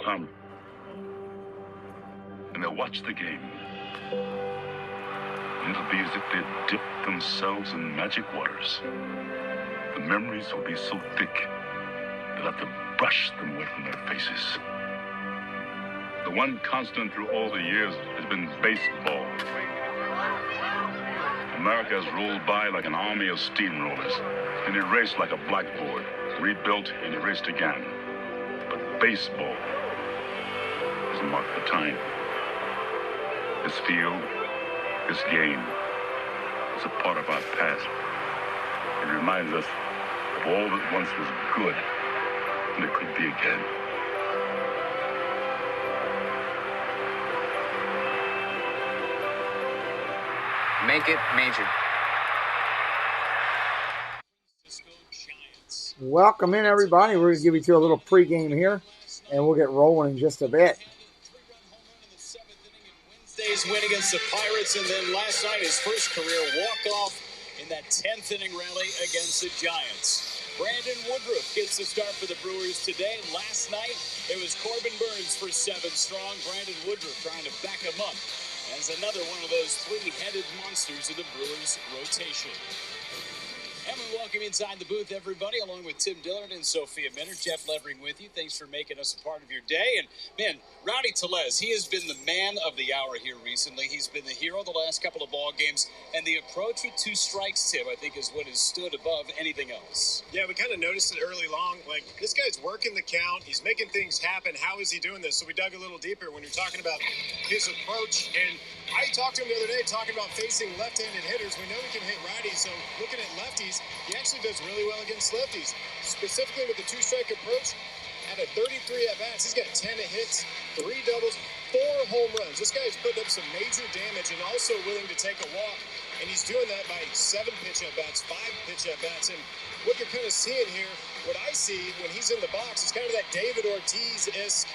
come, and they'll watch the game. And it'll be as if they'd dipped themselves in magic waters. The memories will be so thick, they'll have to brush them away from their faces. The one constant through all the years has been baseball. America has rolled by like an army of steamrollers, and erased like a blackboard, rebuilt and erased again. But baseball has marked the time. This field, this game, is a part of our past. It reminds us of all that once was good, and it could be again. Make it major. Welcome in, everybody. We're going to give you a little pregame here, and we'll get rolling in just a bit. Wednesday's win against the Pirates, and then last night his first career walk-off in that 10th inning rally against the Giants. Brandon Woodruff gets the start for the Brewers today. Last night it was Corbin Burns for 7 strong. Brandon Woodruff trying to back him up as another one of those three-headed monsters in the Brewers rotation. And we welcome inside the booth, everybody, along with Tim Dillard and Sophia Minner. Jeff Levering with you. Thanks for making us a part of your day. And, man, Rowdy Tellez, he has been the man of the hour here recently. He's been the hero the last couple of ball games. And the approach with 2 strikes, Tim, I think is what has stood above anything else. Yeah, we kind of noticed it early long. Like, this guy's working the count. He's making things happen. How is he doing this? So we dug a little deeper when you're talking about his approach. And I talked to him the other day talking about facing left-handed hitters. We know he can hit righties, so looking at lefties, he actually does really well against lefties. Specifically with the 2-strike approach, out of 33 at-bats, he's got 10 hits, 3 doubles, 4 home runs. This guy's putting up some major damage and also willing to take a walk, and he's doing that by 7 pitch at-bats, 5 pitch at-bats. And what you're kind of seeing here, what I see when he's in the box is kind of that David Ortiz-esque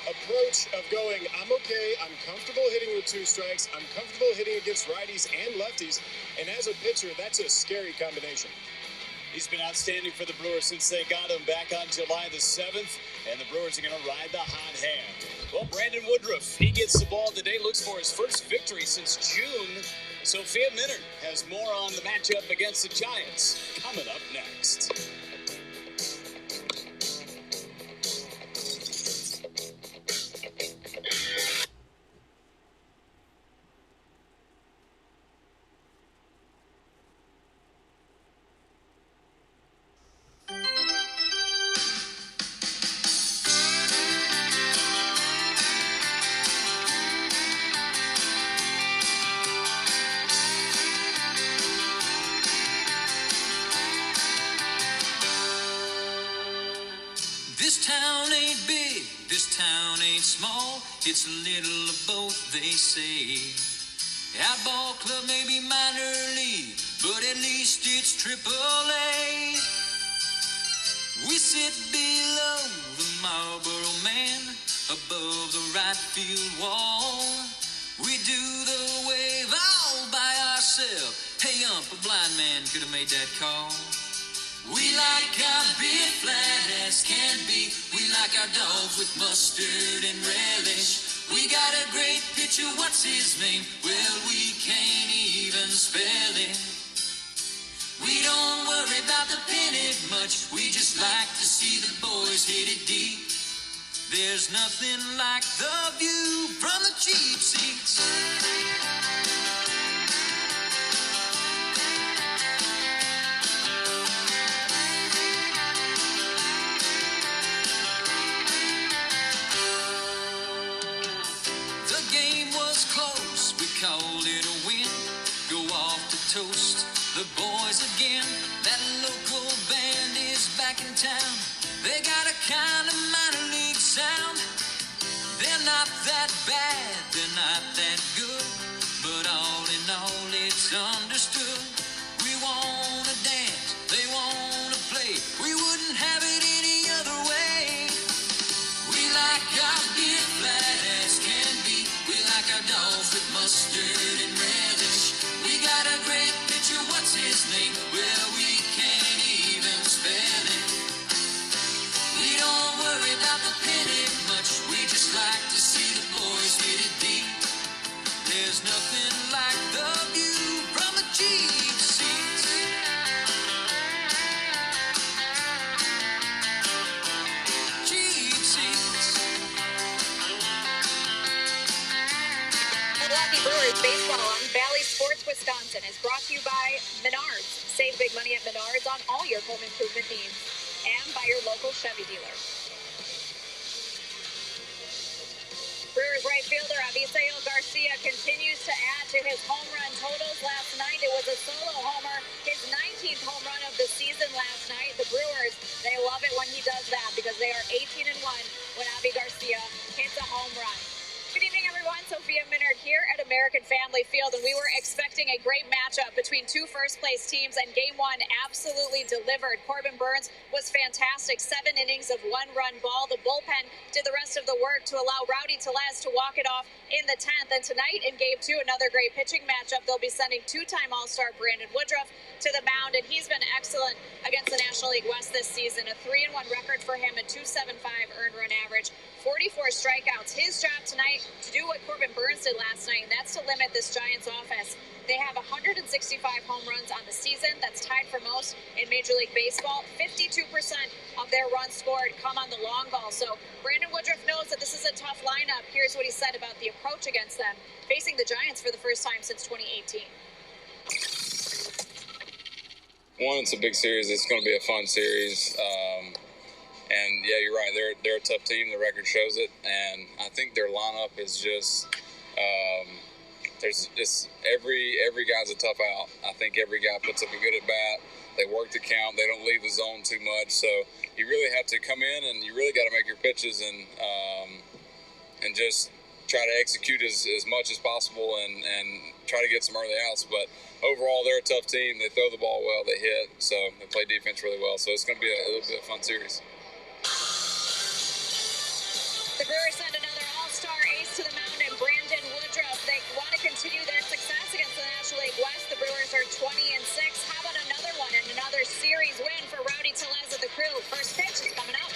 approach of going, I'm okay, I'm comfortable hitting with 2 strikes, I'm comfortable hitting against righties and lefties, and as a pitcher, that's a scary combination. He's been outstanding for the Brewers since they got him back on July the 7th, and the Brewers are going to ride the hot hand. Well, Brandon Woodruff, he gets the ball today, looks for his first victory since June. Sophia Minner has more on the matchup against the Giants coming up next. It's a little of both, they say. Outball club may be minor league, but at least it's Triple-A. We sit below the Marlboro Man, above the right field wall. We do the wave all by ourselves. Hey, a blind man could have made that call. We like our beer flat as can be. We like our dogs with mustard and relish. We got a great pitcher, what's his name? Well, we can't even spell it. We don't worry about the pennant much. We just like to see the boys hit it deep. There's nothing like the view from the cheap seats. Called it a win, go off to toast the boys again. That local band is back in town. They got a kind of minor league sound. They're not that bad, they're not that good, but all in all it's understood. We wanna dance, they wanna play. We wouldn't have it any other way. We like our beer flat as can be. We like our dogs with mustard and relish. We got a great pitcher, what's his name? Well, we can't even spell it. We don't worry about the penny much. We nothing like the view from a cheap seat. Cheap seats. Milwaukee Brewers baseball on Valley Sports Wisconsin is brought to you by Menards. Save big money at Menards on all your home improvement needs. And by your local Chevy dealer. Brewers right fielder Avisail Garcia continues to add to his home run totals. Last night it was a solo homer, his 19th home run of the season last night. The Brewers, they love it when he does that because they are 18-1 when Avi Garcia hits a home run. Good evening, everyone. Sophia Minard here at American Family Field, and we were expecting a great matchup between two first-place teams, and Game 1 absolutely delivered. Corbin Burnes was fantastic. 7 innings of one-run ball. The bullpen did the rest of the work to allow Rowdy Tellez to walk it off in the 10th. And tonight in Game 2, another great pitching matchup. They'll be sending two-time All-Star Brandon Woodruff to the mound, and he's been excellent against the National League West this season. A 3-1 record for him, a 2.75 earned run average, 44 strikeouts. His job tonight to do what Corbin Burnes did last night, and that's to limit this Giants offense. They have 165 home runs on the season. That's tied for most in Major League Baseball. 52% of their runs scored come on the long ball. So Brandon Woodruff knows that this is a tough lineup. Here's what he said about the approach against them, facing the Giants for the first time since 2018. One, it's a big series. It's going to be a fun series. And yeah, you're right. They're a tough team. The record shows it. And I think their lineup is just there's just every guy's a tough out. I think every guy puts up a good at bat. They work the count. They don't leave the zone too much. So you really have to come in and you really got to make your pitches and just try to execute as much as possible and try to get some early outs. But overall, they're a tough team. They throw the ball well. They hit. So they play defense really well. So it's going to be a little bit of a fun series. The Brewers send another all-star ace to the mound in Brandon Woodruff. They want to continue their success against the National League West. The Brewers are 20-6. How about another one and another series win for Rowdy Tellez of the crew? First pitch is coming up.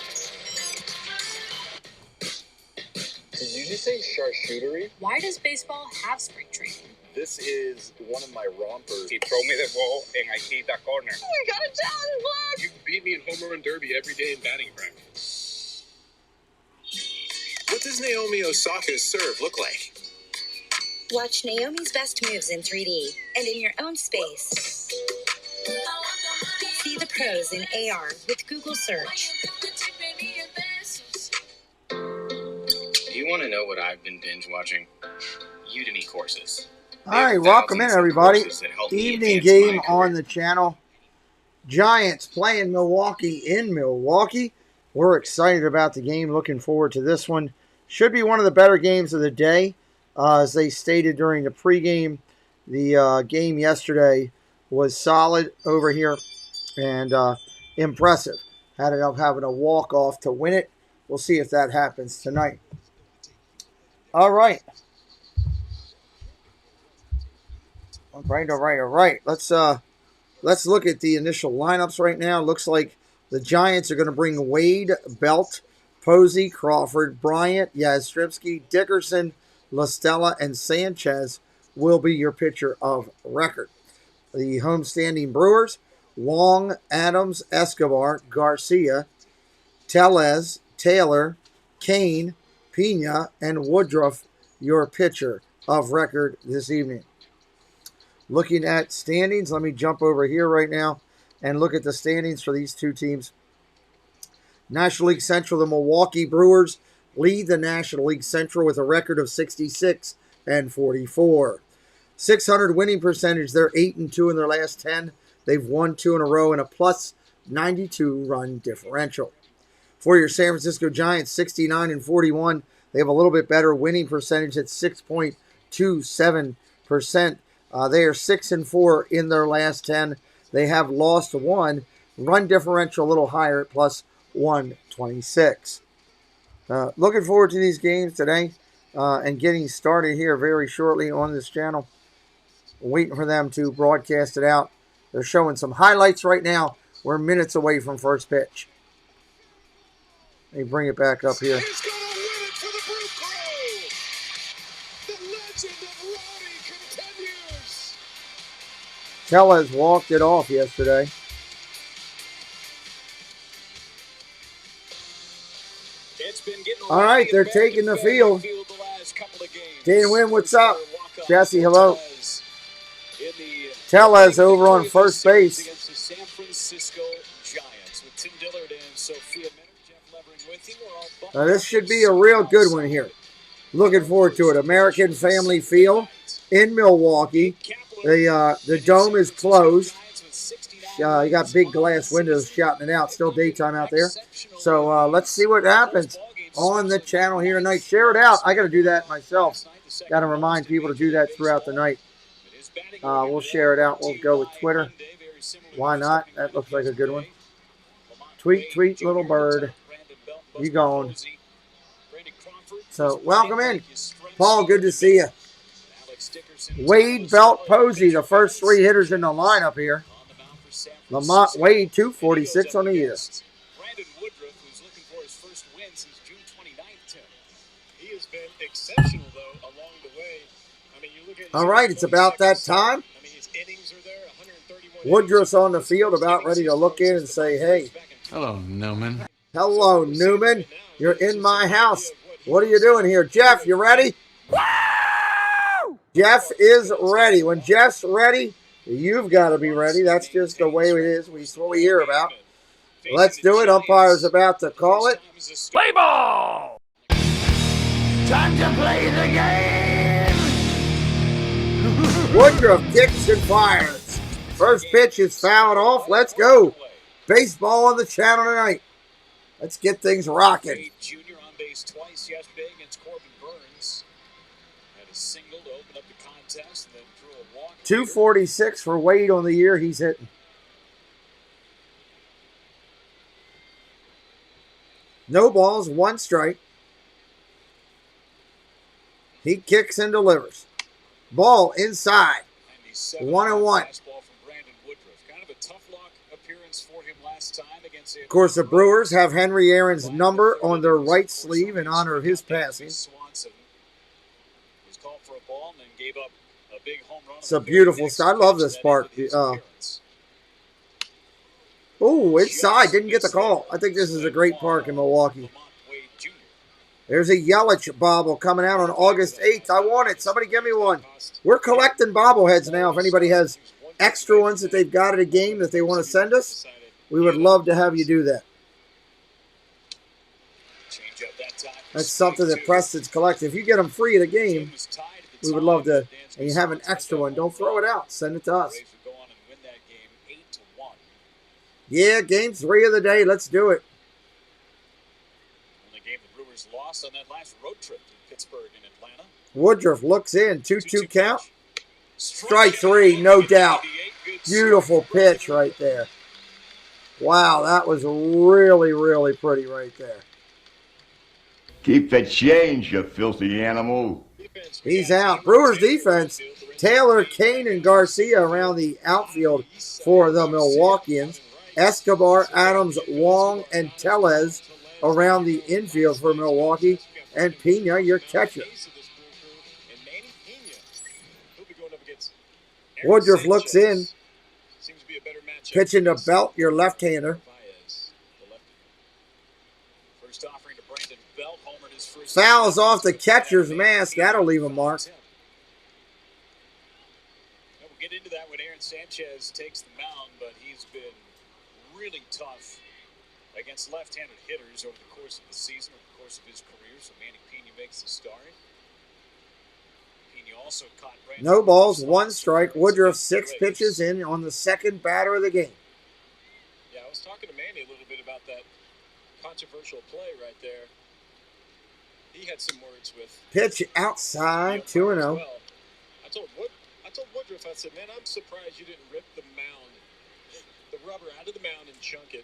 Did you just say charcuterie? Why does baseball have spring training? This is one of my rompers. He throw me the ball and I hit the corner. We got a challenge block. You beat me in home run derby every day in batting practice. What does Naomi Osaka's serve look like? Watch Naomi's best moves in 3D and in your own space. See the pros in AR with Google Search. You want to know what I've been binge watching? Udemy courses. All right, welcome in, everybody. Evening game on the channel. Giants playing Milwaukee in Milwaukee. We're excited about the game. Looking forward to this one. Should be one of the better games of the day. As they stated during the pregame, the game yesterday was solid over here and impressive. Ended up having a walk-off to win it. We'll see if that happens tonight. All right. All right. Let's look at the initial lineups right now. Looks like the Giants are going to bring Wade, Belt, Posey, Crawford, Bryant, Yastrzemski, Dickerson, La Stella, and Sanchez will be your pitcher of record. The homestanding Brewers, Wong, Adams, Escobar, Garcia, Tellez, Taylor, Kane, Pena, and Woodruff, your pitcher of record this evening. Looking at standings, let me jump over here right now and look at the standings for these two teams. National League Central, the Milwaukee Brewers lead the National League Central with a record of 66 and 44. 600 winning percentage. They're 8-2 in their last 10. They've won 2 in a row and a plus 92 run differential. For your San Francisco Giants, 69 and 41. They have a little bit better winning percentage at 6.27%. They are 6 and 4 in their last 10. They have lost 1. Run differential a little higher at plus 126. Looking forward to these games today and getting started here very shortly on this channel. Waiting for them to broadcast it out. They're showing some highlights right now. We're minutes away from first pitch. Let me bring it back up here. He's going to win it for the Brew Crew. The legend of Rowdy Tellez walked it off yesterday. All right, they're taking the field. Dan Wynn, what's up? Jesse, hello. Tellez over on first base. Now this should be a real good one here. Looking forward to it. American Family Field in Milwaukee. The dome is closed. You got big glass windows shouting it out. Still daytime out there. So let's see what happens on the channel here tonight. Share it out. I got to do that myself. Got to remind people to do that throughout the night. We'll share it out. We'll go with Twitter. Why not? That looks like a good one. Tweet, tweet, little bird. You going. So welcome in. Paul, good to see you. Wade, Belt, Posey, the first three hitters in the lineup here. Lamont Wade, 246 on the year. Brandon Woodruff, who's looking for his first win since June 29th, Tim. He has been exceptional, though, along the way. I mean, you look at all right, it's about that time. I mean, his innings are there, 131. Woodruff's on the field, about ready to look in and say, hey. Hello, Newman. Hello, Newman. You're in my house. What are you doing here? Jeff, you ready? Woo! Jeff is ready. When Jeff's ready, you've got to be ready. That's just the way it is. It's what we hear about. Let's do it. Umpire's about to call it. Play ball! Time to play the game! Woodruff kicks and fires. First pitch is fouled off. Let's go. Baseball on the channel tonight. Let's get things rocking. Junior on base twice yesterday against Corbin Burns. Had a single to open up the contest and then drew a walk. 246 for Wade on the year he's hitting. No balls, one strike. He kicks and delivers. Ball inside. 1-1. Of course, the Brewers have Henry Aaron's number on their right sleeve in honor of his passing. It's a beautiful start. I love this part. Oh, inside. Didn't get the call. I think this is a great park in Milwaukee. There's a Yelich bobble coming out on August 8th. I want it. Somebody give me one. We're collecting bobbleheads now. If anybody has extra ones that they've got at a game that they want to send us, we would love to have you do that. That's something that Preston's collecting. If you get them free at a game, we would love to. And you have an extra one, don't throw it out. Send it to us. Yeah, game 3 of the day. Let's do it. Only game the Brewers lost on that last road trip to Pittsburgh and Atlanta. Woodruff looks in. 2-2 count. Strike 3, no doubt. Beautiful pitch right there. Wow, that was really, really pretty right there. Keep the change, you filthy animal. He's out. Brewers defense. Taylor, Kane, and Garcia around the outfield for the Milwaukeeans. Escobar, Adams, Wong, and Tellez around the infield for Milwaukee. And Pena, your catcher. Woodruff looks in. Pitching to Belt, your left-hander. Fouls off the catcher's mask. That'll leave a mark. We'll get into that when Aaron Sanchez takes the mound, but he's been really tough against left-handed hitters over the course of the season, over the course of his career. So Manny Pena makes the start. Pena also caught Brandon. No balls, one strike. Woodruff 6 pitches in on the second batter of the game. Yeah, I was talking to Manny a little bit about that controversial play right there. He had some words with pitch outside, 2-0. Well, I told Woodruff, I said, man, I'm surprised you didn't rip the mound, the rubber out of the mound and chunk it,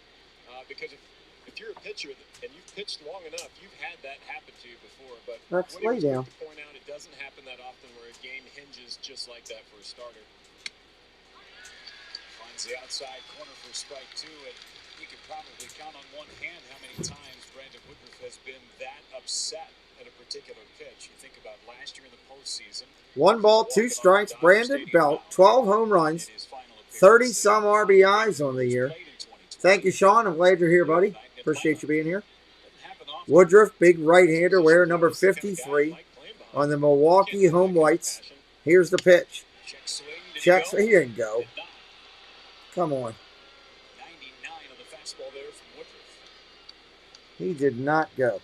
because if you're a pitcher and you've pitched long enough, you've had that happen to you before. But let's lay down. To point out, it doesn't happen that often where a game hinges just like that for a starter. Finds the outside corner for strike 2, and you could probably count on one hand how many times Brandon Woodruff has been that upset at a particular pitch. You think about last year in the postseason. 1 ball, 2 strikes. Brandon Belt, 12 home runs, 30-some RBIs on the year. Thank you, Sean. I'm glad you're here, buddy. Appreciate you being here. Woodruff, big right-hander, wearing number 53 on the Milwaukee home whites. Here's the pitch. Checks. He didn't go. Come on. He did not go.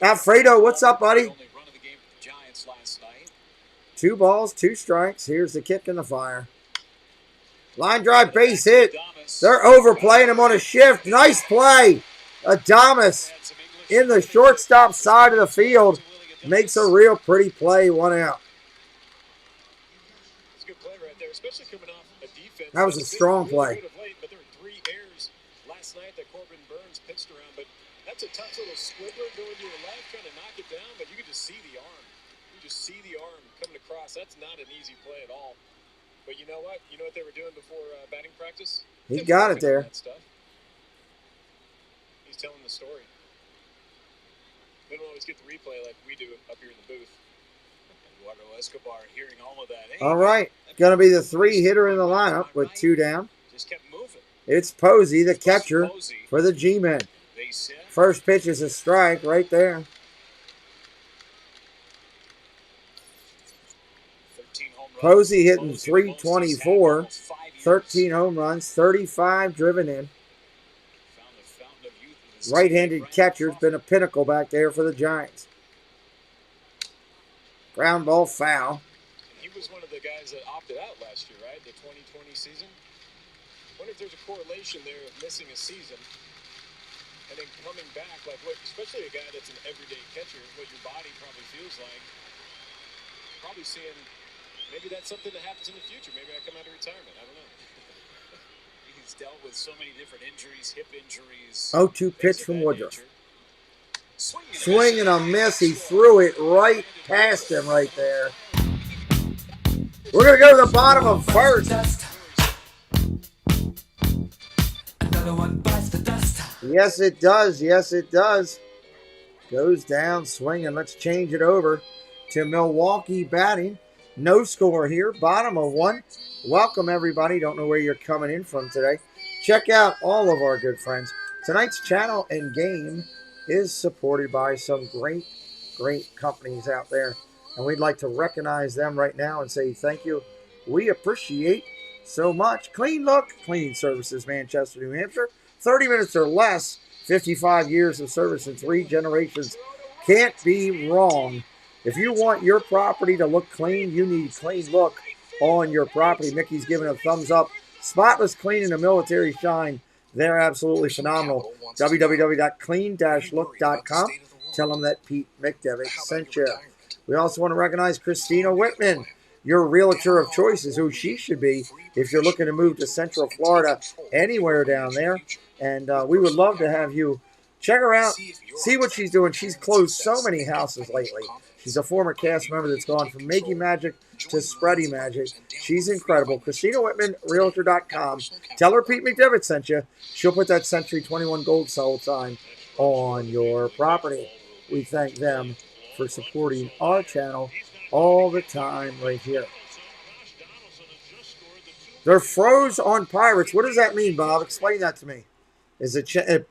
Alfredo, what's up, buddy? 2 balls, 2 strikes. Here's the kick in the fire. Line drive, base hit. They're overplaying him on a shift. Nice play. Adames in the shortstop side of the field makes a real pretty play. 1 out. That was a strong play. That's a tough little squibbler going to your left, trying to knock it down, but you can just see the arm. You just see the arm coming across. That's not an easy play at all. But you know what? You know what they were doing before batting practice? He got it there. He's telling the story. They don't always get the replay like we do up here in the booth. Eduardo Escobar hearing all of that. Hey, all right. Going to be the 3-hitter in the lineup with 2 down. Just kept moving. It's Posey, the catcher for the G-Men. First pitch is a strike right there. Posey hitting .324, 13 home runs, 35 driven in. Right-handed catcher's been a pinnacle back there for the Giants. Ground ball foul. He was one of the guys that opted out last year, right? The 2020 season. I wonder if there's a correlation there of missing a season and then coming back, like what, especially a guy that's an everyday catcher, what your body probably feels like. Probably seeing, maybe that's something that happens in the future. Maybe I come out of retirement. I don't know. He's dealt with so many different injuries, hip injuries. 0-2 pitch from Woodruff. Swing and a miss. He threw it right past him right there. We're going to go to the bottom of first. Another one bites the dust. Yes, it does. Yes, it does. Goes down swinging. Let's change it over to Milwaukee batting. No score here. Bottom of 1. Welcome, everybody. Don't know where you're coming in from today. Check out all of our good friends. Tonight's channel and game is supported by some great, great companies out there. And we'd like to recognize them right now and say thank you. We appreciate so much. Clean Look, Cleaning Services, Manchester, New Hampshire. 30 minutes or less, 55 years of service in 3 generations. Can't be wrong. If you want your property to look clean, you need Clean Look on your property. Mickey's giving a thumbs up. Spotless clean and a military shine. They're absolutely phenomenal. www.clean-look.com. Tell them that Pete McDevitt sent you. We also want to recognize Christina Whitman. Your realtor of choice is who she should be if you're looking to move to Central Florida, anywhere down there. And we would love to have you check her out, see what she's doing. She's closed so many houses lately. She's a former cast member that's gone from making magic to spreading magic. She's incredible. Christina Whitman, Realtor.com. Tell her Pete McDevitt sent you. She'll put that Century 21 gold sold sign on your property. We thank them for supporting our channel all the time right here. They're froze on Pirates. What does that mean, Bob? Explain that to me. Is it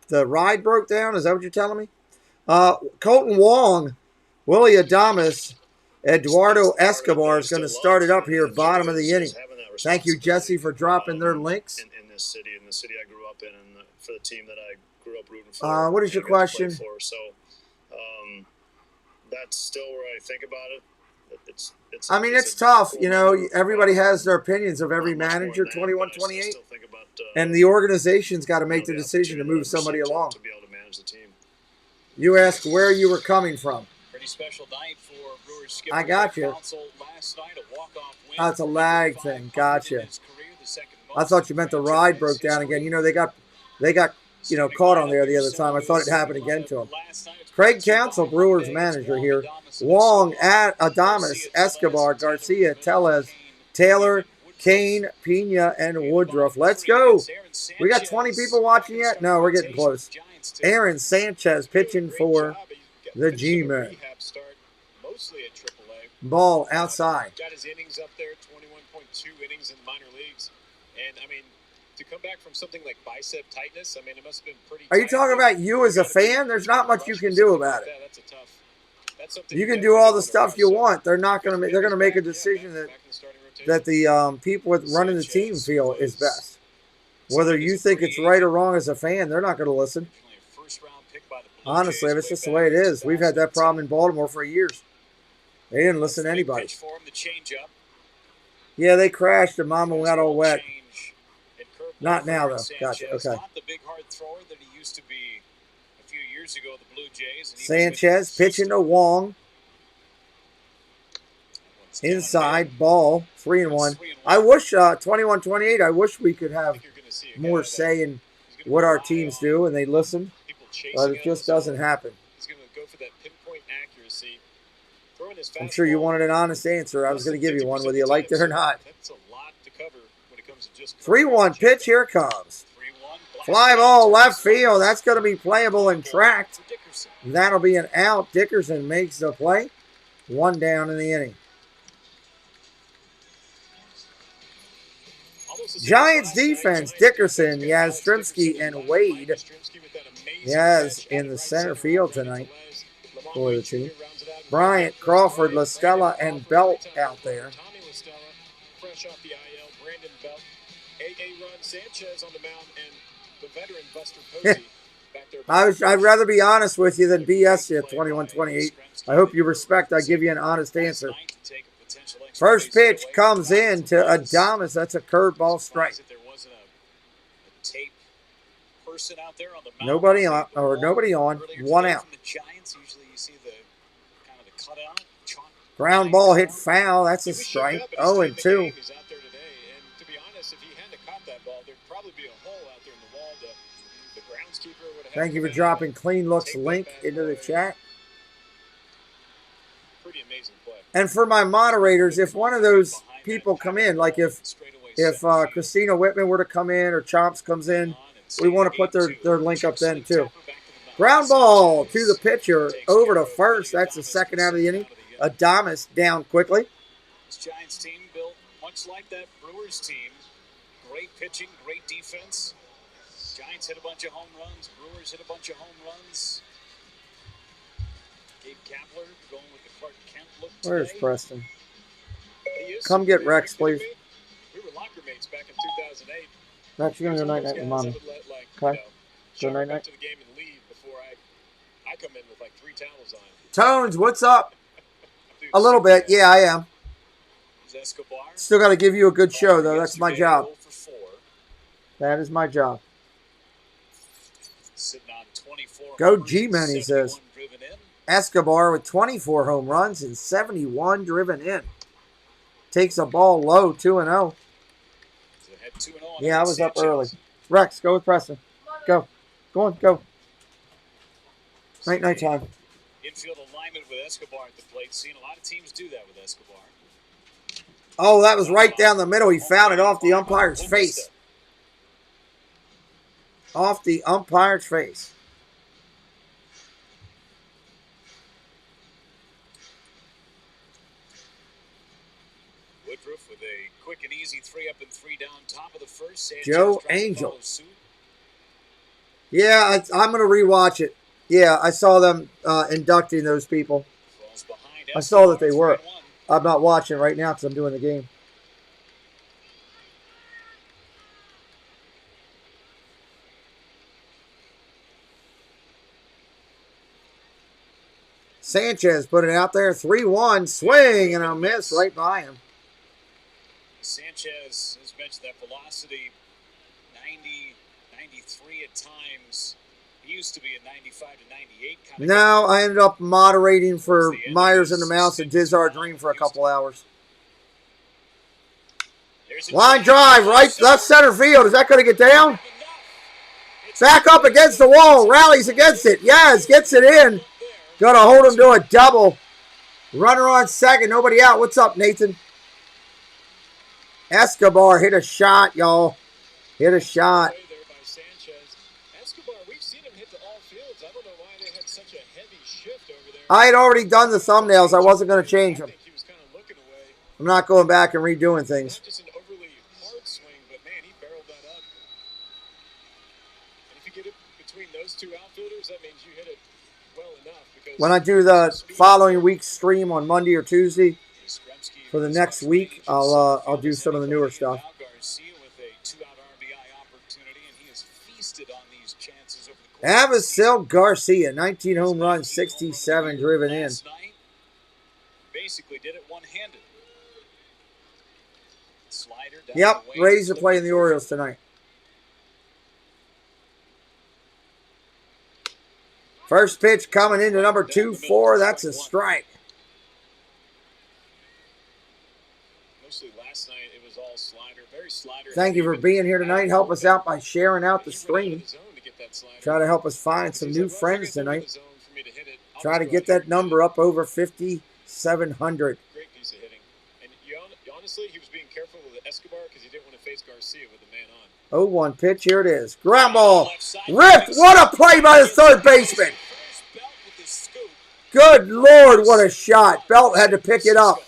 the ride broke down? Is that what you're telling me? Colton Wong, Willie Adames, Eduardo Escobar is going to start it up here, bottom of the inning. Thank you, Jesse, for dropping their links. In this city I grew up in, and for the team that I grew up rooting for. What is your question? So that's still where I think about it. It's tough. You know, everybody has their opinions of every manager, 21, 28. And the organization's got to make the decision to move somebody along. To be able to manage the team. You asked where you were coming from. Pretty special night for Brewers skipper. I got you. Last night, a walk-off win. That's a lag thing. Gotcha. I thought you meant the ride broke down again. You know, they got caught on there the other time. I thought it happened again to him. Craig Counsell, Brewers manager here. Wong, Adames, Escobar, Garcia, Tellez, Taylor, Kane, Pena, and Woodruff. Let's go. We got 20 people watching yet? No, we're getting close. Aaron Sanchez pitching for the G-Men. Mostly at AAA. Ball outside. Got his innings up there, 21.2 innings in the minor leagues. And, I mean, to come back from something like bicep tightness, I mean, it must have been pretty Are you talking about you as a fan? There's not much you can do about it. You can do all the stuff you want. They're not going to. They're going to make a decision that the people running the team feel is best. Whether you think it's right or wrong as a fan, they're not going to listen. Honestly, that's just the way it is. We've had that problem in Baltimore for years. They didn't listen to anybody. Yeah, they crashed and Mama got all wet. Not now, though. Gotcha. Okay. Not the big hard thrower that he used to be a few years ago with the Blue Jays. Sanchez pitching to Wong. Inside ball, 3-1. I wish 21-28. I wish we could have more say in what our teams do and they listen, but it just doesn't happen. He's going to go for that pinpoint accuracy. I'm sure you wanted an honest answer. I was going to give you one, whether you liked it or not. That's a lot to cover when it comes to just 3-1 pitch. Here it comes. Fly ball left field. That's going to be playable and tracked. That'll be an out. Dickerson makes the play. 1 down in the inning. Giants defense, Dickerson, Yastrzemski, and Wade. Yaz in the center field tonight for the team. Bryant, Crawford, La Stella, and Belt out there. Tommy La Stella, fresh off the IL. Brandon Belt, A.A. Ron Sanchez on the mound, and the veteran Buster Posey back there. I'd rather be honest with you than BS you at 21-28. I hope you respect I give you an honest answer. First pitch comes in to Adames. That's a curveball strike. Nobody on, or nobody on. 1 out. Ground ball hit foul. That's a strike. 0-2. Thank you for dropping Clean Looks link into the chat. Pretty amazing play. And for my moderators, if one of those people come in, like if Christina Whitman were to come in or Chomps comes in, we want to put their link up then too. Ground ball to the pitcher over to first. That's the second out of the inning. Adames down quickly. This Giants team built much like that Brewers team. Great pitching, great defense. Giants hit a bunch of home runs. Brewers hit a bunch of home runs. Gabe Kapler going with the Clark Kent look today. Where's Preston? Come get Rex, please. We were locker mates back in 2008. Rex, you're going to go night-night with Mommy. Okay? Go night-night. To the game and leave before I come in with like 3 towels on. Tones, what's up? A little bit. Yeah, I am. Still got to give you a good show, though. That's my job. That is my job. Go G-Men, he says. Escobar with 24 home runs and 71 driven in. Takes a ball low, 2-0. Yeah, I was up early. Rex, go with Preston. Go. Go on, go. Night time. Infield alignment with Escobar at the plate. Seeing a lot of teams do that with Escobar. Oh, that was right down the middle. He fouled it off the umpire's face. Off the umpire's face. Woodruff with a quick and easy 3 up and 3 down, top of the first. Sanchez Joe Angel. Yeah, I'm going to rewatch it. Yeah, I saw them inducting those people. I saw that they were. I'm not watching right now because I'm doing the game. Sanchez put it out there. 3-1. Swing and a miss right by him. Sanchez has mentioned that velocity 90, 93 at times. He used to be a 95 to 98 kind of No, I ended up moderating for Myers and the Mouse and Diz Our Dream for a couple hours. Line drive, right, left center field. Is that going to get down? Back up against the wall. Rallies against it. Yes, gets it in. Going to hold him to a double. Runner on second. Nobody out. What's up, Nathan? Escobar hit a shot, y'all. Hit a shot. Escobar, we've seen him hit to all I had already done the thumbnails. I wasn't going to change them. I'm not going back and redoing things. Not just an overly hard swing, but man, he barreled that up. And if you get it between those two outfielders, that means you hit it well enough. Because when I do the following week's stream on Monday or Tuesday for the next week, I'll do some of the newer stuff. Avisail Garcia, 19 home runs, 67 driven in. Basically did it one-handed. Slider down. Yep, Rays are playing the Orioles tonight. First pitch coming into number 2-4. That's a strike. Mostly last night, it was all slider, very slider. Thank you for being here tonight. Help us out by sharing out the stream. Try to help us find some new friends tonight. Try to get that number up over 5,700. Great piece of hitting. And honestly, he was being careful with Escobar because he didn't want to face Garcia with the man on. 0-1 pitch. Here it is. Ground ball. Ripped. What a play by the third baseman. Good Lord, what a shot. Belt had to pick it up.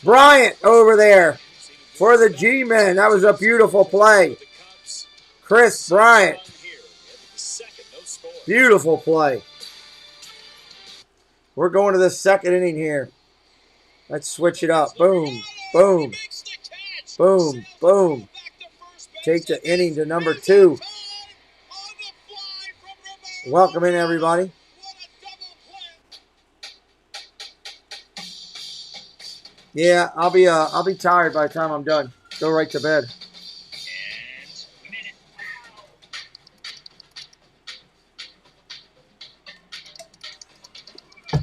Bryant over there for the G-Men. That was a beautiful play. Chris Bryant. Beautiful play. We're going to the second inning here. Let's switch it up. Boom, boom, boom, boom. Take the inning to number 2. Welcome in, everybody. Yeah, I'll be tired by the time I'm done. Go right to bed.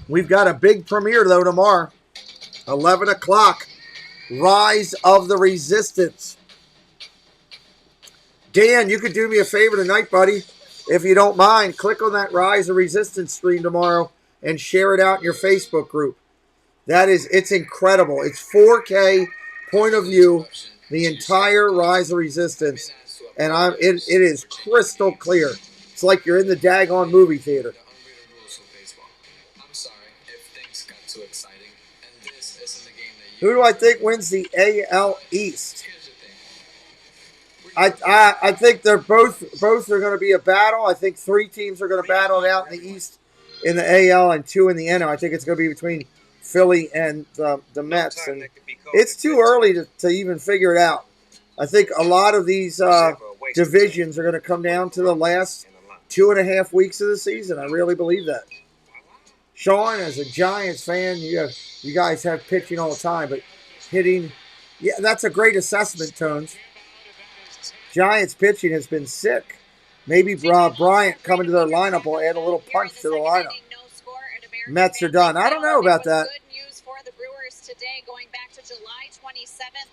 We've got a big premiere, though, tomorrow. 11 o'clock. Rise of the Resistance. Dan, you could do me a favor tonight, buddy. If you don't mind, click on that Rise of Resistance stream tomorrow and share it out in your Facebook group. It's incredible. It's 4K point of view, the entire Rise of Resistance. And it is crystal clear. It's like you're in the daggone movie theater. Who do I think wins the AL East? I think they're both are going to be a battle. I think 3 teams are going to battle it out in the East in the AL and 2 in the NL. I think it's going to be between Philly and the Mets. And it's too early to even figure it out. I think a lot of these divisions are going to come down to the last 2.5 weeks of the season. I really believe that. Sean, as a Giants fan, you guys have pitching all the time, but hitting, yeah, that's a great assessment, Tones. Giants pitching has been sick. Maybe Bryant coming to their lineup will add a little punch to the lineup. Mets are done. I don't know about that.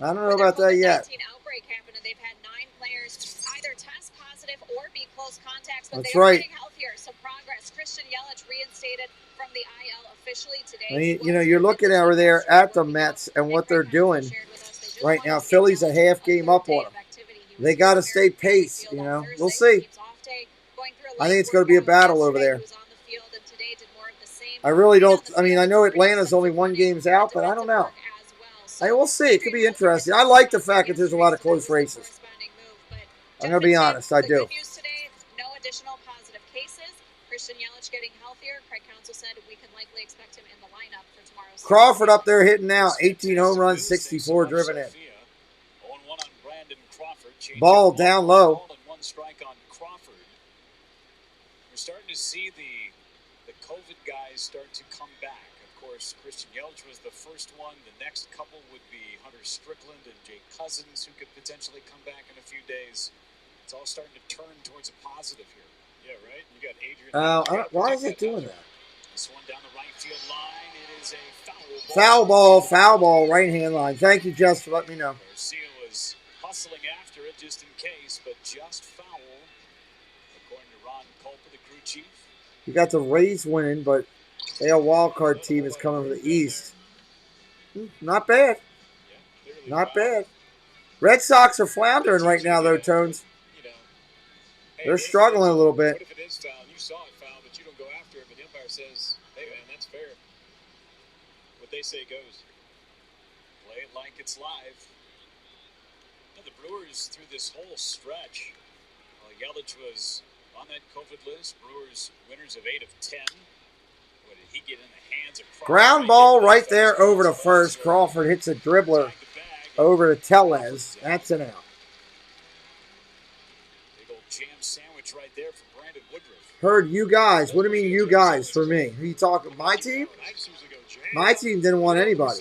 I don't know about that yet. That's right. You're looking over there at the Mets and what they're doing right now. Philly's a half game up on them. They got to stay pace, We'll see. I think it's going to be a battle over there. I really don't. I know Atlanta's only 1 game's out, but I don't know. We'll see. It could be interesting. I like the fact that there's a lot of close races. I'm going to be honest. I do. Crawford up there hitting now. 18 home runs, 64 driven in. Ball down low. We're starting to see the COVID guys start to come back. Of course, Christian Yelich was the first one. The next couple would be Hunter Strickland and Jake Cousins, who could potentially come back in a few days. It's all starting to turn towards a positive here. Yeah, right? You got Adrian. Why is it doing that? This one down the right field line. It is a Foul ball, right hand line. Thank you, Jess, for letting me know. Garcia was hustling after it just in case, but just foul. According to Ron Culpa, the crew chief. You got the Rays winning, but AL wildcard team is coming from the East. Not bad. Not bad. Red Sox are floundering right now, though, Tones. They're struggling a little bit. What if it is foul? You saw it foul, but you don't go after it the umpire says, hey, man, that's fair. What they say goes. Play it like it's live. Now the Brewers, through this whole stretch, Yelich was on that COVID list. Brewers winners of 8 of 10. What did he get in the hands of Crawford? Ground ball right there over to first. Crawford hits a dribbler over to Tellez. That's an out. Big old jam sandwich right there for Brandon Woodruff. Heard you guys. What do you mean you guys for me? Who you talking? My team? My team didn't want anybody.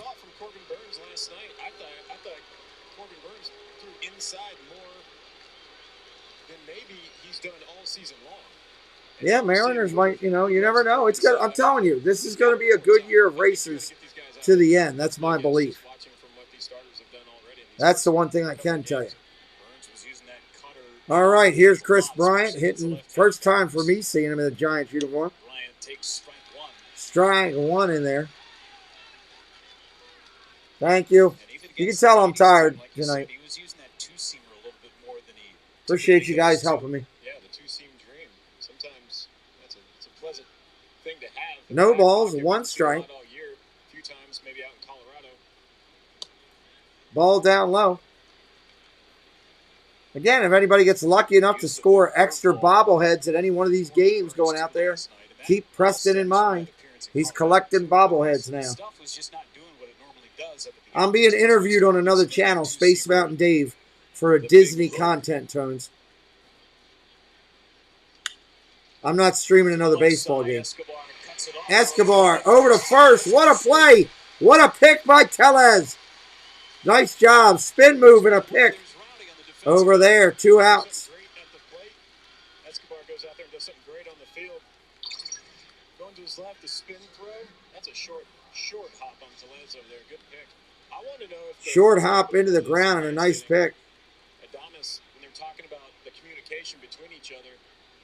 Yeah, Mariners might, you never know. It's good. I'm telling you, this is going to be a good year of racers to the end. That's my belief. That's the one thing I can tell you. All right, here's Chris Bryant hitting. First time for me seeing him in the Giants uniform. Strike one in there. Thank you. You can tell I'm tired tonight. Appreciate you guys helping me. No balls, one strike. Ball down low. Again, if anybody gets lucky enough to score extra bobbleheads at any one of these games going out there, keep Preston in mind. He's collecting bobbleheads now. I'm being interviewed on another channel, Space Mountain Dave, for a Disney content, Tones. I'm not streaming another baseball game. Escobar over to first. What a play. What a pick by Tellez. Nice job. Spin move and a pick. Over there. 2 outs. Escobar goes out there and does something great on the field. Going to his left, the spin throw. That's a short hop on Tellez over there. Good pick. I want to know if short hop into the ground and a nice pick. Adames, when they're talking about the communication between each other.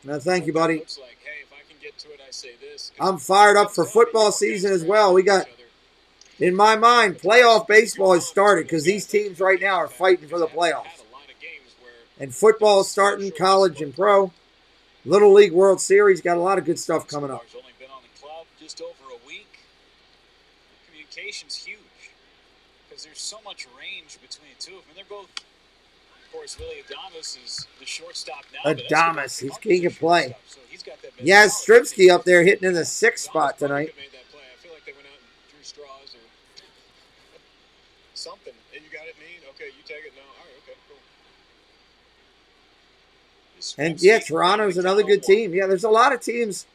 No, thank you, buddy. Looks like, hey, if I can get to it, I say this. I'm fired up for football season as well. We got, in my mind, playoff baseball has started because these teams right now are fighting for the playoffs. And football is starting, college and pro. Little League World Series, got a lot of good stuff coming up. Only been on the club just over a week. Communication's huge because there's so much range between the two of them. They're both. Of course, Willie Adames is the shortstop now. Adames, he can play. Yeah, Stripsky up there hitting in the 6th spot tonight. I feel like they went out and drew straws or something. Hey, you got it, mean? Okay, you take it now. All right, okay, cool. And yeah, Toronto's another good team. Yeah, there's a lot of teams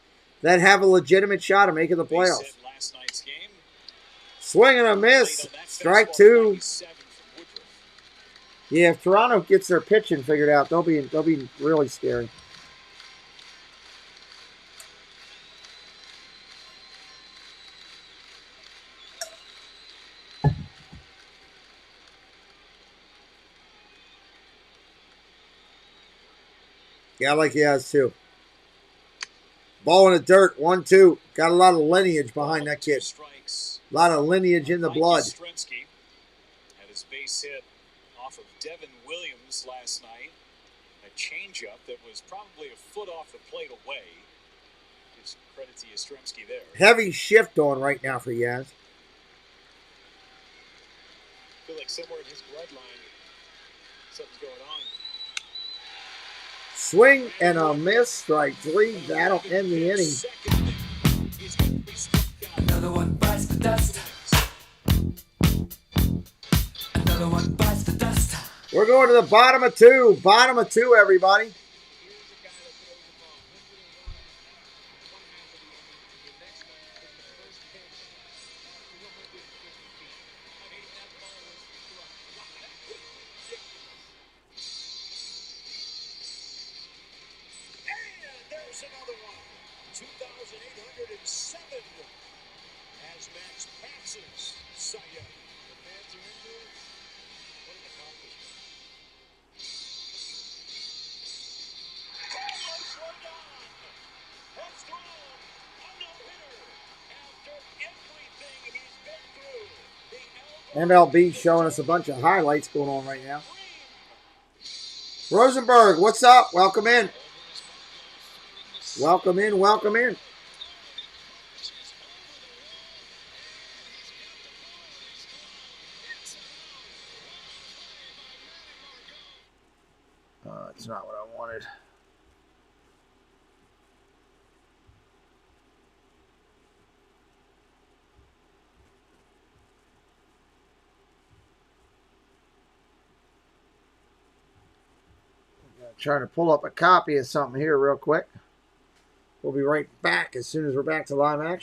that have a legitimate shot of making the playoffs. Swing and a miss. Strike 2. Yeah, if Toronto gets their pitching figured out, they'll be really scary. Yeah, I like he has too. Ball in the dirt, 1-2. Got a lot of lineage behind that kid. A lot of lineage in the blood. Had his base hit off of Devin Williams last night. A changeup that was probably a foot off the plate away. Gives credit to Yastrzemski there. Heavy shift on right now for Yaz. I feel like somewhere in his bloodline, something's going on. Swing and a miss, strike 3. That'll end the inning. Another one bites the dust. Another one bites the dust. We're going to the bottom of 2. Bottom of 2, everybody. MLB showing us a bunch of highlights going on right now. Rosenberg, what's up? Welcome in. Welcome in, welcome in. That's not what I wanted. Trying to pull up a copy of something here real quick. We'll be right back as soon as we're back to live action.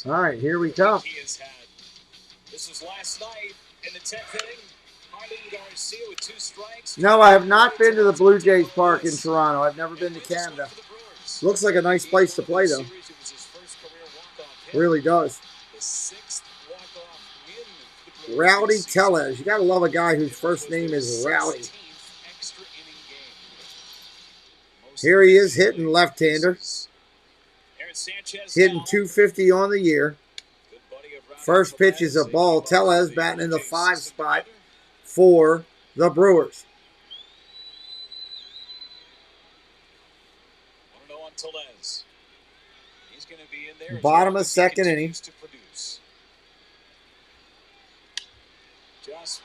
All right, here we come. This was last night in the 10th inning. Garcia with 2 strikes. No, I have not been to the Blue Jays Park in Toronto. I've never been to Canada. Looks like a nice place to play, though. Really does. Rowdy Tellez. You got to love a guy whose first name is Rowdy. Here he is hitting left-hander. Hitting 250 on the year. First pitch is a ball. Tellez batting in the 5 spot for the Brewers. Bottom of 2nd inning.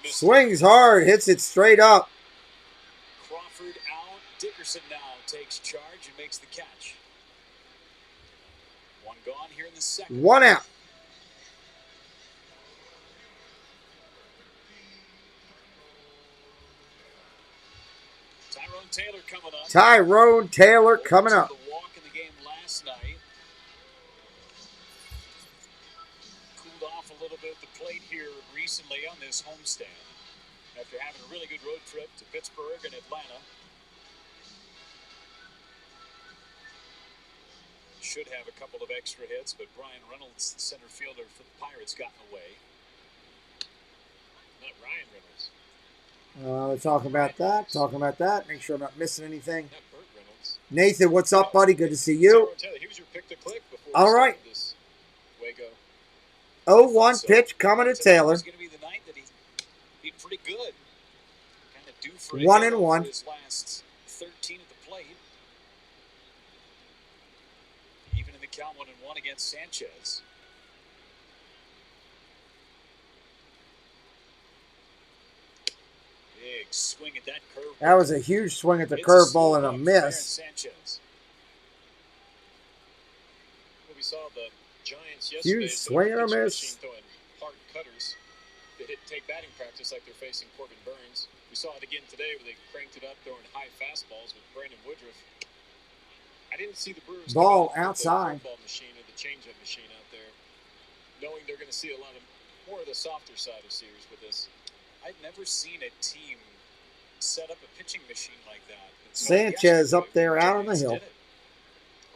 Swings hard, hits it straight up. Crawford out. Dickerson now takes charge and makes the catch. 1 gone here in the 2nd. 1 out. Tyrone Taylor coming up. The walk in the game last night. Cooled off a little bit at the plate here recently on this homestand after having a really good road trip to Pittsburgh and Atlanta. Should have a couple of extra hits, but Brian Reynolds, the center fielder for the Pirates, gotten away. Not Ryan Reynolds. Talking about that. Make sure I'm not missing anything. Nathan, what's up, buddy? Good to see you. All right. 0-1 pitch coming to Taylor. It's going to be the night that he's pretty good. Kind of due for 1-1. his last 13 at the plate. Even in the count 1-1 against Sanchez. Big swing at that curve. That was a huge swing at the curveball and a miss. We saw the Giants yesterday. Huge swing and a miss. Throwing hard cutters that take batting practice like they're facing Corbin Burns. We saw it again today where they cranked it up throwing high fastballs with Brandon Woodruff. I didn't see the Brewers ball outside. The curveball machine or the changeup machine out there, knowing they're going to see a lot of more of the softer side of Sears with this. I've never seen a team set up a pitching machine like that. Sanchez up there out on the hill.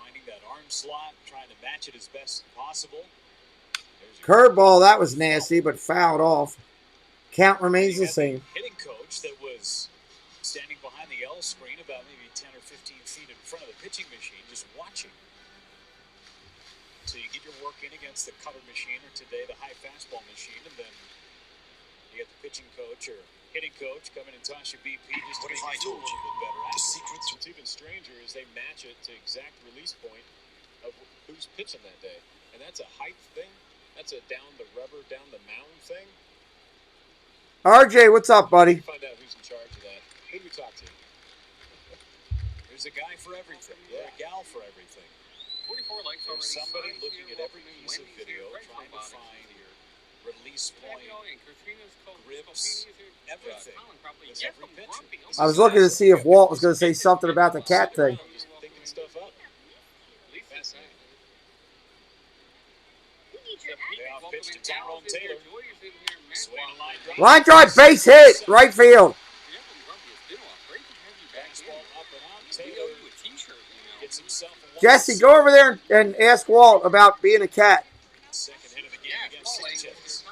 Finding that arm slot, trying to match it as best possible. Curveball, that was nasty, but fouled off. Count remains the same. Hitting coach that was standing behind the L screen about maybe 10 or 15 feet in front of the pitching machine, just watching. So you get your work in against the cutter machine, or today the high fastball machine, and then you get the pitching coach or hitting coach coming and toss your BP just to make you feel a little bit better. The secret, what's even stranger is they match it to exact release point of who's pitching that day. And that's a height thing. That's a down the rubber, down the mound thing. RJ, what's up, buddy? Find out who's in charge of that. Who do we talk to? There's a guy for everything. Or a gal for everything. 44 likes There's somebody looking at every piece of video, trying to find release point, grips, everything. I was looking to see if Walt was going to say something about the cat thing. Picking stuff up. Payoff pitch to Tyrone Taylor. Swing a line drive. Line drive, base hit, right field. Fastball up and out. Taylor gets himself a Jesse, go over there and ask Walt about being a cat. second hit of the game against Sanchez.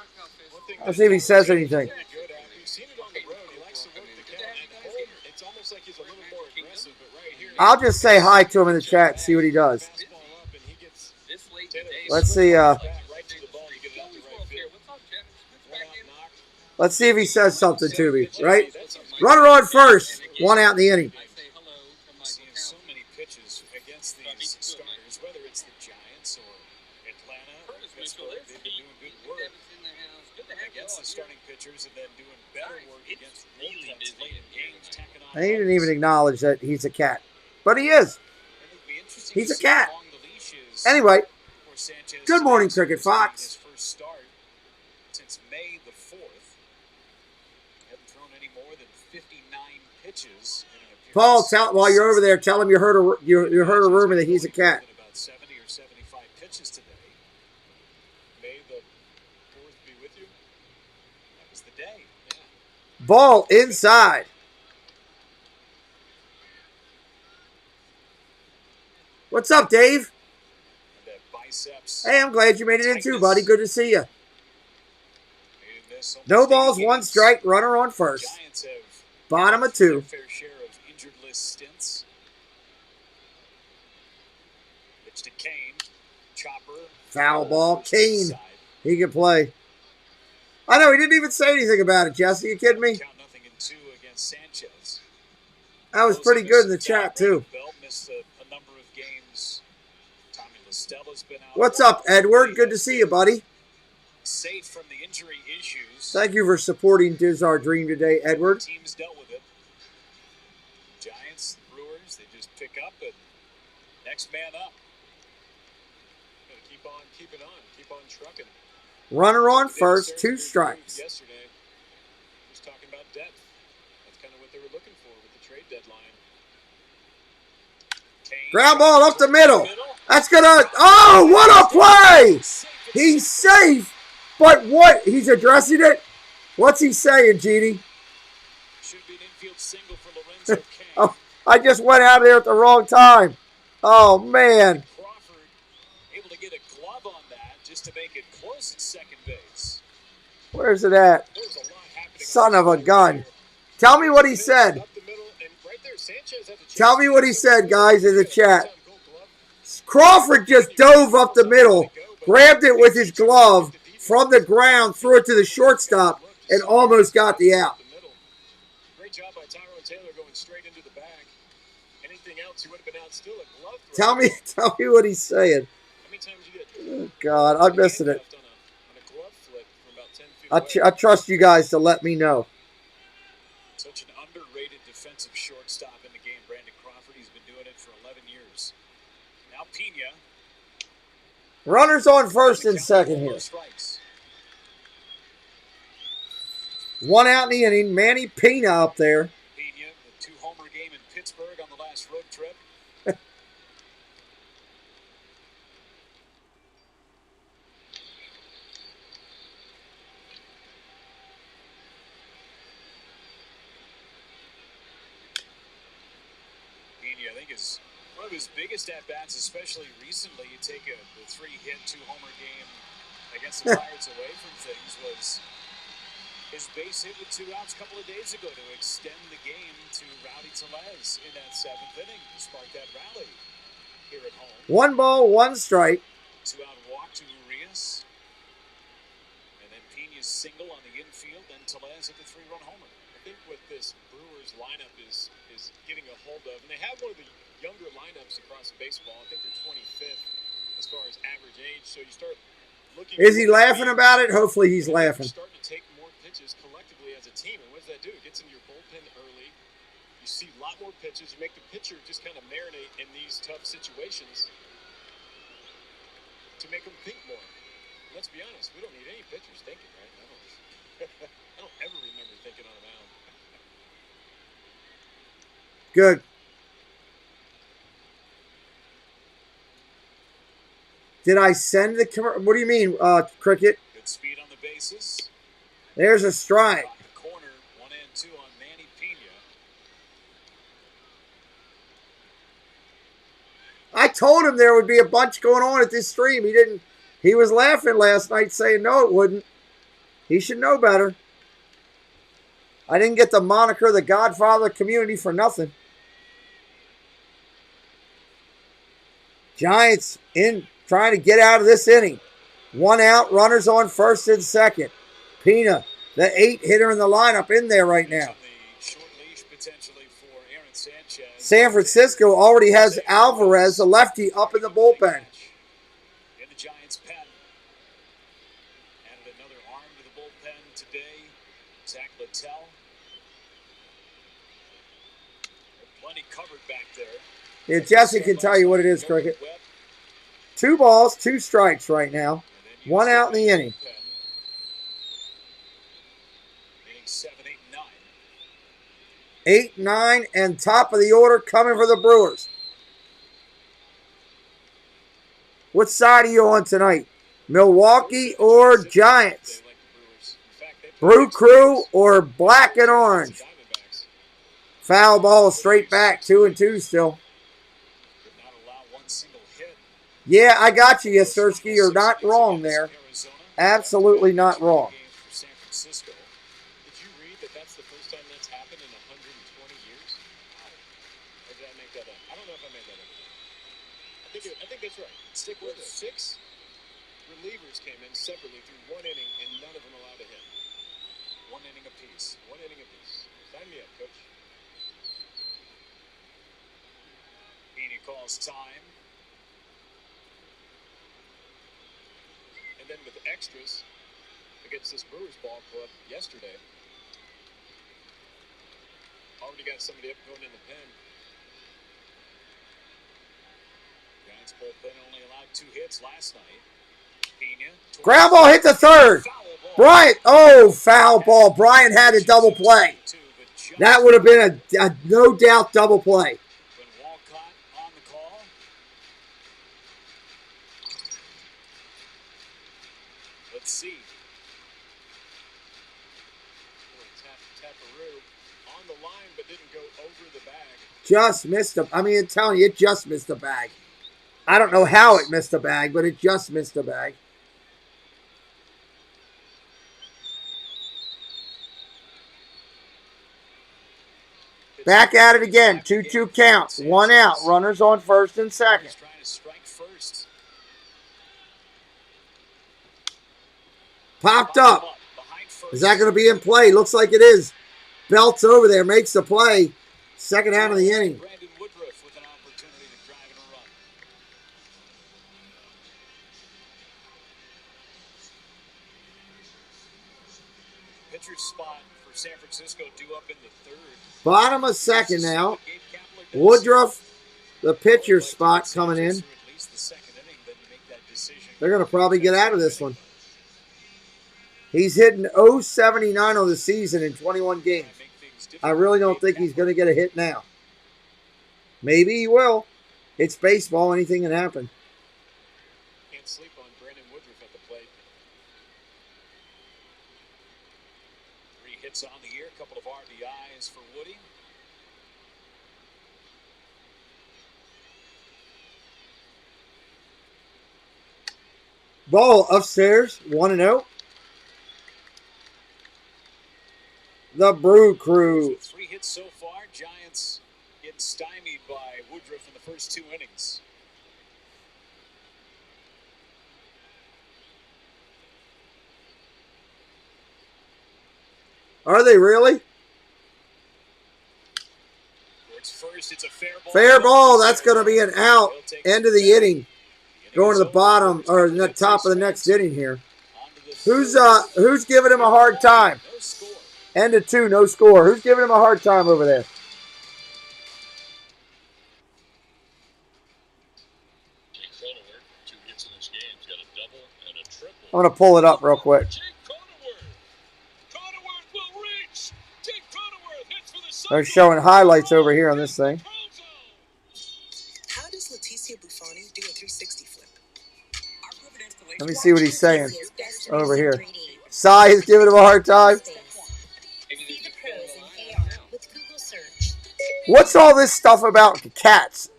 Let's see if he says anything. We've seen it on the road. He likes to work the count at home. It's almost like he's a little more aggressive, but right here. I'll just say hi to him in the chat and see what he does. Fastball up and he gets Let's see. right to the ball. You get it out to right field. One out knock. Let's see if he says something to me, right? Runner on first. 1 out in the inning. Seeing so many pitches against these starters, whether it's the Giants or Atlanta or Pittsburgh, they've been doing good work against the starting pitchers and then doing better work against bullpens late in games, tacking on. He didn't even acknowledge that he's a cat. But he is. He's a cat. Anyway, good morning, Cricket Fox. His first start since May the 4th. Hadn't thrown any more than 59 pitches in an appearance. Paul, while you're over there, tell him you heard a rumor that he's a cat. About 70 or 75 pitches today. May the 4th be with you. That was the day. Yeah. Ball inside. What's up, Dave? Hey, I'm glad you made it in too, buddy. Good to see you. No balls, 1 strike, runner on first. Bottom of 2. Fair share of injured list stints. Pitch to Kane. Chopper. Foul ball. Kane. He can play. I know, he didn't even say anything about it, Jesse. You kidding me? Count nothing in 2 against Sanchez. That was pretty good in the chat, too. Bell missed a number of games. Tommy Listella's been out. What's up, Edward? Good to see you, buddy. Safe from the injury issues. Thank you for supporting Diz Our Dream today, Edward. Teams dealt with it. Giants, Brewers, they just pick up and next man up. Gotta keep on keeping on, keep on trucking. Runner on first, 2 strikes. Yesterday, just talking about depth. That's kind of what they were looking for with the trade deadline. Ground ball up the middle. That's gonna. Oh, what a play! He's safe, but what? He's addressing it. What's he saying, Jeannie? Should be an infield single for Lorenzo Kane. Oh, I just went out of there at the wrong time. Oh man. Crawford able to get a glove on that just to make it close at second base. Where's it at? Son of a gun. Tell me what he said. Tell me what he said, guys, in the chat. Crawford just dove up the middle, grabbed it with his glove from the ground, threw it to the shortstop, and almost got the out. Great job by Tyrone Taylor going straight into the bag. Anything else, he would have been out still. A glove throw. Tell me what he's saying. How many times you get? Oh, God, I'm missing it. On a glove flip from about 10 feet I trust you guys to let me know. Such an underrated defensive shortstop in the game, Brandon Crawford. He's been doing it for 11 years. Now Pena. Runners on first and second here. 1 out in the inning. Manny Pena up there. Pena, the 2-homer game in Pittsburgh on the last road trip. Pena, I think, is one of his biggest at-bats, especially recently. You take the 3-hit, 2-homer game against the Pirates away from things, was his base hit with 2 outs a couple of days ago to extend the game to Rowdy Tellez in that 7th inning to spark that rally here at home. 1 ball, 1 strike. 2-out walk to Urias. And then Pena's single on the infield, then Tellez at the 3-run homer. I think what this Brewers lineup is getting a hold of, and they have one of the younger lineups across baseball. I think they're 25th as far as average age. So you start looking. Is he laughing about it? Hopefully he's laughing. Starting to take more pitches collectively as a team, and what does that do? It gets into your bullpen early. You see a lot more pitches. You make the pitcher just kind of marinate in these tough situations to make them think more. Let's be honest, we don't need any pitchers thinking, right? I don't ever remember thinking on a mound. Good. Did I send the commercial? What do you mean, Cricket? Good speed on the bases. There's a strike. Corner, 1 and 2 on Manny Pena. I told him there would be a bunch going on at this stream. He didn't. He was laughing last night saying no, it wouldn't. He should know better. I didn't get the moniker the Godfather of the community for nothing. Giants in trying to get out of this inning. 1 out, runners on first and second. Pena The 8 hitter in the lineup in there right now. San Francisco already has Alvarez, the lefty, up in the bullpen. In the Giants' pen. Added another arm to the bullpen today. Zach Littell. Plenty covered back there. Yeah, Jesse can tell you what it is, Cricket. 2 balls, 2 strikes right now. 1 out in the inning. Inning 7, 8, 9. 8, 9, and top of the order coming for the Brewers. What side are you on tonight? Milwaukee or Giants? Brew Crew or black and orange? Foul ball straight back, 2-2 still. Yeah, I got you, Yastrzemski. You're not wrong there. Absolutely not wrong. San Francisco. Did you read that that's the first time that's happened in 120 years? Or did I make that up? I don't know if I made that up. I think that's right. Stick with it. 6 relievers came in separately through 1 inning, and none of them allowed a hit. 1 inning apiece. 1 inning apiece. Sign me up, Coach. Heaney calls time. And then with extras against this Brewers ball club yesterday, already got somebody up going in the pen. Giants bullpen only allowed 2 hits last night. Pena, Ground ball hit the third. Bryant, oh, foul ball. Bryant had a double play. That would have been a no doubt double play. When Walcott on the call. Let's see. Taparoo on the line, but didn't go over the bag. Just missed him. I mean, I'm telling you, it just missed the bag. I don't know how it missed the bag, but it just missed the bag. Back at it again. 2-2 count. 1 out. Runners on first and second. Trying to strike first. Popped up. Is that going to be in play? Looks like it is. Belts over there. Makes the play. Second out of the inning. Brandon Woodruff with an opportunity to drive in a run. Pitcher's spot for San Francisco due up in the 3rd. Bottom of second now. Woodruff, the pitcher spot coming in. They're going to probably get out of this one. He's hitting .079 on the season in 21 games. I really don't think he's going to get a hit now. Maybe he will. It's baseball. Anything can happen. Can't sleep on Brandon Woodruff at the plate. 3 hits on the year, a couple of RBIs for Woody. Ball upstairs, 1-0. The Brew Crew. 3 hits so far. Giants getting stymied by Woodruff in the first 2 innings. Are they really? First, it's a fair ball. Fair ball. That's going to be an out. End of the inning. Going to the bottom or the top of the next inning here. Who's giving him a hard time? End of 2, no score. Who's giving him a hard time over there? I'm going to pull it up real quick. They're showing highlights over here on this thing. How does Leticia Buffoni do a 360 flip? Let me see what he's saying over here. Cy is giving him a hard time. What's all this stuff about cats?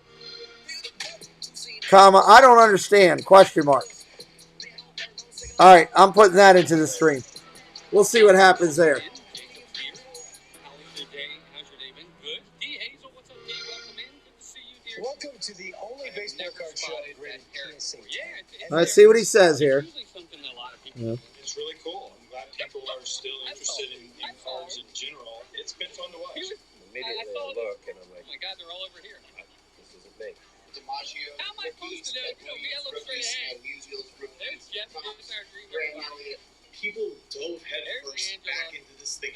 Comma, I don't understand. Question mark. All right, I'm putting that into the stream. We'll see what happens there. Welcome to the only baseball card show Let's see what he says here. Yeah. It's really cool. I'm glad people are still interested in cards in general. It's been fun to watch. Immediately I look and I'm like, oh my God, they're all over here. this isn't me. DiMaggio, How am I supposed to do it? I look straight ahead. There's Jeff. There's our dream. People dove headfirst back into this thing.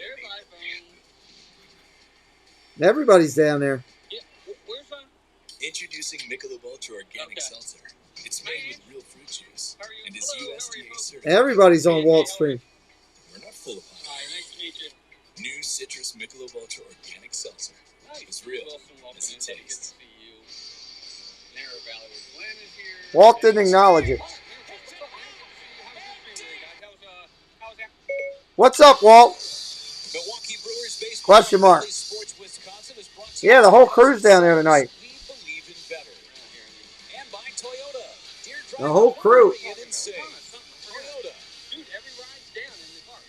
Everybody's down there. Yeah, where's Introducing Michelob Ultra Organic Seltzer. It's made with real fruit juice and is USDA certified. Everybody's on Walt's stream. We're not full of pop. Hi, nice to meet you. New citrus Michelob Ultra Organic Seltzer. It's real as it tastes. Walt didn't acknowledge it. What's up, Walt? Milwaukee Brewers baseball Question mark. Sports Wisconsin is brought to you Yeah, the whole crew's down there tonight. We believe in better. And by Toyota. Dear The whole crew. Toyota. Dude, every ride's down in the car.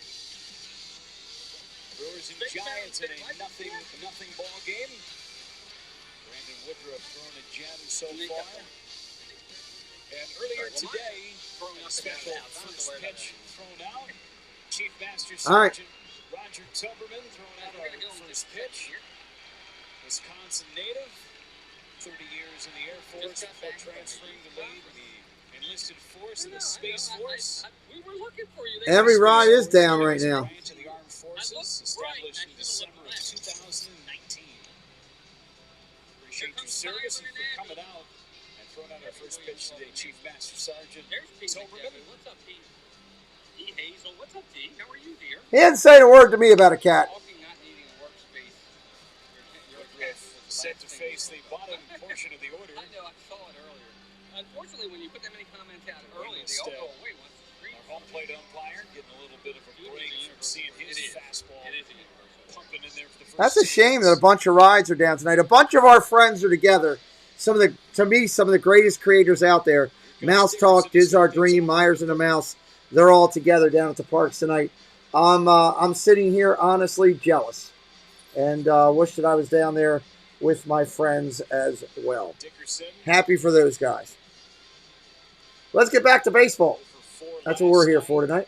Brewers and Giants in a nothing ball game. Brandon Woodruff throwing a gem so far. And earlier today, a special first pitch thrown out. Chief Master Sergeant Roger Tuberman throwing out our first pitch. Wisconsin native, 30 years in the Air Force before transferring to lead the enlisted force and the Space Force. We were looking for you. Every ride is down right now. Branch of the Armed Forces established in December of 2019. Appreciate your service and for coming out and throwing out our first pitch today, Chief Master Sergeant Tuberman. What's up, Pete? D. Hazel. What's up, D? How are you, dear? He didn't say a word to me about a cat. Walking, not needing a workspace. Set to face the bottom portion of the order. I know, I saw it earlier. Unfortunately, when you put that many comments out early, they all go away once the screen. Our home plate umpire getting a little bit of a break from seeing his fastball pumping in there for the first. That's a shame that a bunch of rides are down tonight. A bunch of our friends are together. Some of the greatest creators out there. Mouse Talk, Diz Our Dream, Myers and the Mouse. They're all together down at the parks tonight. I'm sitting here honestly jealous, and wish that I was down there with my friends as well. Happy for those guys. Let's get back to baseball. That's what we're here for tonight.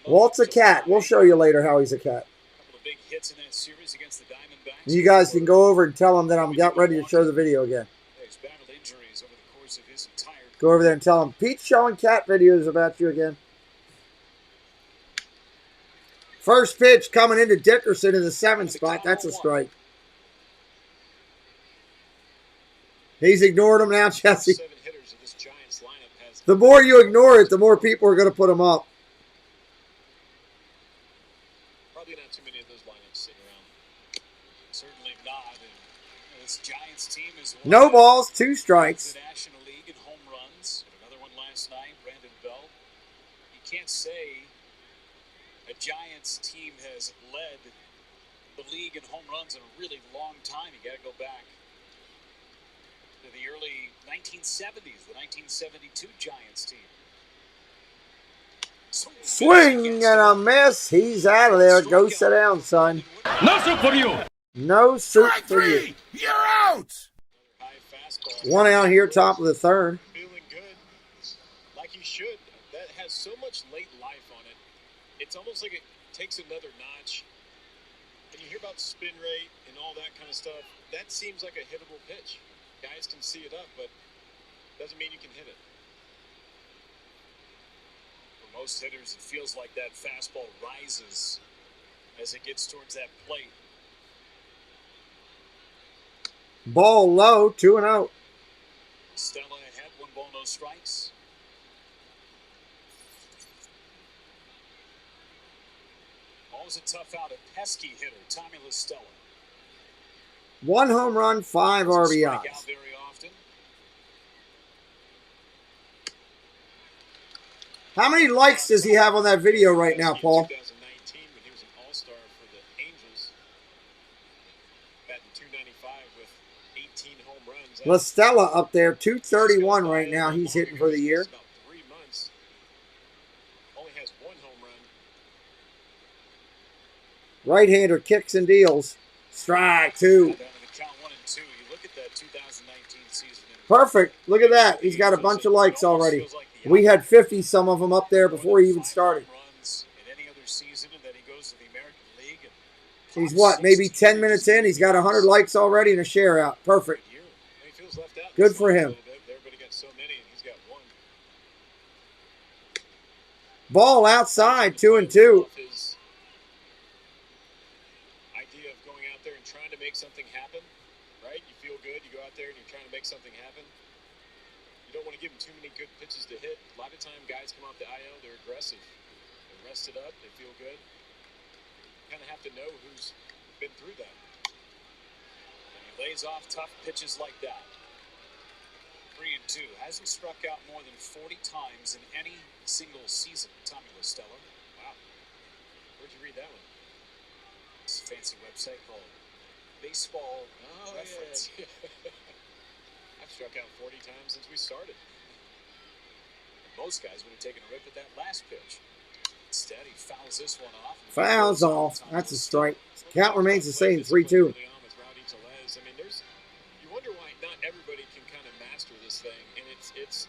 Walt's a cat. We'll show you later how he's a cat. You guys can go over and tell him that I'm got ready to show the video again. Go over there and tell him Pete's showing cat videos about you again. First pitch coming into Dickerson in the 7th spot. That's a strike. He's ignored him now, Jesse. The more you ignore it, the more people are going to put him up. Probably not too many of those lineups sitting around. Certainly not. And this Giants team is no balls, 2 strikes. The National League in home runs. Another one last night, Brandon Belt. You can't say a Giants team has led the league in home runs in a really long time. You got to go back to the early 1970s, the 1972 Giants team. Swing and a miss. He's out of there. Go sit down, son. No soup for you. No soup for you. You're out. One out here, top of the 3rd. Feeling good, like he should. That has so much late life on it. It's almost like it takes another notch. When you hear about spin rate and all that kind of stuff, that seems like a hittable pitch. Guys can see it up, but doesn't mean you can hit it. For most hitters, it feels like that fastball rises as it gets towards that plate. Ball low, 2-0. Stella ahead, 1 ball, no strikes. Always a tough out, a pesky hitter, Tommy LaStella. 1 home run, 5 RBIs. Very often. How many likes does he have on that video right now, Paul? 2019, when he was an all-star for the Angels. Batting .295 with 18 home runs. LaStella up there, 231 right now. He's hitting for the year. About 3 months. Only has 1 home run. Right-hander kicks and deals. Strike 2. Down to the count 1-2. You look at that 2019 season. Perfect. Look at that. He's got a bunch of likes already. We had 50 some of them up there before he even started. He's what, maybe 10 minutes in? He's got 100 likes already and a share out. Perfect. Good for him. Ball outside, 2-2. Idea of going out there and trying to make something happen, right? You feel good, you go out there and you're trying to make something happen. You don't want to give them too many good pitches to hit. A lot of time guys come off the IL, they're aggressive. They're rested up, they feel good. You kind of have to know who's been through that. And he lays off tough pitches like that. 3-2. Hasn't struck out more than 40 times in any single season. Tommy LaStella. Wow. Where'd you read that one? It's a fancy website called Baseball Reference. Yeah. I've struck out 40 times since we started. Most guys would have taken a rip at that last pitch. Instead, he fouls this one off. Fouls off. That's a strike. Count remains the same, 3-2. I mean, you wonder why not everybody can kind of master this thing, and it's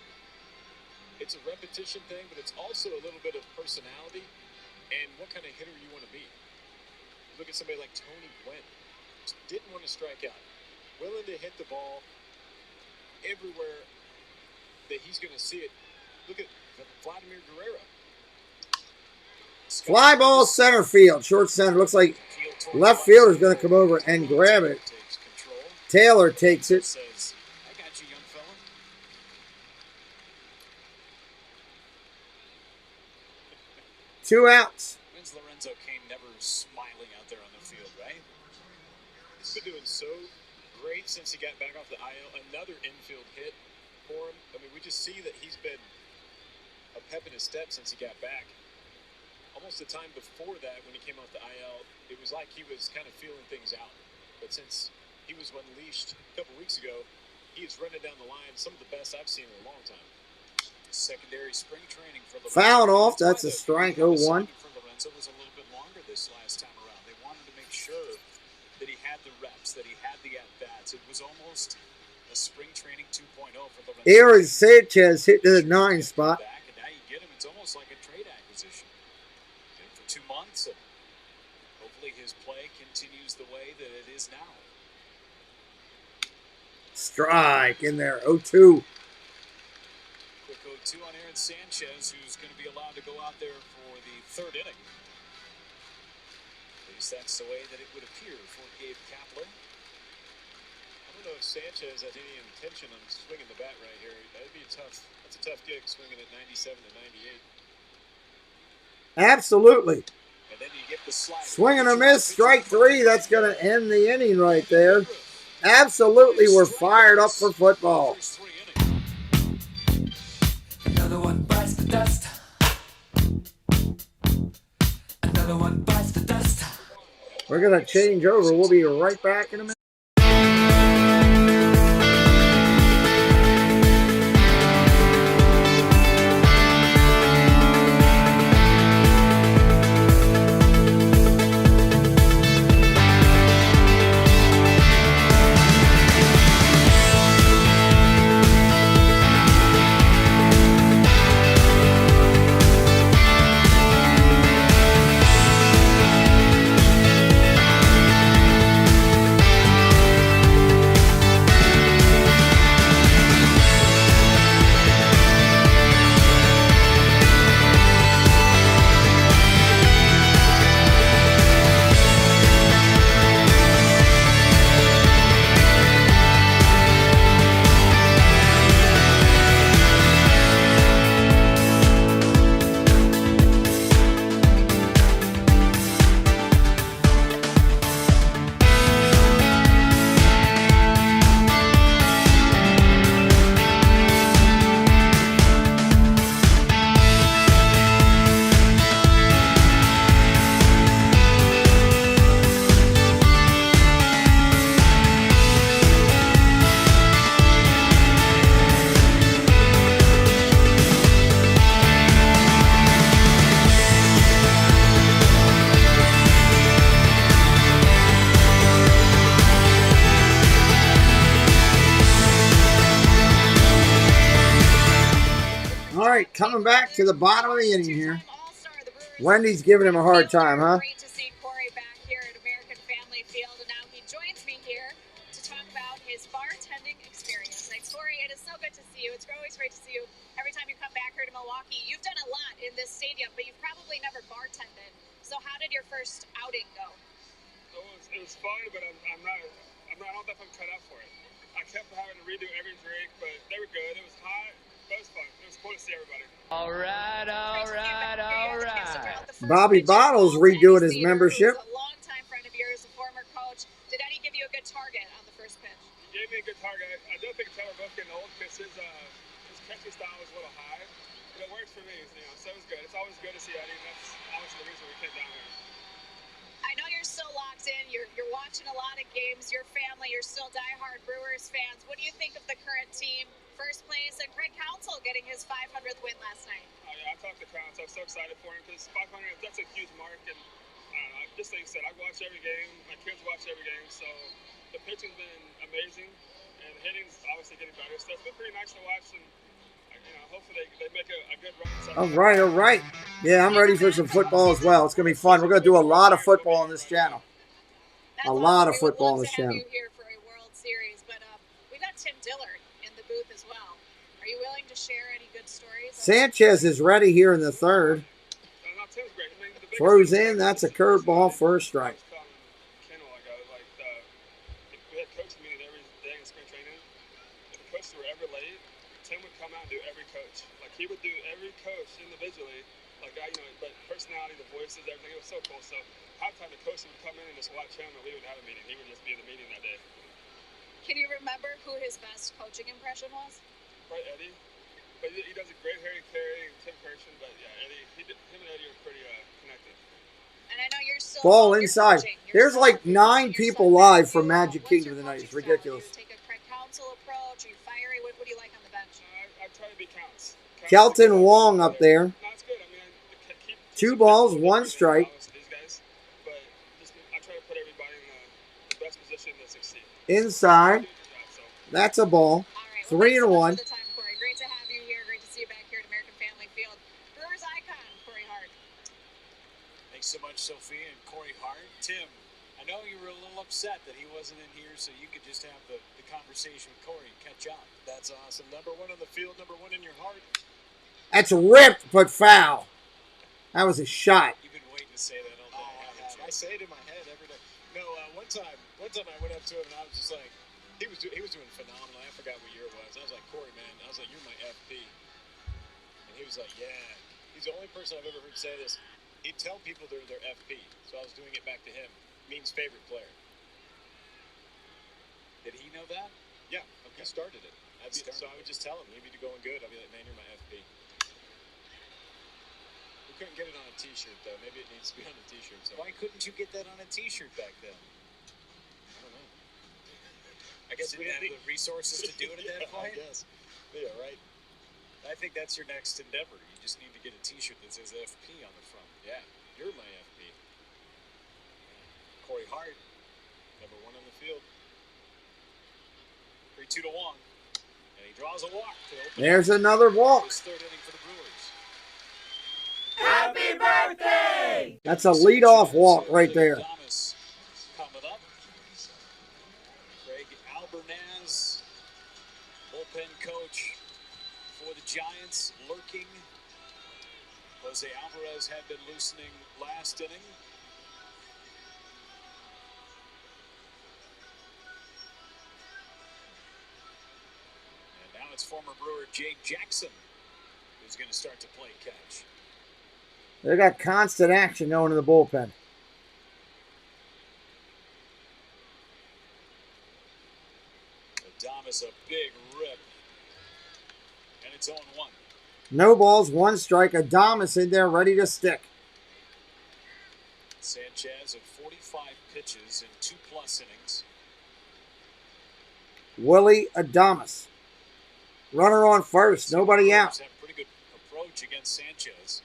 a repetition thing, but it's also a little bit of personality and what kind of hitter you want to be. Look at somebody like Tony Gwynn. Didn't want to strike out. Willing to hit the ball everywhere that he's going to see it. Look at Vladimir Guerrero. Fly ball center field. Short center. Looks like left fielder's going to come over and grab it. Taylor takes it. Says, I got you, young fella. Two outs. When's Lorenzo Cain never smiling out there on the field, right? He's been doing so great since he got back off the IL. Another infield hit for him. I mean, we just see that he's been a pep in his step since he got back. Almost the time before that, when he came off the IL, it was like he was kind of feeling things out. But since he was unleashed a couple weeks ago, he is running down the line, some of the best I've seen in a long time. Secondary spring training for Lorenzo. Fouled off. That's a strike. 0-1. For Lorenzo was a little bit longer this last time around. They wanted to make sure that he had the reps, that he had the at-bats. It was almost a spring training 2.0 for Lorenzo. Aaron Sanchez hit to the 9 spot. Back, and now you get him. It's almost like a trade acquisition. Get him for 2 months, and hopefully his play continues the way that it is now. Strike in there. 0-2. Quick 0-2 on Aaron Sanchez, who's going to be allowed to go out there for the third inning. At least that's the way that it would appear for Gabe Kapler. I don't know if Sanchez has any intention on swinging the bat right here. That's a tough gig, swinging at 97 to 98. Absolutely. And then you get the slide. Swing and a miss. Strike 3. That's going to end the inning right there. Absolutely, we're fired up for football. Another one bites the dust. Another one bites the dust. We're going to change over. We'll be right back in a minute. right, coming back to the bottom of the inning here. Wendy's giving him a hard time, huh? Great to see Corey back here at American Family Field, and now he joins me here to talk about his bartending experience. Like, Corey, it is so good to see you. It's always great to see you every time you come back here to Milwaukee. You've done a lot in this stadium, but you've probably never bartended. So how did your first outing go? It was fun, but I don't think I'm cut out for it. I kept having to redo every drink, but they were good. It was hot, but it was fun. It was cool to see everybody. All right. Bobby Bottles redoing his membership. A longtime friend of yours, a former coach. Did Eddie give you a good target on the first pitch? He gave me a good target. I don't think Taylor both getting old because his catching style was a little high, but it works for me. So it was good. It's always good to see Eddie, and that's obviously the reason we came down here. I know you're still locked in. You're watching a lot of games. Your family, you're still diehard Brewers fans. What do you think of the current team? First place, and Craig Counsell getting his 500th win last night. Oh, yeah, I talked to Counsell. I'm so excited for him because 500, that's a huge mark. And just like you said, I watch every game. My kids watch every game. So the pitching's been amazing, and the hitting's obviously getting better. So it's been pretty nice to watch. And hopefully they make a good run. All right. Yeah, I'm ready for some football as well. It's going to be fun. We're going to do a lot of football on this channel. A lot of football on this channel. You here for a World Series, but we got Tim Dillard in the booth as well. Are you willing to share any good stories? Sanchez is ready here in the third. Tim's great. I mean, Throws in. That's a curveball for a strike. We had coaching meetings every day in spring training. If the coaches were ever late, Tim would come out and do every coach. Like, he would do every coach individually. Like, but personality, the voices, everything. It was so cool. So halftime, the coach would come in and just watch him, and we would have a meeting. He would just be in the meeting that day. Can you remember who his best coaching impression was? Probably Eddie. But he does a great Harry Carey and Tim Person. But yeah, him and Eddie are pretty connected. And I know you're still ball inside. There's like 9 people live from Magic Kingdom tonight. It's ridiculous. Do you take a Craig Counsell approach? Are you fiery? What do you like on the bench? I try to be Counts. Kelton Wong up there. No, it's good. I mean, 2 balls, 1 strike. These guys, but I try to put everybody in the best position to succeed. Inside. That's a ball. 3-1. Great to have you here. Great to see you back here at American Family Field. Brewers icon, Corey Hart. Thanks so much, Sophia and Corey Hart. Tim, I know you were a little upset that he wasn't in here so you could just have the conversation with Corey and catch up. That's awesome. Number 1 on the field, number 1 in your heart. That's ripped, but foul. That was a shot. You've been waiting to say that all day. I say it in my head every day. No, one time I went up to him and I was just like, he was doing phenomenal. I forgot what year it was. I was like, Corey, man. I was like, you're my FP. And he was like, yeah. He's the only person I've ever heard say this. He'd tell people they're their FP. So I was doing it back to him. Means favorite player. Did he know that? Yeah. Okay. He started it. So I would just tell him, maybe you're going good. I'd be like, man, you're my FP. We couldn't get it on a T-shirt, though. Maybe it needs to be on a T-shirt. So. Why couldn't you get that on a T-shirt back then? I don't know. I guess we didn't have the resources to do it at that point. I guess. Yeah, right. I think that's your next endeavor. You just need to get a T-shirt that says FP on the front. Yeah, you're my FP. Corey Hart, number 1 on the field. 3-2 to 1, and he draws a walk. There's another walk. His 3rd inning for the Brewers. Happy birthday! That's a leadoff walk right there. Thomas coming up. Greg Albernaz, bullpen coach for the Giants, lurking. Jose Alvarez had been loosening last inning. And now it's former Brewer Jay Jackson who's going to start to play catch. They got constant action going in the bullpen. Adames, a big rip. And it's 0-1. No balls, 1 strike. Adames in there ready to stick. Sanchez at 45 pitches in 2+ innings. Willie Adames. Runner on first. Nobody out. Have a pretty good approach against Sanchez.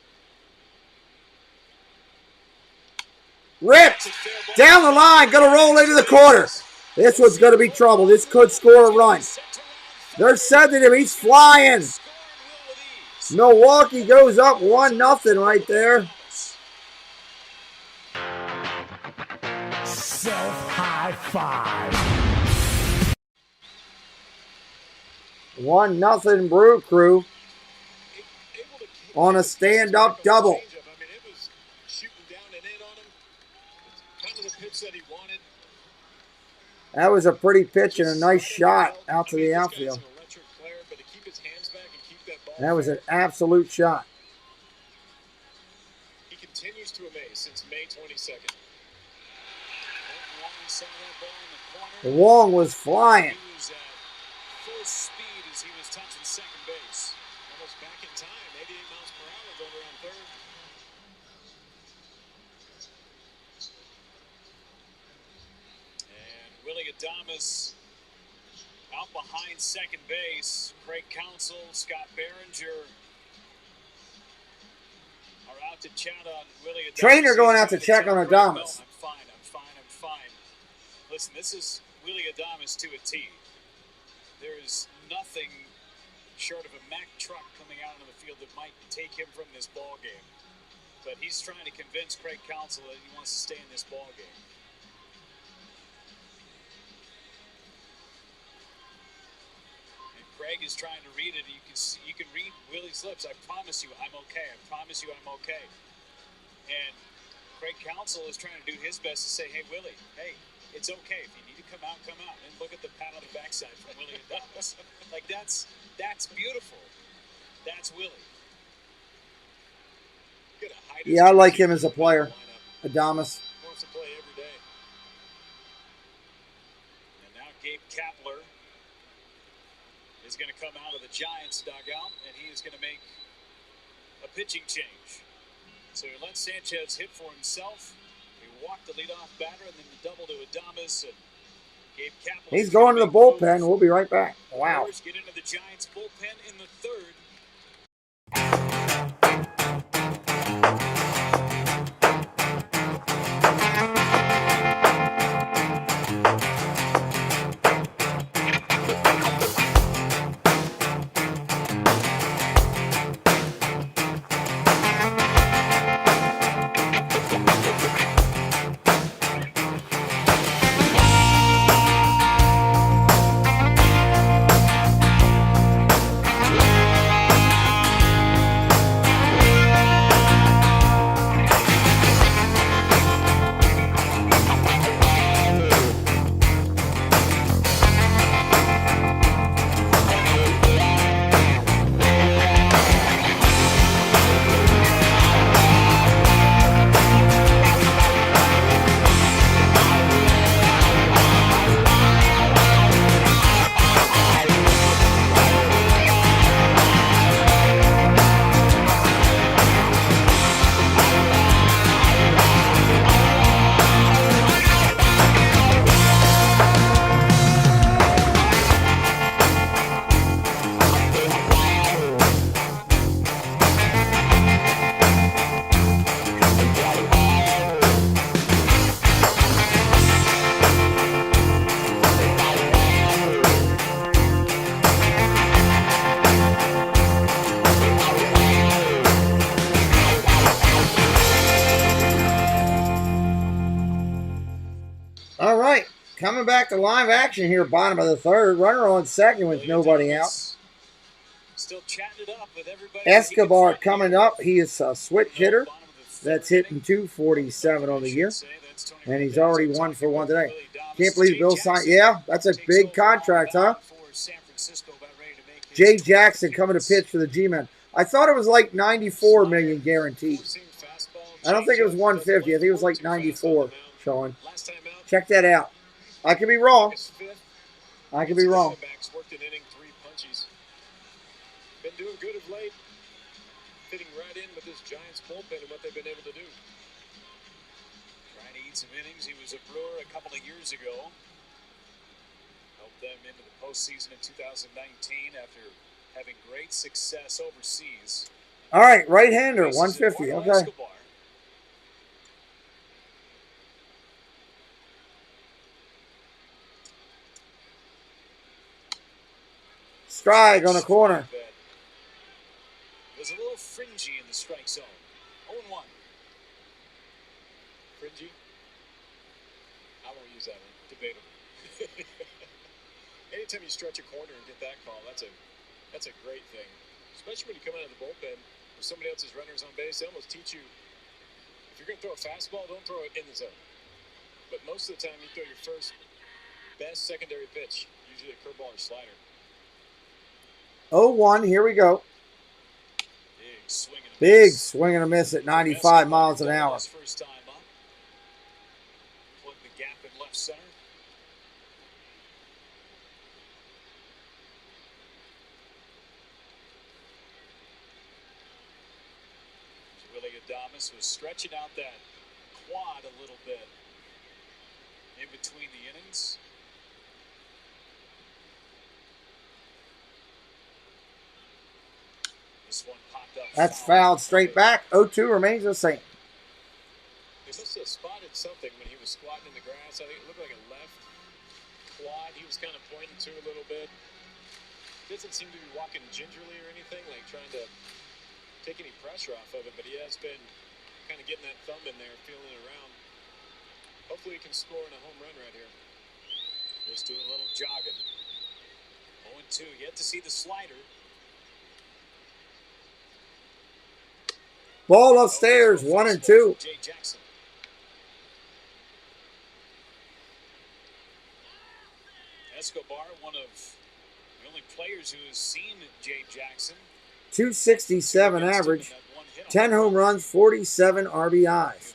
Ripped. Down the line. Going to roll into the corner. This one's going to be trouble. This could score a run. They're sending him. He's flying. Milwaukee goes up 1-0 right there. Self-high five. 1-0 Brew Crew on a stand-up double. I mean, it was shooting down and in on him. It's kind of the pitch that he wanted. That was a pretty pitch and a nice shot out to the outfield. That was an absolute shot. He continues to amaze since May 22nd. Wong was flying. He was at full speed as he was touching second base. Almost back in time, 88 miles per hour going around third. And Willie Adames out behind second base. Craig Counsell, Scott Behringer are out to chat on Willie Adames. Trainer going out to check on Adames. I'm fine. Listen, this is Willie Adames to a T. There is nothing short of a Mack truck coming out on the field that might take him from this ball game. But he's trying to convince Craig Counsell that he wants to stay in this ball game. And Craig is trying to read it. You can read Willie's lips. I promise you, I'm okay. I promise you, I'm okay. And Craig Counsell is trying to do his best to say, hey, Willie, hey, it's okay. If you need to come out, come out. And look at the pat on the backside from Willie Adames. Like, that's beautiful. That's Willie. Yeah, I like him as a player. Adames. Wants to play every day. And now Gabe Kapler is going to come out of the Giants dugout, and he is going to make a pitching change. So he lets Sanchez hit for himself. He walked the leadoff batter, and then the double to Adames. And Gabe Kapler. He's going to the bullpen. We'll be right back. Wow. Brewers get into the Giants bullpen in the third. All right, coming back to live action here, bottom of the third. Runner on second with nobody out. Still chatting it up with everybody. Escobar coming up. He is a switch hitter. That's hitting 247 on the year. And he's already 1 for 1 today. Can't believe Bill signed. Yeah, that's a big contract, huh? Jay Jackson coming to pitch for the G-Men. I thought it was like $94 million guaranteed. I don't think it was 150. I think it was like 94, Sean. Check that out. I could be wrong. I could be wrong. Worked an inning, 3 punches. Been doing good of late. Fitting right in with this Giants bullpen and what they've been able to do. Trying to eat some innings. He was a Brewer a couple of years ago. Helped them into the postseason in 2019 after having great success overseas. All right, right-hander, 150. Okay. Strike on the corner. was a little fringy in the strike zone. 0-1. Fringy? I won't use that one. Debatable. Anytime you stretch a corner and get that call, that's a great thing. Especially when you come out of the bullpen with somebody else's runners on base. They almost teach you, if you're going to throw a fastball, don't throw it in the zone. But most of the time, you throw your first best secondary pitch, usually a curveball or slider. 0-1, here we go. Big swing and a miss at 95 miles an hour. First time up. Plug the gap in left center. Willie Adames was stretching out that quad a little bit in between the innings. This one popped up. That's fouled straight back. 0-2 remains the same. He must have spotted something when he was squatting in the grass. I think it looked like a left quad. He was kind of pointing to a little bit. Doesn't seem to be walking gingerly or anything, like trying to take any pressure off of it, but he has been kind of getting that thumb in there, feeling it around. Hopefully he can score in a home run right here. Just doing a little jogging. 0-2, yet to see the slider. Ball upstairs, 1-2. Jay Jackson. Escobar, one of the only players who has seen Jay Jackson. 267 average, 10 home runs, 47 RBIs.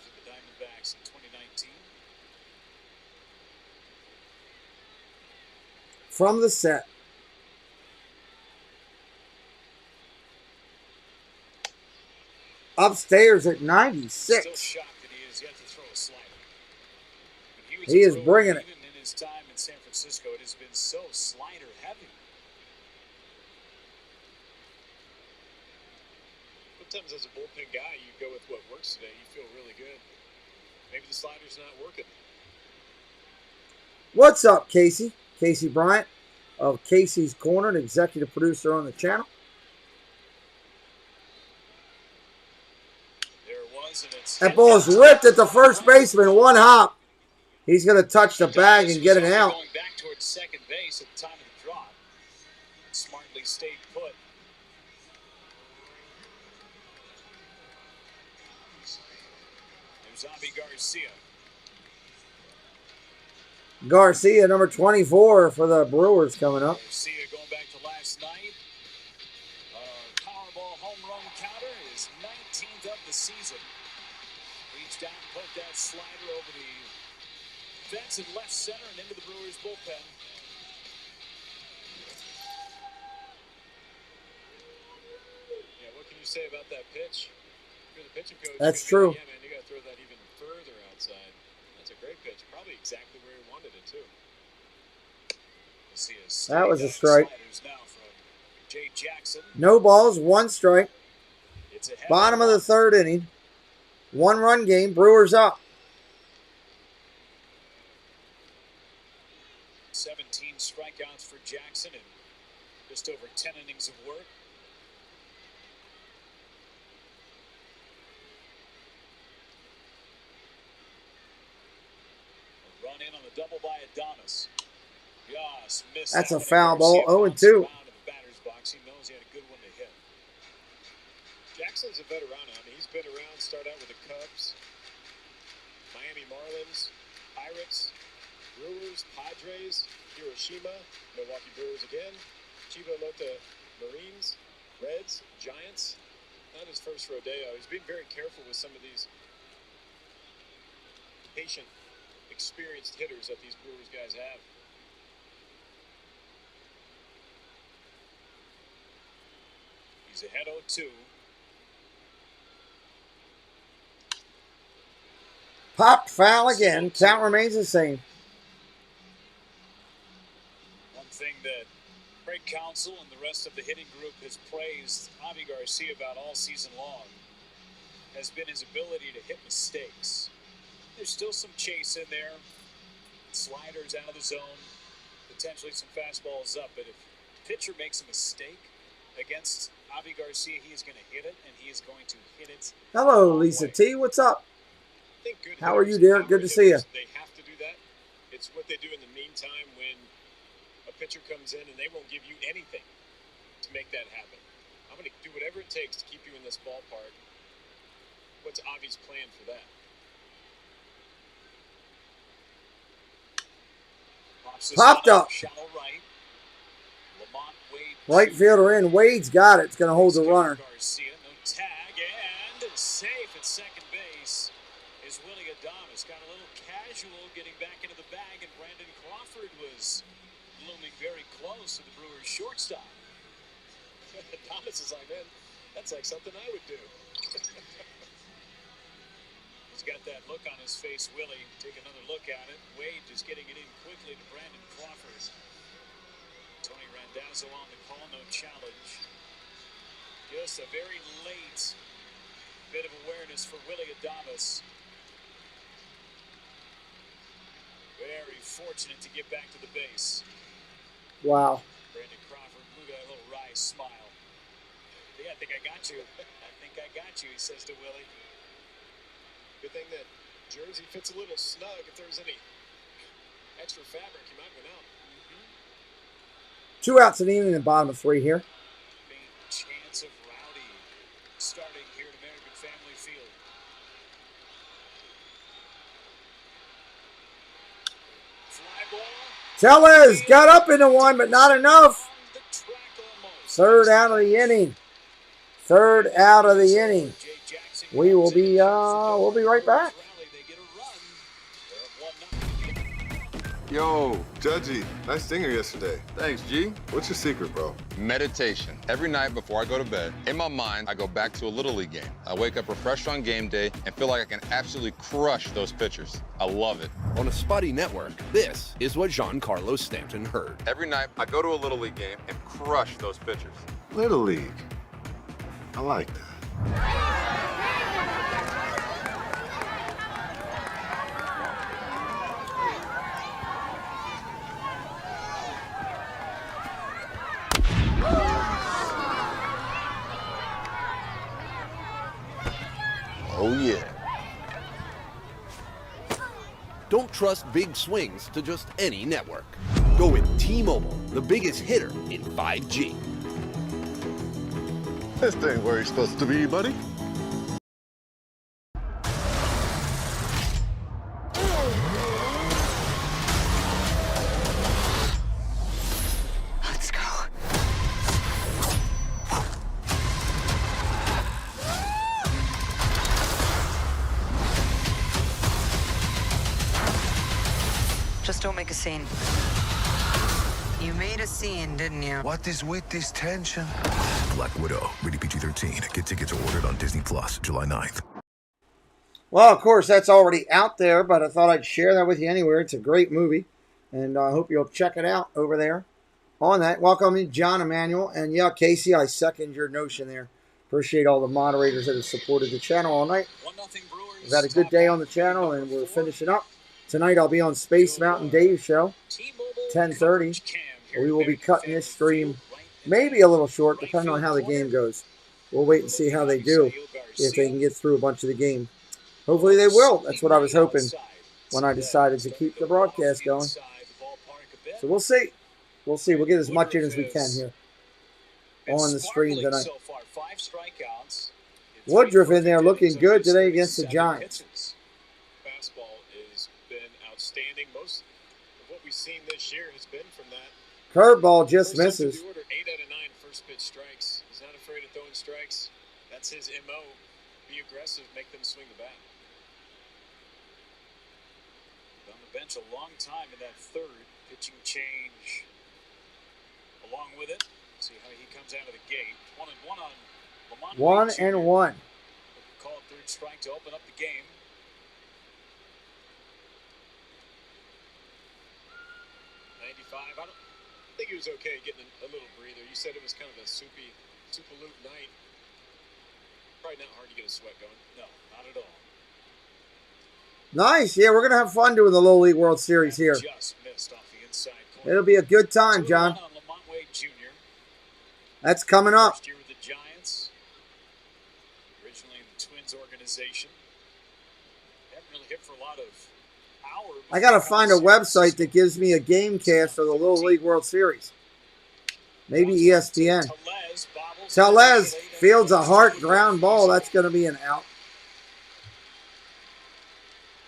From the set. Upstairs at 96. Still shocked that he has yet to throw a slider. He is bringing it. Even in his time in San Francisco, it has been so slider heavy. Sometimes as a bullpen guy, you go with what works today. You feel really good. Maybe the slider's not working. What's up, Casey? Casey Bryant of Casey's Corner, an executive producer on the channel. That ball is ripped at the first baseman. One hop. He's going to touch the bag and get it out. Going back towards second base at the time of the drop. Smartly stayed put. There's Avi Garcia. Garcia, number 24 for the Brewers coming up. Garcia going back to last night. Powerball home run counter is 19th of the season. Reached out, put that slider over the fence in left center and into the Brewers bullpen. Yeah, what can you say about that pitch? You're the pitching coach. That's true. Yeah, man, you got to throw that even further outside. That's a great pitch. Probably exactly where he wanted it, too. That was a strike. Now from Jay Jackson. No balls, one strike. Bottom of the third inning. 1-run game. Brewers up. 17 strikeouts for Jackson and just over 10 innings of work. A run in on the double by Adames. Yes, missed. That's a foul ball. 0-2. He knows he had a good one to hit. Jackson's a veteran. I mean, he's been around. Started out with the Cubs, Miami Marlins, Pirates, Brewers, Padres, Hiroshima, Milwaukee Brewers again, Chiba Lota Marines, Reds, Giants. Not his first rodeo. He's being very careful with some of these patient, experienced hitters that these Brewers guys have. He's ahead 0-2. Popped foul again. Count remains the same. One thing that Craig Counsell and the rest of the hitting group has praised Avi Garcia about all season long has been his ability to hit mistakes. There's still some chase in there. Sliders out of the zone. Potentially some fastballs up. But if the pitcher makes a mistake, against Avi Garcia. He is going to hit it, and he is going to hit it. Hello, Lisa T. What's up? How are you, Derek? Good to see you. They have to do that. It's what they do in the meantime when a pitcher comes in and they won't give you anything to make that happen. I'm going to do whatever it takes to keep you in this ballpark. What's Avi's plan for that? Popped up. Shallow right. Lamont Wade. Right fielder in. Wade's got it. It's going to hold the runner. Garcia, no tag, and safe at second base is Willie Adames. Got a little casual getting back into the bag, and Brandon Crawford was looming very close to the Brewers shortstop. Adames is like, man, that's like something I would do. He's got that look on his face. Willie, take another look at it. Wade just getting it in quickly to Brandon Crawford. Tony Randazzo on the call, no challenge. Just a very late bit of awareness for Willie Adames. Very fortunate to get back to the base. Wow. Brandon Crawford, look at that little wry smile. Yeah, I think I got you. I think I got you, he says to Willie. Good thing that jersey fits a little snug. If there was any extra fabric, you might have been out. 2 outs in the inning and bottom of 3 here. Main chance of Rowdy starting here at American Family Field. Fly ball. Tellez got up into one, but not enough. 3rd out of the inning. 3rd out of the inning. We will be we'll be right back. Yo, Judgy, nice singer yesterday. Thanks, G. What's your secret, bro? Meditation. Every night before I go to bed, in my mind, I go back to a Little League game. I wake up refreshed on game day and feel like I can absolutely crush those pitchers. I love it. On a spotty network, this is what Giancarlo Stanton heard. Every night, I go to a Little League game and crush those pitchers. Little League. I like that. Oh, yeah. Don't trust big swings to just any network. Go with T-Mobile, the biggest hitter in 5G. This ain't where you're supposed to be, buddy. Let's go. Just don't make a scene. You made a scene, didn't you? What is with this tension? Black Widow, rated PG-13. Get tickets ordered on Disney Plus, July 9th. Well, of course, that's already out there, but I thought I'd share that with you anywhere. It's a great movie, and I hope you'll check it out over there on that. Welcome in, John Emanuel. And yeah, Casey, I second your notion there. Appreciate all the moderators that have supported the channel all night. We've had a good day on the channel, and we're finishing up. Tonight I'll be on Space Mountain Dave's show, 10:30. We will be cutting this stream maybe a little short, depending on how the game goes. We'll wait and see how they do, if they can get through a bunch of the game. Hopefully they will. That's what I was hoping when I decided to keep the broadcast going. So we'll see. We'll see. We'll get as much in as we can here on the stream tonight. Woodruff in there looking good today against the Giants. Fastball has been outstanding. Most of what we've seen this year has been from that. Curveball just misses. 8 out of 9 first pitch strikes. He's not afraid of throwing strikes. That's his MO. Be aggressive, make them swing the bat. On the bench a long time in that 3rd. Pitching change along with it. See how he comes out of the gate. 1-1 on Lamont. 1-1. Called 3rd strike to open up the game. I think he was okay getting a little breather. You said it was kind of a super loop night. Probably not hard to get a sweat going. No, not at all. Nice. Yeah, we're going to have fun doing the Little League World Series here. Just missed off the inside corner. It'll be a good time, John. That's coming up. First year with the Giants. Originally in the Twins organization. Haven't really hit for a lot of power. I got to find a website that gives me a game cast for the Little League World Series. Maybe ESPN. Tellez fields a hard ground ball. That's going to be an out.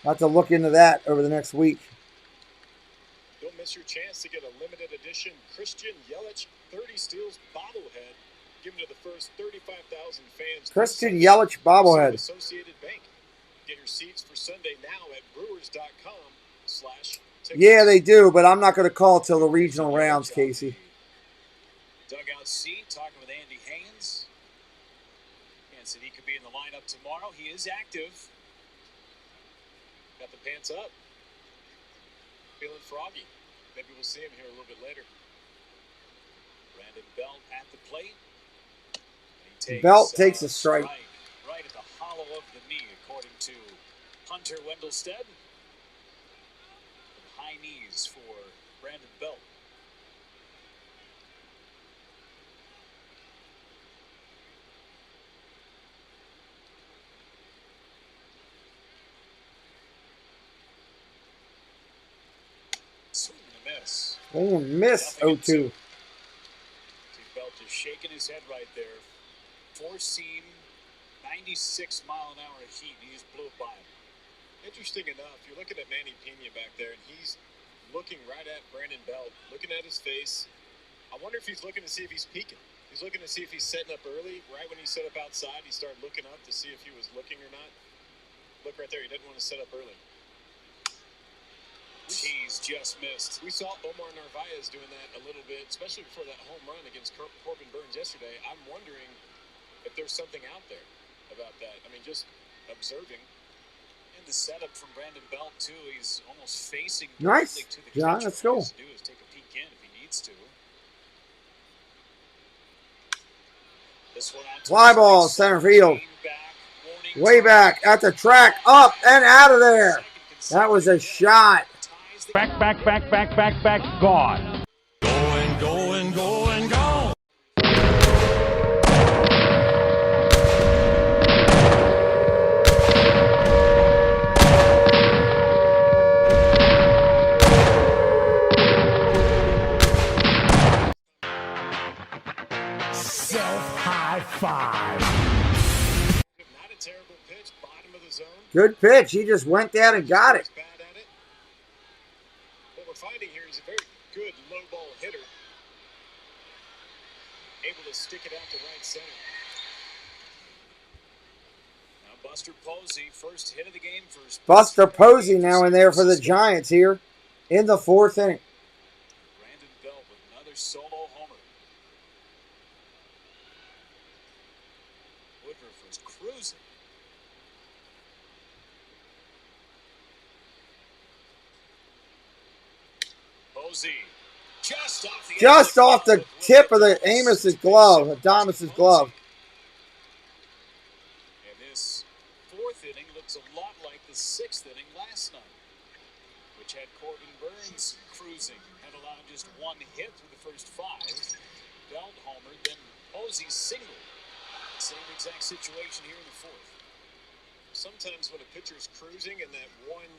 I'll have to look into that over the next week. Don't miss your chance to get a limited edition Christian Yelich 30 steals bobblehead given to the first 35,000 fans. Christian Yelich bobblehead. Associated Bank. Get your seats for Sunday now at brewers.com/tickets. Yeah, they do, but I'm not going to call till the regional rounds, Casey. Dugout seat, talking with Andy Haynes. And said he could be in the lineup tomorrow. He is active. Got the pants up. Feeling froggy. Maybe we'll see him here a little bit later. Brandon Belt at the plate. Belt takes a strike. Right at the hollow of the knee, according to Hunter Wendelstead. High knees for Brandon Belt. Swing and a miss. Oh, miss 0-2. Belt just shaking his head right there. Four-seam, 96-mile-an-hour heat. He just blew it by him. Interesting enough, you're looking at Manny Pena back there, and he's looking right at Brandon Belt, looking at his face. I wonder if he's looking to see if he's peeking. He's looking to see if he's setting up early. Right when he set up outside, he started looking up to see if he was looking or not. Look right there. He didn't want to set up early. He's just missed. We saw Omar Narvaez doing that a little bit, especially before that home run against Corbin Burns yesterday. I'm wondering if there's something out there about that. I mean, just observing. And the setup from Brandon Belt, too. He's almost facing nice. To the John, let's go. What he has to do is take a peek in if he needs to. This one out to fly ball, center field. Way back at the track, up and out of there. That was a shot. Back, gone. Going, gone. Self-high five. Not a terrible pitch, bottom of the zone. Good pitch. He just went down and got it. What we're finding here is a very good low ball hitter. Able to stick it out to right center. Now Buster Posey, first hit of the game for Buster Posey now in there for the Giants here in the fourth inning. Brandon Belt with another solo homer. Woodruff was cruising. Posey Just off the tip of the Amos's glove, Adamas's glove. And this fourth inning looks a lot like the sixth inning last night, which had Corbin Burns cruising, had allowed just one hit through the first five. Belt homered, then Posey singled. Same exact situation here in the fourth. Sometimes when a pitcher's cruising and that one,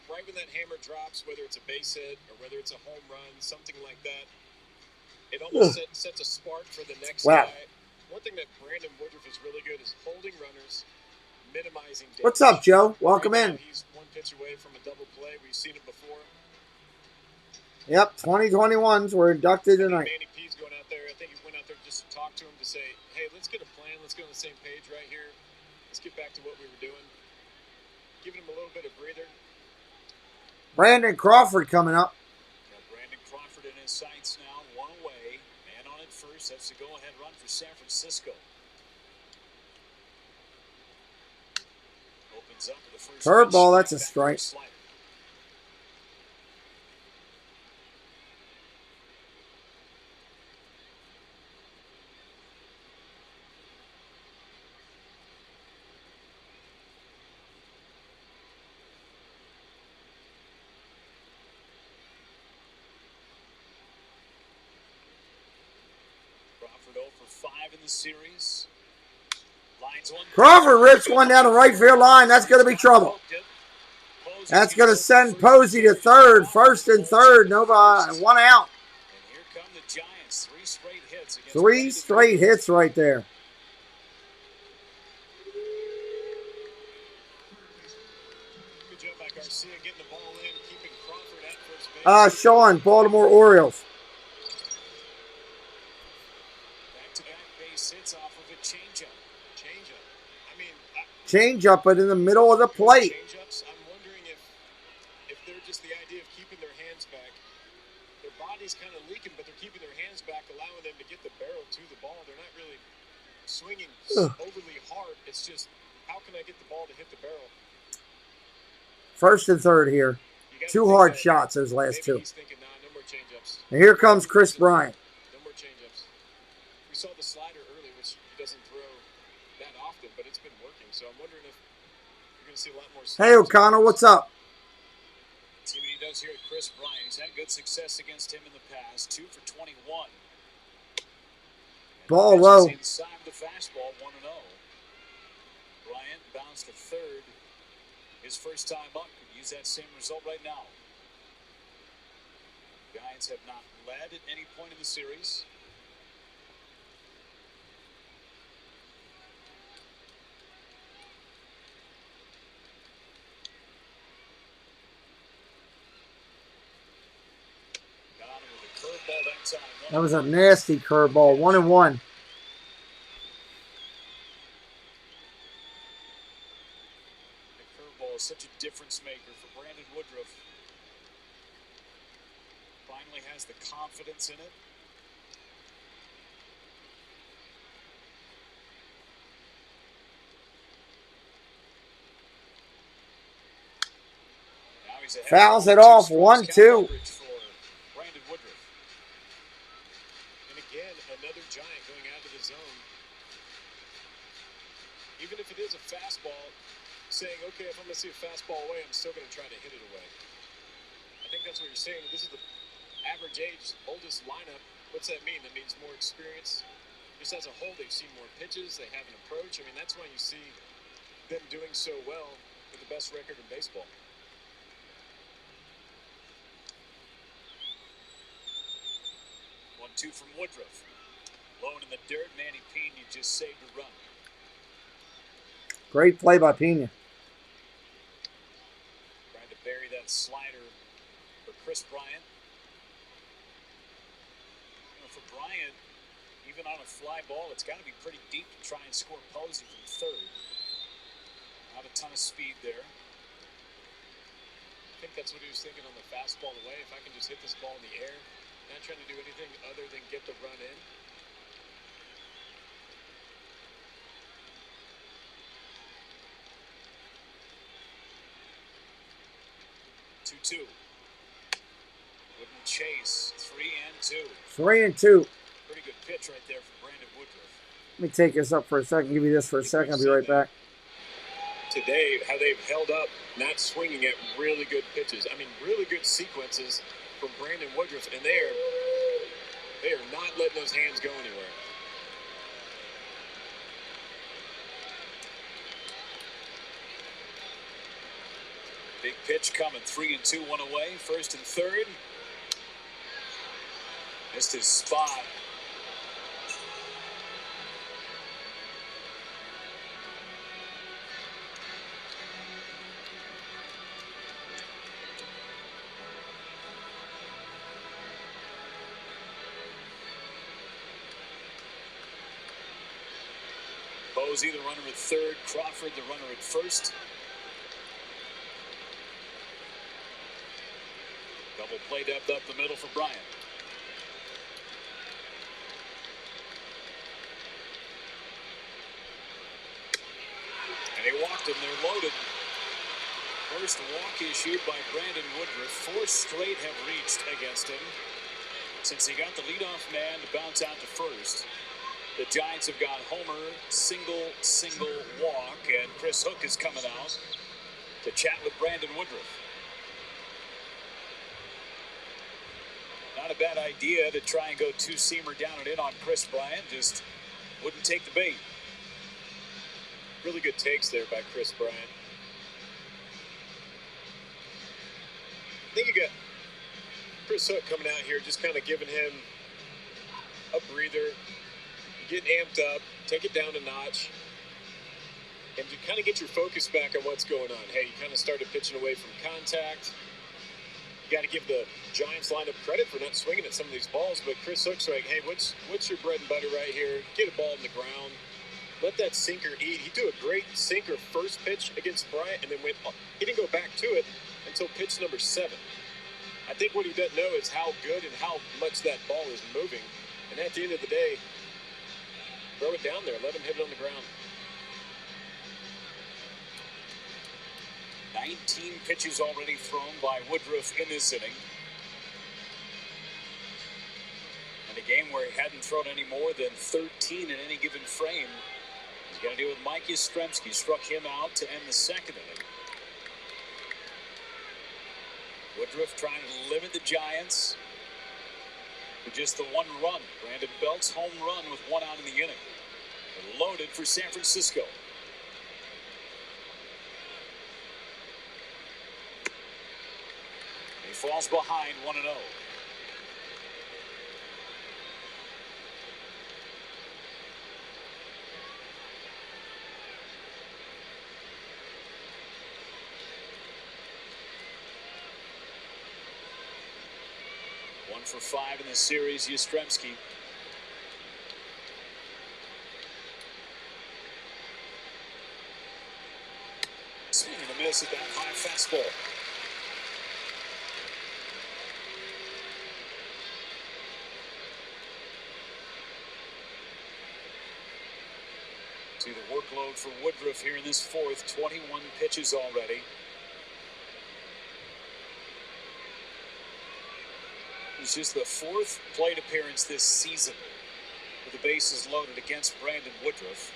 right when that hammer drops, whether it's a base hit or whether it's a home run, something like that, it almost sets a spark for the next guy. One thing that Brandon Woodruff is really good is holding runners, minimizing damage. What's up, Joe? Welcome in. He's one pitch away from a double play. We've seen it before. Yep, 2021s were inducted tonight. Manny P's going out there. I think he went out there just to talk to him to say, hey, let's get a plan. Let's get on the same page right here. Let's get back to what we were doing. Giving him a little bit of breather. Brandon Crawford coming up. Got Brandon Crawford in his sights now, one away. Man on at first. That's the go-ahead run for San Francisco. Opens up with the first Curveball, that's a strike. 0 for 5 in the series. Lines one. Crawford rips one down the right field line. That's going to be trouble. That's going to send Posey to third. First and third. Nobody. One out. And here come the Giants. 3 straight hits. Against 3 straight hits right there. Good job by Garcia getting the ball in, keeping Crawford at first base. Sean, Baltimore Orioles. Back-to-back base hits off of a changeup. I mean, Change up, but in the middle of the plate. change-ups, I'm wondering if they're just the idea of keeping their hands back. Their body's kind of leaking, but they're keeping their hands back, allowing them to get the barrel to the ball. They're not really swinging overly hard. It's just, how can I get the ball to hit the barrel? First and third here. 2 hard shots, those last 2. He's thinking, nah, no more change-ups. And here comes Chris Bryant. No more change-ups. We saw the slider early, which he doesn't throw that often, but it's been working. So I'm wondering if you're going to see a lot more. Hey, O'Connor, what's up? See what he does here at Chris Bryant. He's had good success against him in the past. 2 for 21. Ball low. Inside the fastball, 1-0. Bryant bounced to third. His first time up, could use that same result right now. Giants have not led at any point in the series. Got on him with a curveball that time. That was a nasty curveball. 1-1. Is such a difference maker for Brandon Woodruff. Finally has the confidence in it. Now he's ahead. Fouls it off. 1-2. For Brandon Woodruff. And again, another Giant going out of the zone. Even if it is a fastball, saying, okay, if I'm going to see a fastball away, I'm still going to try to hit it away. I think that's what you're saying. This is the average age, oldest lineup. What's that mean? That means more experience. Just as a whole, they've seen more pitches. They have an approach. I mean, that's why you see them doing so well with the best record in baseball. One-two from Woodruff. Low in the dirt, Manny Pena just saved a run. Great play by Pena. Trying to bury that slider for Chris Bryant. You know, for Bryant, even on a fly ball, it's got to be pretty deep to try and score Posey from third. Not a ton of speed there. I think that's what he was thinking on the fastball away. If I can just hit this ball in the air, not trying to do anything other than get the run in. Wouldn't chase. 3-2. 3-2. Pretty good pitch right there for Brandon Woodruff. Let me take this up for a second. Give you this for a second. I'll be right back. Today, how they've held up, not swinging at really good pitches. I mean, really good sequences from Brandon Woodruff, and they are not letting those hands go anywhere. Big pitch coming. 3-2, 1 away. First and third. Missed his spot. Posey, the runner at third. Crawford, the runner at first. Double play depth up the middle for Bryant. And he walked him. They're loaded. First walk issued by Brandon Woodruff. 4 straight have reached against him since he got the leadoff man to bounce out to first. The Giants have got homer, single walk, and Chris Hook is coming out to chat with Brandon Woodruff. Now Not a bad idea to try and go two-seamer down and in on Chris Bryant. Just wouldn't take the bait. Really good takes there by Chris Bryant. I think you got Chris Hook coming out here, just kind of giving him a breather, getting amped up, take it down a notch, and to kind of get your focus back on what's going on. Hey, you kind of started pitching away from contact. You got to give the Giants lineup credit for not swinging at some of these balls, but Chris Hook's like, hey, what's your bread and butter right here? Get a ball in the ground. Let that sinker eat. He threw a great sinker first pitch against Bryant, and then he didn't go back to it until pitch number 7. I think what he doesn't know is how good and how much that ball is moving. And at the end of the day, throw it down there. Let him hit it on the ground. 19 pitches already thrown by Woodruff in this inning. In a game where he hadn't thrown any more than 13 in any given frame. He's got to deal with Mike Yastrzemski. Struck him out to end the second inning. Woodruff trying to limit the Giants with just the 1 run. Brandon Belt's home run with 1 out in the inning. They're loaded for San Francisco. He falls behind 1-0. For 5 in the series, Yastrzemski. Swing and a miss at that high fastball. See the workload for Woodruff here in this 4th. 21 pitches already. It's just the 4th plate appearance this season with the bases loaded against Brandon Woodruff.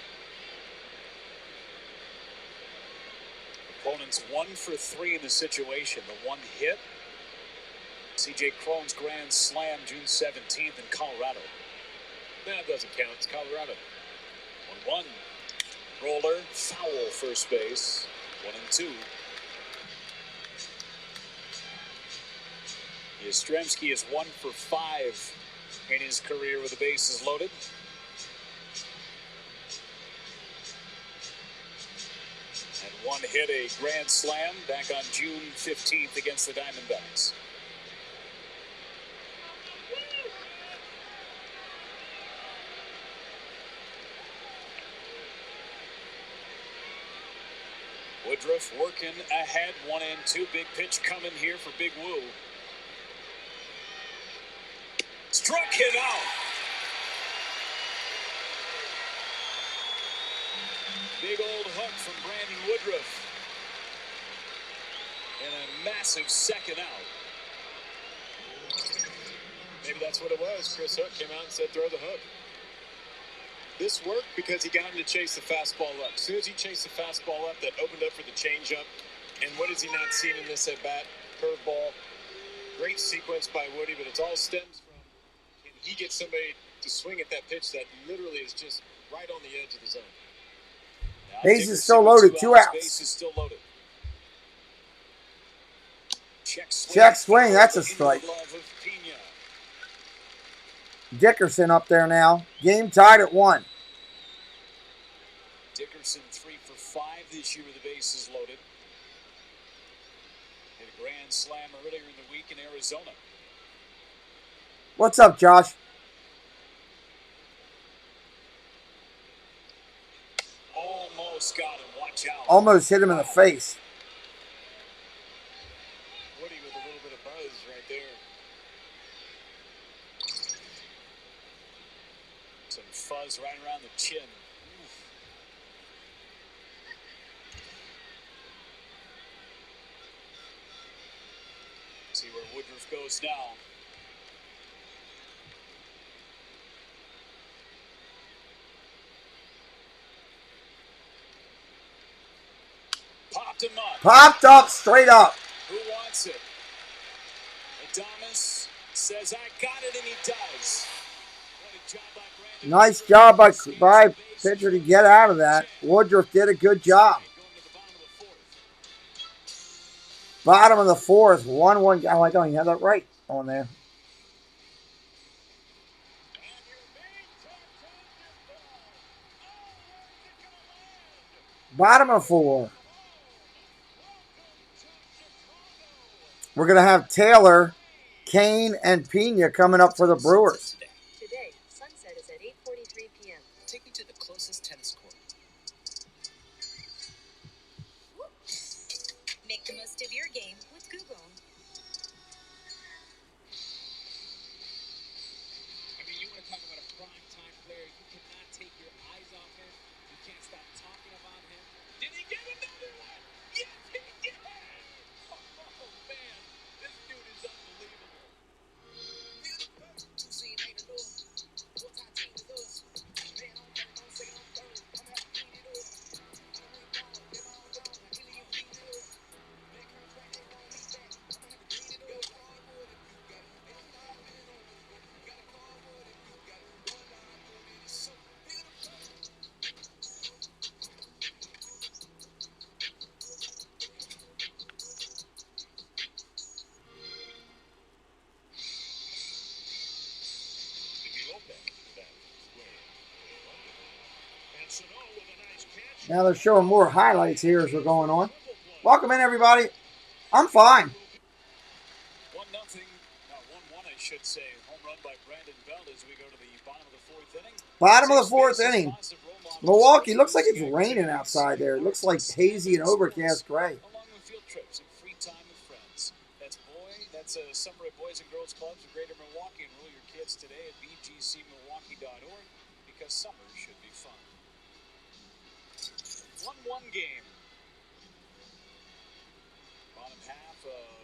Opponents 1 for 3 in the situation. The 1 hit. C.J. Cron's grand slam June 17th in Colorado. That doesn't count. It's Colorado. 1-1. Roller, foul first base. 1-2. Yastrzemski is 1 for 5 in his career with the bases loaded. And 1 hit a grand slam back on June 15th against the Diamondbacks. Woodruff working ahead, 1-2. Big pitch coming here for Big Woo. Struck him out. Big old hook from Brandon Woodruff. And a massive second out. Maybe that's what it was. Chris Hook came out and said, throw the hook. This worked because he got him to chase the fastball up. As soon as he chased the fastball up, that opened up for the changeup. And what has he not seen in this at-bat? Curveball. Great sequence by Woody, but it all stems from he gets somebody to swing at that pitch that literally is just right on the edge of the zone. Base is still loaded. 2 outs. Base is still loaded. Check swing. That's a strike. Dickerson up there now. Game tied at 1. Dickerson 3 for 5 this year with the bases loaded. Hit a grand slam earlier in the week in Arizona. What's up, Josh? Almost got him. Watch out. Almost hit him in the face. Woody with a little bit of buzz right there. Some fuzz right around the chin. Oof. See where Woodruff goes now. Popped him up. Popped up, straight up. Who wants it? Adames says, I got it, and he does. What a job by Brandon. Nice job by pitcher to get out of that. Woodruff did a good job. Bottom of the fourth, 1-1. Oh, I don't even have that right on there. Bottom of 4. We're going to have Taylor, Kane, and Pena coming up for the Brewers. Today, sunset is at 8:43 p.m. Take me to the closest tennis court. Make the most of your game with Google. I mean, you want to talk about a prime-time player. You cannot take your eyes off him. You can't stop talking about him. Did he get another one? Yes, he did! Oh, man. This dude is unbelievable. Now they're showing more highlights here as we're going on. Welcome in, everybody. I'm fine. 1-0. 1-1, I should say. Home run by Brandon Belt as we go to the bottom of the fourth inning. Bottom of the fourth inning. Milwaukee, looks like it's raining outside there. It looks like hazy and overcast gray. Along with field trips and free time with friends. That's a summer at Boys and Girls Clubs of Greater Milwaukee. Enroll your kids today at bgcmilwaukee.org because summer should be fun. 1-1 game. Bottom half of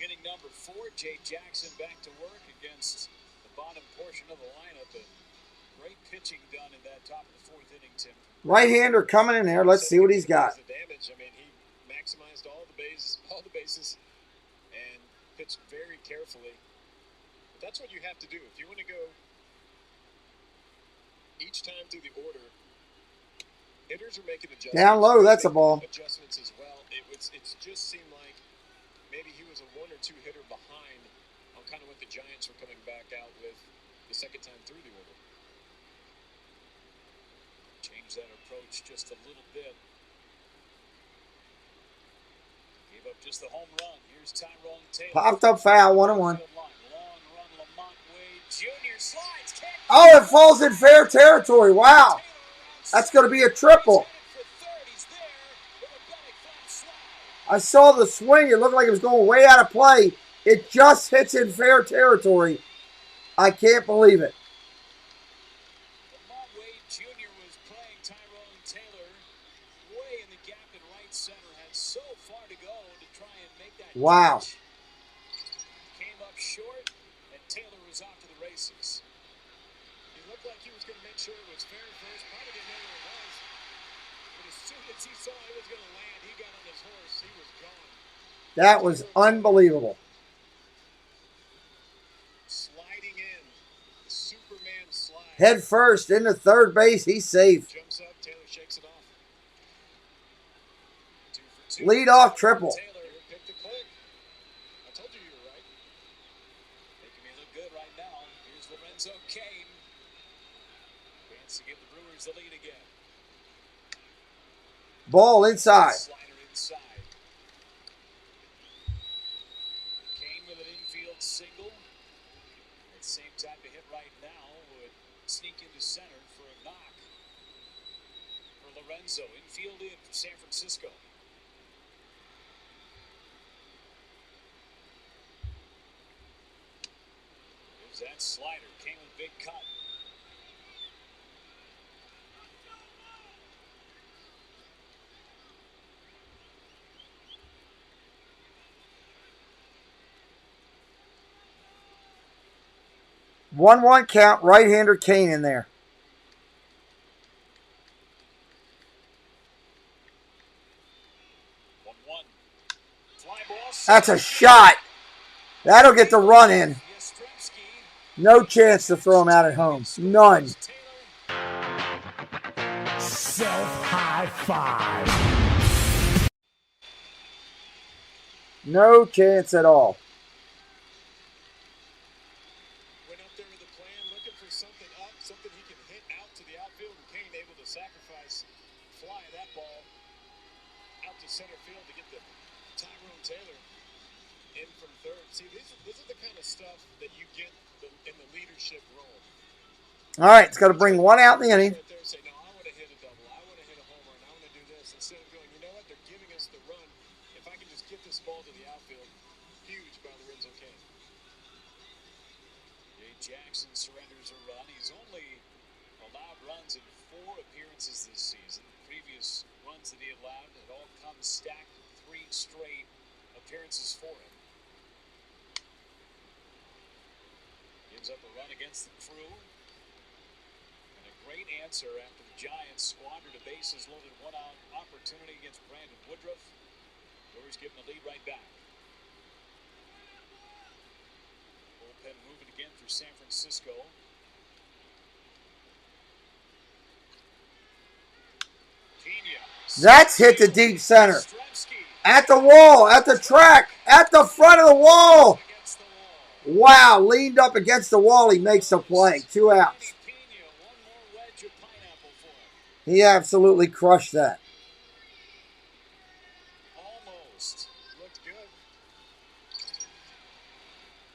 inning number 4. Jay Jackson back to work against the bottom portion of the lineup. And great pitching done in that top of the fourth inning, Tim. Right-hander coming in there. Let's see what he's got. Damage. I mean, he maximized all the bases, and pitched very carefully. But that's what you have to do if you want to go each time through the order. Hitters are making adjustments. Down low, that's a ball. Adjustments as well. It just seemed like maybe he was a 1 or 2 hitter behind on kind of what the Giants were coming back out with the second time through the order. Change that approach just a little bit. Gave up just the home run. Here's Tyrone Taylor. Popped up foul, 1-1. Long run, Lamont Wade Jr. slides. Oh, it falls in fair territory. Wow. That's going to be a triple. I saw the swing. It looked like it was going way out of play. It just hits in fair territory. I can't believe it. Lamont Wade Jr. was playing Tyrone Taylor way in the gap in right center. Had so far to go to try and make that. Wow. Catch. Came up short, and Taylor was off to the races. He looked like he was going to make sure it was fair first. Probably didn't know where it was. But as soon as he saw it was going to land, he got on his horse. He was gone. That was unbelievable. Sliding in. The Superman slide. Head first into third base. He's safe. Jumps up. Taylor shakes it off. 2 for 2. Lead off triple. Taylor picked the click. I told you were right. Making me look good right now. Here's Lorenzo Kane. Chance to give the Brewers the lead again. Ball inside. Slider inside. Kane with an infield single. At the same time, the hit right now would sneak into center for a knock for Lorenzo. Infield in for San Francisco. There's that slider. Kane with a big cut. One count, right-hander Kane in there. Fly ball. That's a shot. That'll get the run in. Straight No chance to throw him out at home. None. Self-high five. No chance at all. Went up there with a plan, looking for something up, something he can hit out to the outfield, and Kane able to sacrifice, fly that ball out to center field to get the Tyrone Taylor in from third. See, this is the kind of stuff that you get in the leadership role. All right, it's got to bring one out in the inning. Right there, say, no, I want to hit a double, I want to hit a home run, I want to do this. Instead of going, you know what, they're giving us the run. If I can just get this ball to the outfield, huge by Lorenzo Kane. Jay Jackson surrenders a run. He's only allowed runs in 4 appearances this season. Previous runs that he allowed had all come stacked 3 straight appearances for him. Gives up a run against the Crew. And a great answer after the Giants squandered a bases loaded 1-out opportunity against Brandon Woodruff. Brewers give him the lead right back. Bullpen moving again for San Francisco. That's hit the deep center. At the wall, at the track, at the front of the wall. Wow, leaned up against the wall. He makes the play. 2 outs. He absolutely crushed that. Almost. Looked good.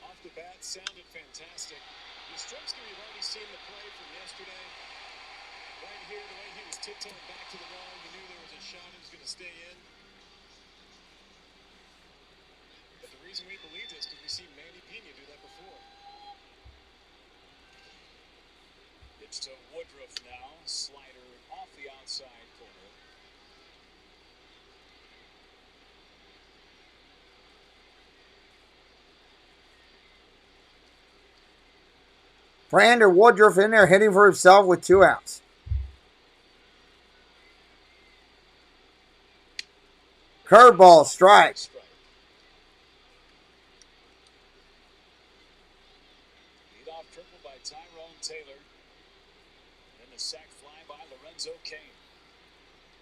Off the bat, sounded fantastic. Yastrzemski, we've already seen the play from yesterday. Right here, the way he was tiptoeing back to the wall, you knew there was a shot he was going to stay in. But the reason we believe this is because we've seen Manny Pena do that before. It's to Woodruff now. Slider off the outside corner. Brandon Woodruff in there hitting for himself with 2 outs. Curveball, strike. Leadoff triple by Tyrone Taylor. Then the sac fly by Lorenzo Kane.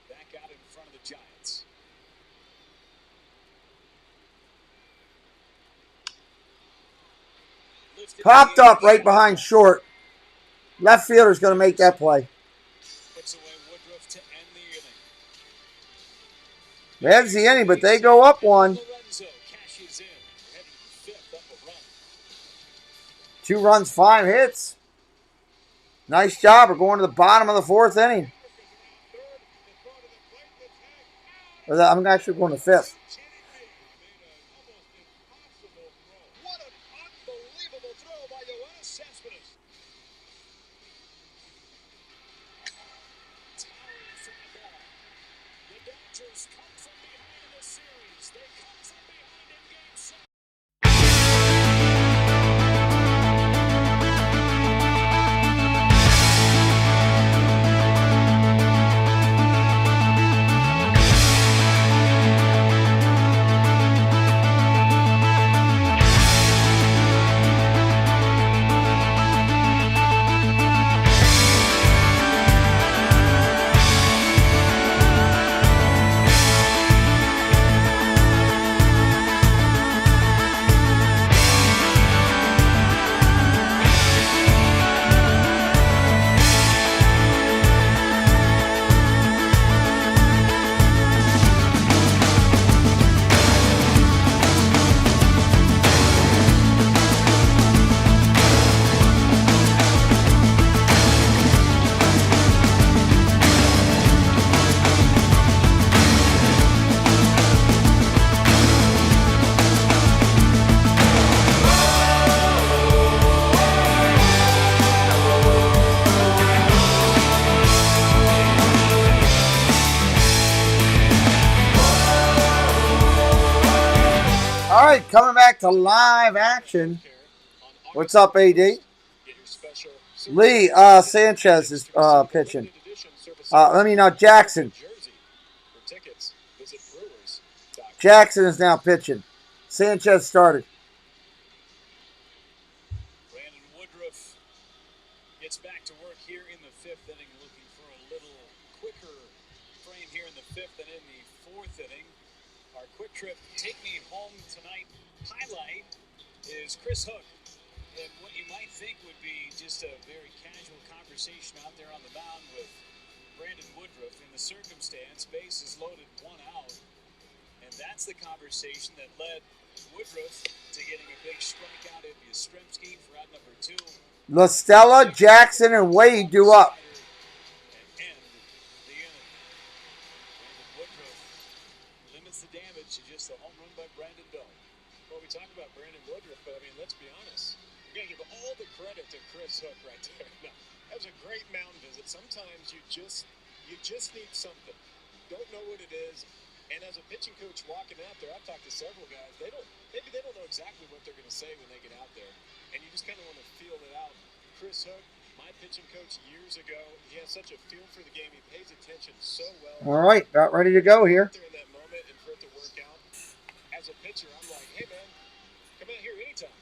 Back out in front of the Giants. Popped up right behind short. Left fielder's going to make that play. Puts away Woodruff to end the inning. That's the inning, but they go up 1. Lorenzo cashes in. Heading to 5th, up a run. 2 runs, 5 hits. Nice job. We're going to the bottom of the 4th inning. I'm actually going to 5th. What an unbelievable throw by Yoenis Cespedes. Towering fly ball. The Dodgers come from behind in the series. They come from behind in Game 7. All right, coming back to live action. What's up, AD? Lee Sanchez is pitching. Jackson. Jackson is now pitching. Sanchez started. Brandon Woodruff inning, looking for a little quicker frame here in the 5th and in the 4th inning. Our quick trip Take Me Home Tonight highlight is Chris Hook. And what you might think would be just a very casual conversation out there on the mound with Brandon Woodruff. In the circumstance, bases loaded, 1 out. And that's the conversation that led Woodruff to getting a big strikeout at Yastrzemski for out number 2. La Stella, Jackson, and Wade do up. Limits the damage to just a home run by Brandon Bell. Well, we talk about Brandon Woodruff, but I mean, let's be honest. You gotta give all the credit to Chris Hook right there. No, that was a great mound visit. Sometimes you just need something. Don't know what it is. And as a pitching coach walking out there, I've talked to several guys. Maybe they don't know exactly what they're going to say when they get out there, and you just kind of want to feel it out. Chris Hook, my pitching coach years ago, he has such a feel for the game. He pays attention so well. All right, about ready to go here. In that moment, and for it to work out. As a pitcher, I'm like, hey man, come out here anytime.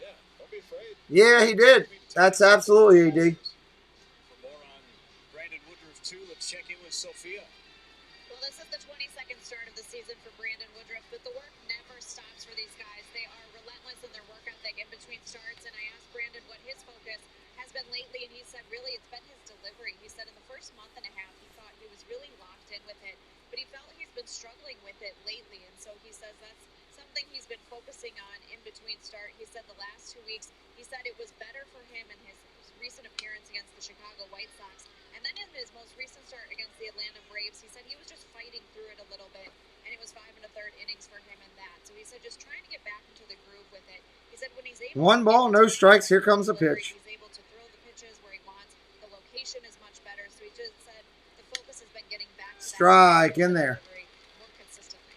Yeah, don't be afraid. Yeah, he did. That's absolutely AD. For more on Brandon Woodruff too, let's check in with Sophia. Well, this is the 22nd start of the season for Brandon Woodruff, but the work never stops for these guys. They are relentless in their work ethic in between starts, and I asked Brandon what his focus has been lately, and he said really it's been his delivery. He said in the first month and a half he thought he was really locked in with it, but he felt he's been struggling with it lately, and so he says that's something he's been focusing on in between start. He said the last 2 weeks, he said it was better for him in his recent appearance against the Chicago White Sox. And then in his most recent start against the Atlanta Braves, he said he was just fighting through it a little bit, and it was 5 1/3 innings for him in that. So he said just trying to get back into the groove with it. He said when he's able 1 ball, no strikes. Here comes a pitch. He's able to throw the pitches where he wants. The location is much better. So he just said the focus has been getting back to Strike in there. more consistently.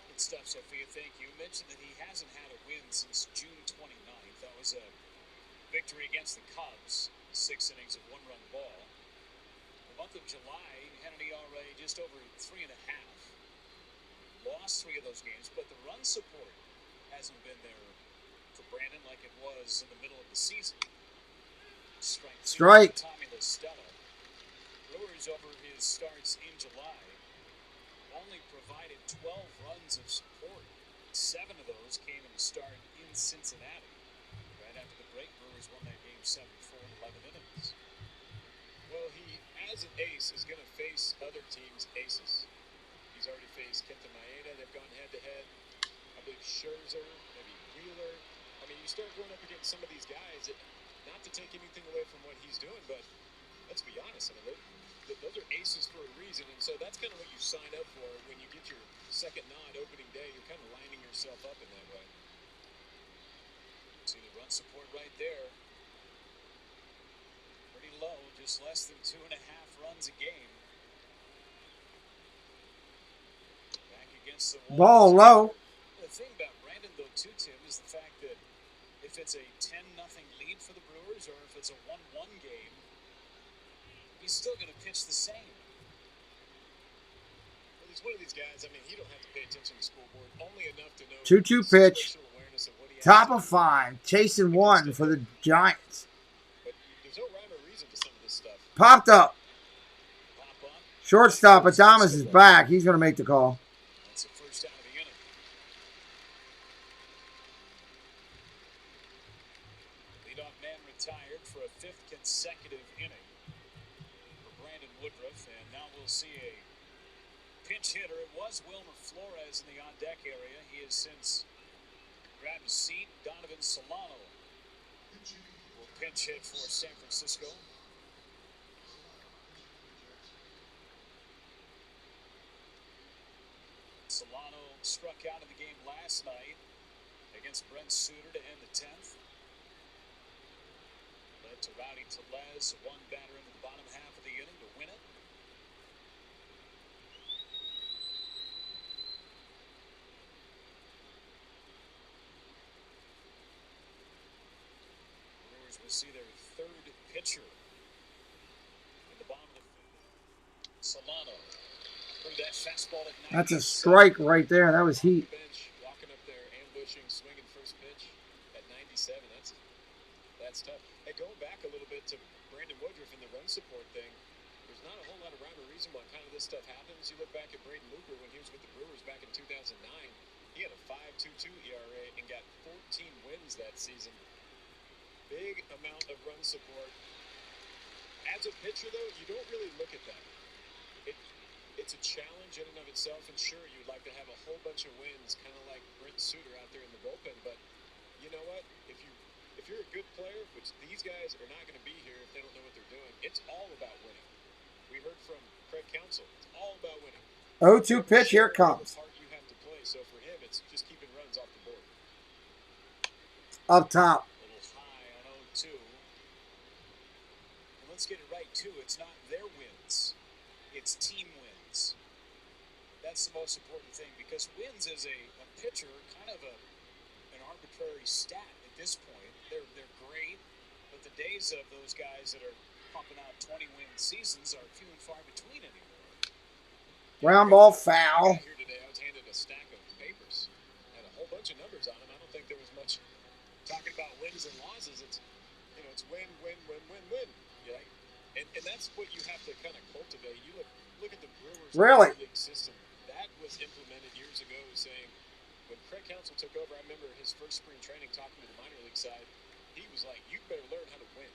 Good stuff, Sophia. Thank you. You mentioned that he hasn't had a win since June 29th. That was a victory against the Cubs. 6 innings of 1-run ball. The month of July, he had an ERA just over 3.5. Lost 3 of those games, but the run support hasn't been there for Brandon like it was in the middle of the season. Strike. Tommy La Stella. Brewers over his starts in July only provided 12 runs of support. 7 of those came in the start in Cincinnati. Right after the break, Brewers won that game 7-4 in 11 innings. Well, he, as an ace, is going to face other teams' aces. He's already faced Kenta Maeda. They've gone head-to-head. I believe Scherzer, maybe Wheeler. I mean, you start going up against some of these guys, not to take anything away from what he's doing, but let's be honest. I mean, those are aces for a reason, and so that's kind of what you sign up for when you get your second nod opening day. You're kind of lining yourself up in that way. See the run support right there. Pretty low, just less than 2.5 runs a game. Back against the Ball low. The thing about Brandon, though, too, Tim, is the fact that if it's a 10-0 lead for the Brewers or if it's a 1-1 game, he's still going to pitch the same. Well, he's one of these guys, I mean, he don't have to pay attention to the scoreboard, only enough to know 2-2 pitch. Top of 5. Chasing 1 for the Giants. But there's no rhyme or reason to some of this stuff. Popped up. Shortstop, Adamas is back. He's going to make the call. That's the first out of the inning. Leadoff man retired for a 5th consecutive inning for Brandon Woodruff, and now we'll see a pinch hitter. It was Wilmer Flores in the on-deck area. He has since grabbed a seat. Donovan Solano will pinch hit for San Francisco. Solano struck out in the game last night against Brent Suter to end the 10th. Led to Rowdy Tellez, 1 batter into the bottom half of the inning to win it. Brewers will see their 3rd pitcher in the bottom of the 5th. Solano. That fastball at 97. That's a strike right there. That was heat. Walking up there, ambushing, swinging first pitch at 97. That's tough. Hey, going back a little bit to Brandon Woodruff and the run support thing, reason why kind of this stuff happens. You look back at Braden Luker when he was with the Brewers back in 2009. He had a 5.22 ERA and got 14 wins that season. Big amount of run support. As a pitcher, though, you don't really look at that. It's a challenge in and of itself, and sure, you'd like to have a whole bunch of wins, kind of like Brent Suter out there in the bullpen, but you know what? If you're a good player, which these guys are not going to be here if they don't know what they're doing, it's all about winning. We heard from Craig Counsell. It's all about winning. 0-2 pitch, here it comes. The part you have to play, so for him, it's just keeping runs off the board. Up top. A little high on 0-2. And let's get it right, too. It's not their wins. It's team wins. That's the most important thing, because wins as a pitcher, kind of an arbitrary stat at this point. They're great, but the days of those guys that are pumping out 20-win seasons are few and far between anymore. Ground ball foul. Here today, I was handed a stack of papers. Had a whole bunch of numbers on them. I don't think there was much talking about wins and losses. It's win, win, win, win, win. Yeah, and that's what you have to kind of cultivate. You look at the Brewers Really? league system. That was implemented years ago, saying when Craig Counsell took over, I remember his first spring training talking to the minor league side. He was like, "You better learn how to win.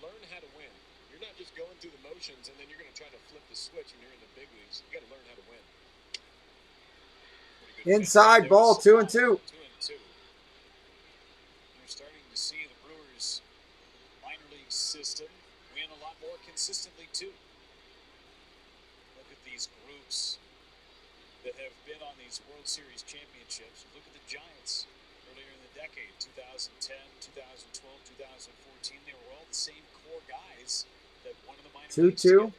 Learn how to win. You're not just going through the motions, and then you're going to try to flip the switch when you're in the big leagues. You got to learn how to win." Inside ball, 2-2. 2-2. You're starting to see the Brewers minor league system win a lot more consistently too. Look at these groups that have been on these World Series championships. Look at the Giants earlier in the decade, 2010, 2012, 2014. They were all the same core guys that won in the minor leagues. 2-2.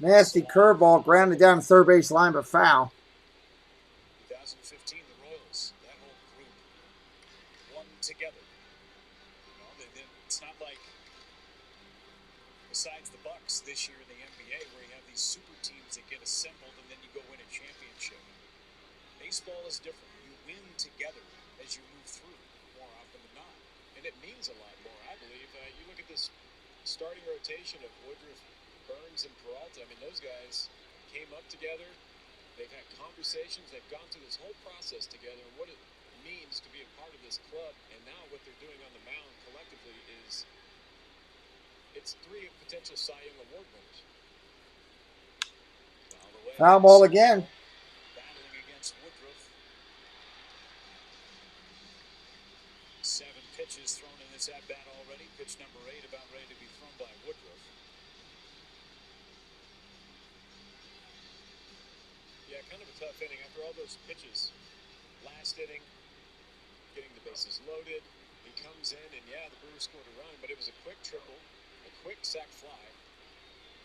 Nasty curveball, grounded down the third base line, but foul. 2015, the Royals, that whole group won together. It's not like, besides the Bucks this year in the NBA, where you have these super teams that get assembled and then you go win a championship. Baseball is different. You win together as you move through more often than not. And it means a lot more, I believe. You look at this starting rotation of Woodruff, Burns, and Peralta. I mean, those guys came up together. They've had conversations. They've gone through this whole process together. And what it means to be a part of this club, and now what they're doing on the mound collectively is, it's 3 potential Cy Young Award winners. Foul ball again. Battling against Woodruff. 7 pitches thrown in this at-bat already. Pitch number 8 about ready to be thrown by Woodruff. Yeah, kind of a tough inning after all those pitches. Last inning, getting the bases loaded. He comes in, and yeah, the Brewers scored a run, but it was a quick triple, a quick sac fly,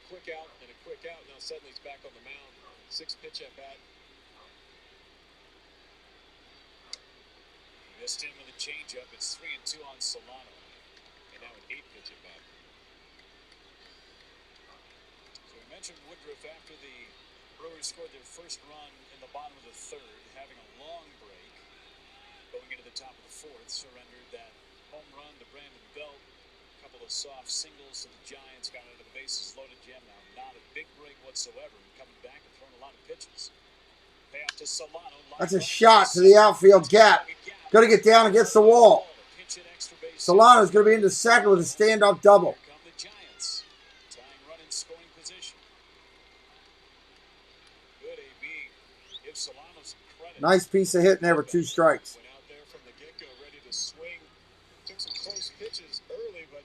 quick out, and a quick out. Now suddenly he's back on the mound. 6-pitch at bat. He missed him with a changeup. It's 3-2 on Solano, and now an 8-pitch at bat. So we mentioned Woodruff after the Brewers scored their first run in the bottom of the third, having a long break. Going into the top of the fourth, surrendered that home run to Brandon Belt. A couple of soft singles to the Giants, got out of the bases loaded jam. Now not a big break whatsoever. Coming back and throwing a lot of pitches. Payoff to Solano. That's a shot to the outfield gap. Got to get down against the wall. Solano's going to be into second with a stand-up double. Here come the Giants. Tying run in scoring position. Good AB. Give Solano some credit. Nice piece of hitting there with 2 strikes. Went out there from the get-go, ready to swing. Took some close pitches early, but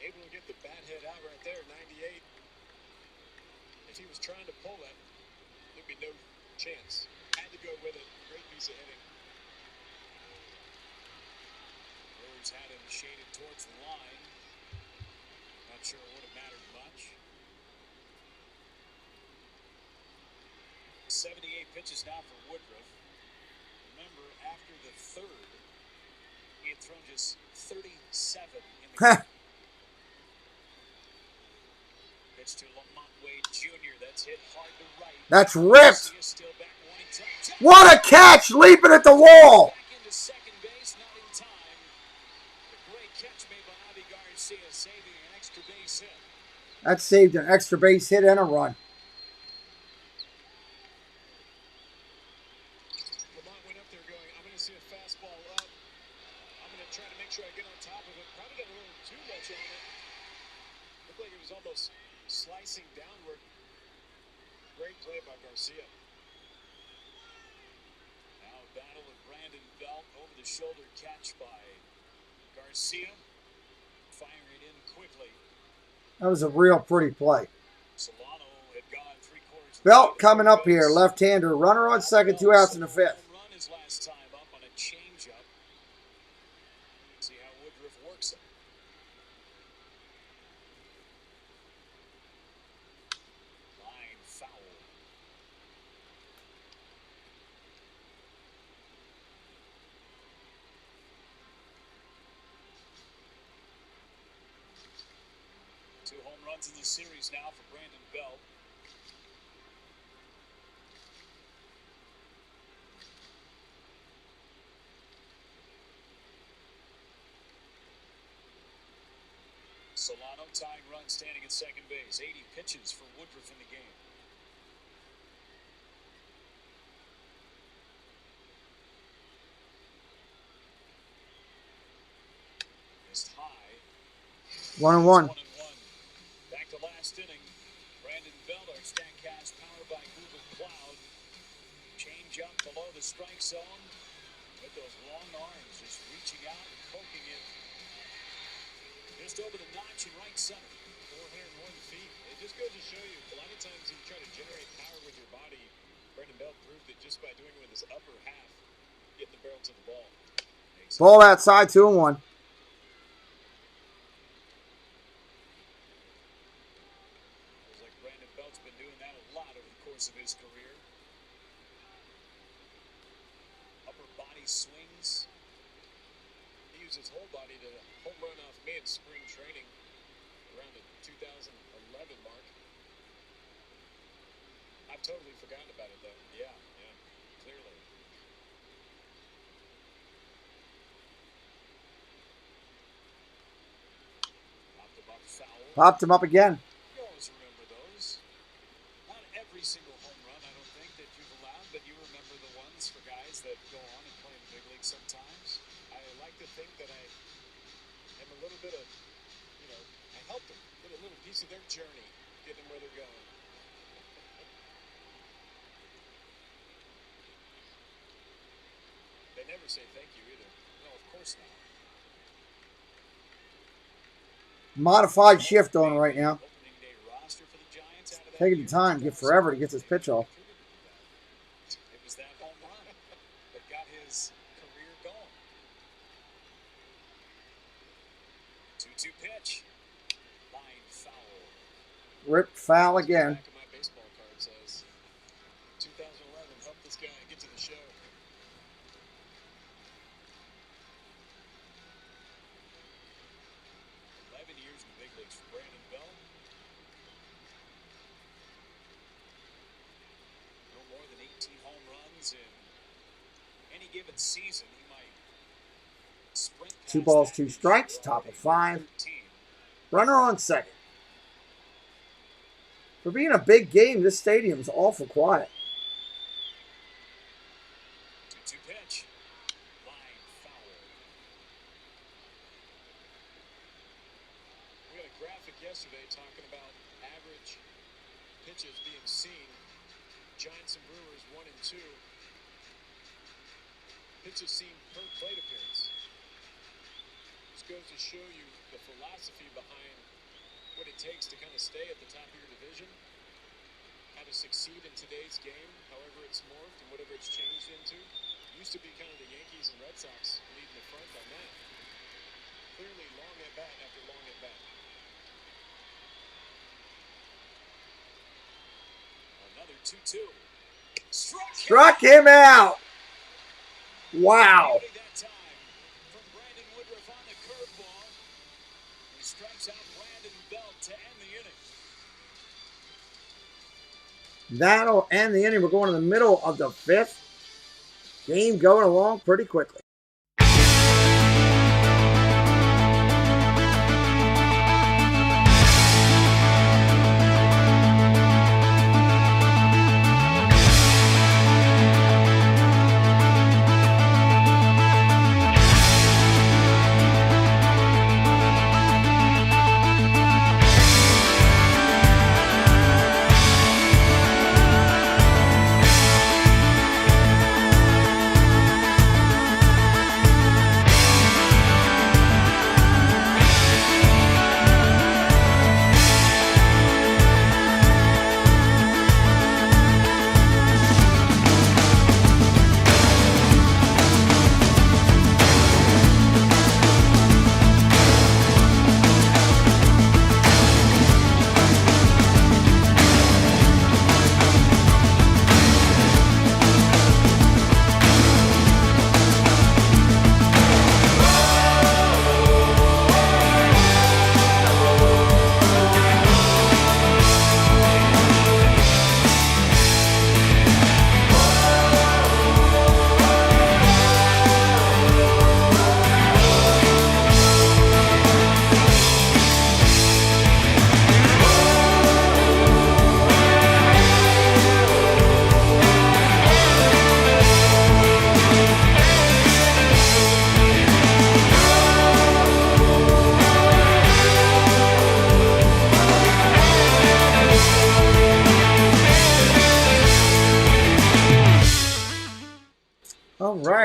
able to get the bat head out right there, 98. If he was trying to pull that, there'd be no chance. Had to go with it. Great piece of hitting. Brewers had him shaded towards the line. Not sure it would have mattered much. 78 pitches now for Woodruff. Remember, after the third, he had thrown just 37 in the game. Pitch to Lamont Wade Jr. That's hit hard to right. That's ripped. What a catch, leaping at the wall. Back into second base, not in time. The great catch made by Avi Garcia, saving an extra base hit. That saved an extra base hit and a run. Lamont went up there going, I'm going to see a fastball up. I'm going to try to make sure I get on top of it. Probably got a little too much on it. Looked like it was almost slicing downward. Great play by Garcia. Now battle with Brandon Belt. Over the shoulder catch by Garcia. Firing it in quickly. That was a real pretty play. Solano had gone 3/4. Belt coming up here, left-hander. Runner on second, 2 outs in the fifth. Run his last time up on a changeup. See how Woodruff works it. Line foul. Two home runs in the series now for Brandon Belt. Solano tying run standing at second base. 80 pitches for Woodruff in the game. Missed high. 1-1. Back to last inning. Brandon Belt, our Statcast powered by Google Cloud. Change up below the strike zone with those long arms just reaching out and poking it. Just over the notch in right center. 401 feet. It just goes to show you, a lot of times you try to generate power with your body. Brandon Belt proved it just by doing it with his upper half, getting the barrel to the ball. Ball outside, 2-1. Feels like Brandon Belt's been doing that a lot over the course of his career. Upper body swings. He used his whole body to home run off me in spring training around the 2011 mark. I've totally forgotten about it, though. Yeah, clearly. Popped him up foul. Popped him up again. You always remember those. Not every single home run, I don't think, that you've allowed, but you remember the ones for guys that go on and play in the big league sometimes. I like to think that I am a little bit of, I helped them get a little piece of their journey, getting them where they're going. They never say thank you either. No, of course not. Modified shift on right now. Opening day roster for the Giants out of that Taking the year. time, get forever to get this pitch off. It was that home run that got his career going. 2-2 pitch. Line foul. Ripped foul again. Back of my baseball card says 2011 helped this guy get to the show. Years in the big leagues for Brandon Belt. No more than 18 home runs in any given season. He might sprint past 2 balls, that 2 strikes, top of 5. Runner on second. For being a big game, this stadium's awful quiet. 2-2 pitch. Line foul. We had a graphic yesterday talking about average pitches being seen. Giants and Brewers 1 and 2. Pitches seen per plate appearance. This goes to show you the philosophy behind what it takes to kind of stay at the top of your division, how to succeed in today's game, however it's morphed and whatever it's changed into. It used to be kind of the Yankees and Red Sox leading the front on that. Clearly long at bat after long at bat. Another 2-2. Struck him out. Wow. That time from Brandon Woodruff on the curveball. He strikes out Brandon Belt to end the inning. That'll end the inning. We're going to the middle of the 5th. Game going along pretty quickly.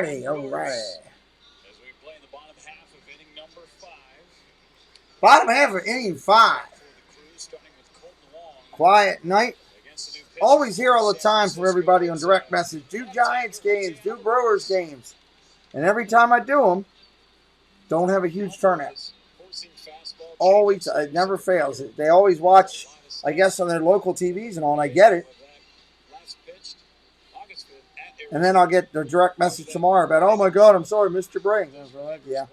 righty, all righty. As we play in the bottom half of inning number 5. Bottom half of inning 5. Quiet night. Always here all the time for everybody on direct message. Do Giants games, do Brewers games. And every time I do them, don't have a huge turnout. Always, it never fails. They always watch, I guess, on their local TVs and all, and I get it. And then I'll get the direct message tomorrow about, oh my God, I'm sorry, Mr. Brink. Yeah.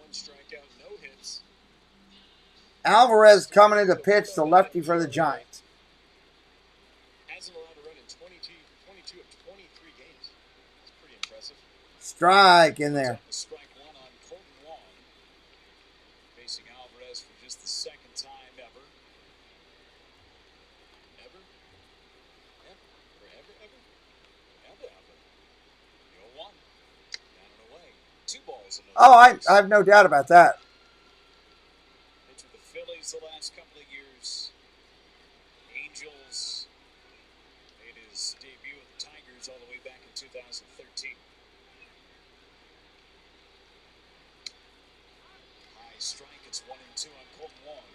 Alvarez coming in to pitch the lefty for the Giants. Hasn't allowed a run in 22 of 23 games. That's pretty impressive. Strike in there. Strike 1 on Colton Wong. Facing Alvarez for just the second time ever. Ever? The 0-1. Down and away. 2 balls in Oh, I have no doubt about that. Pitched with the Phillies the last couple of years. Angels made his debut with the Tigers all the way back in 2013. High strike, it's 1-2 on Colton Wong.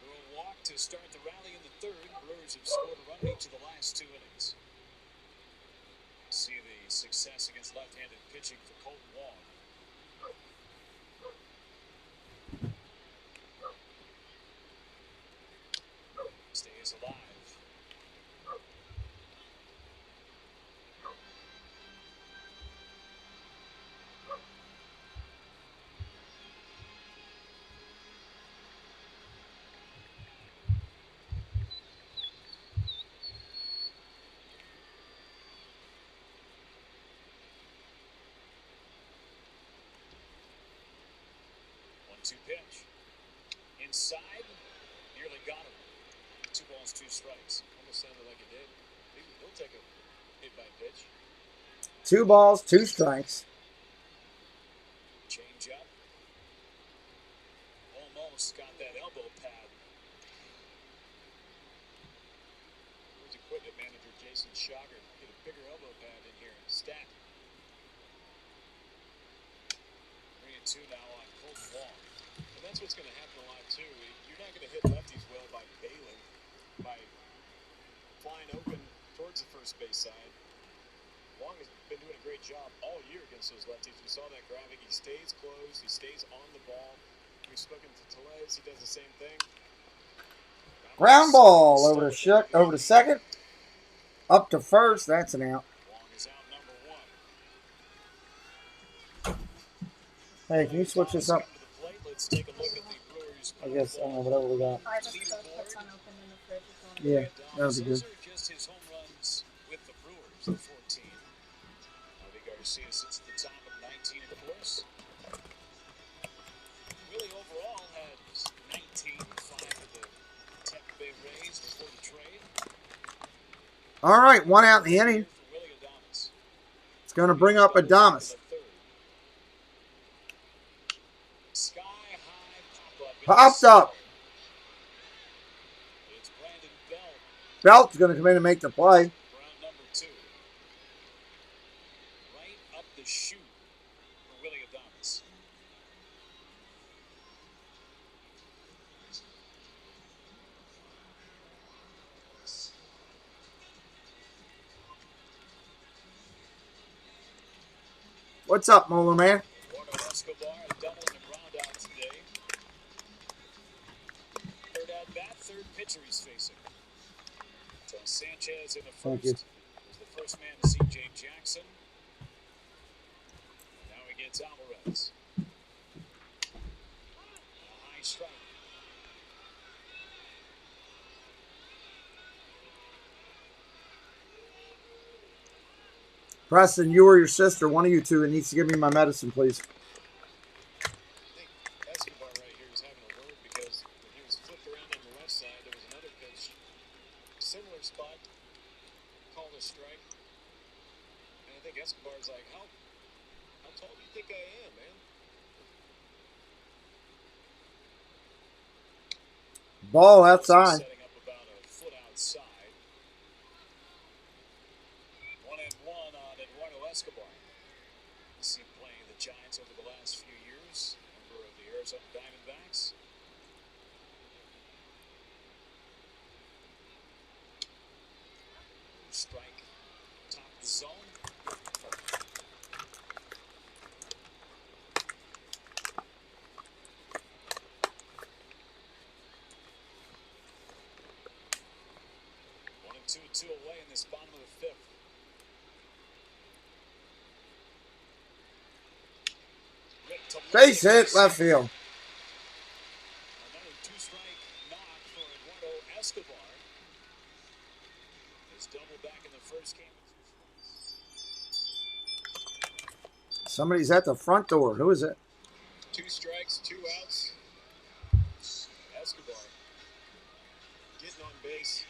For a walk to start the rally in the 3rd. Brewers have scored a run in each of the last 2 innings. See the success against left-handed pitching for Colton Wong. Stays alive. One-two pitch. Inside, nearly got him. 2 balls, 2 strikes. Almost sounded like it did. He'll take a hit by pitch. 2 balls, 2 strikes. Change up. Almost got that elbow pad. Where's equipment manager Jason Schogger? Get a bigger elbow pad in here. Stat. 3-2 now on Colton Wong. And that's what's going to happen a lot, too. You're not going to hit lefties well by bailing, by flying open towards the first base side. Wong has been doing a great job all year against those lefties. We saw that graphic. He stays close. He stays on the ball. We've spoken to Tellez. He does the same thing. Ground ball over to second. Up to first. That's an out. Wong is out number 1. Hey, can you switch this up? Let's take a look at the Brewers. I guess, I don't know, whatever we got. Yeah, that would be good. Just his home runs with the Brewers, the 14. Javi Garcia sits at the top of 19, of course. Willie overall had 19, 5 of the Tampa Bay Rays before the trade. All right, 1 out in the inning. It's going to bring up Adames. Popped up. Belt's going to come in and make the play. Round number 2. Right up the chute for Willie Adames. What's up, Molar Man? Eduardo Escobar, a double and a ground out today. 3rd at bat, 3rd pitcher he's facing. So Sanchez in the first. Thank you. Was the first man to see Jay Jackson. And now he gets Alvarez. A high strike. Preston, you or your sister, one of you two, that needs to give me my medicine, please. I think Escobar right here is having a word because when he was flipped around on the left side, there was another pitch, similar spot, called a strike. And I think Escobar's like, how tall do you think I am, man? Ball outside. Setting up about a foot outside. 1-1 on Eduardo Escobar. strike, top of the zone. One and two away in this bottom of the fifth. Base hit, left field. Another two-strike knock for Eduardo Escobar. His double back in the first game. Somebody's at the front door. Who is it? 2 strikes, 2 outs. Escobar getting on base.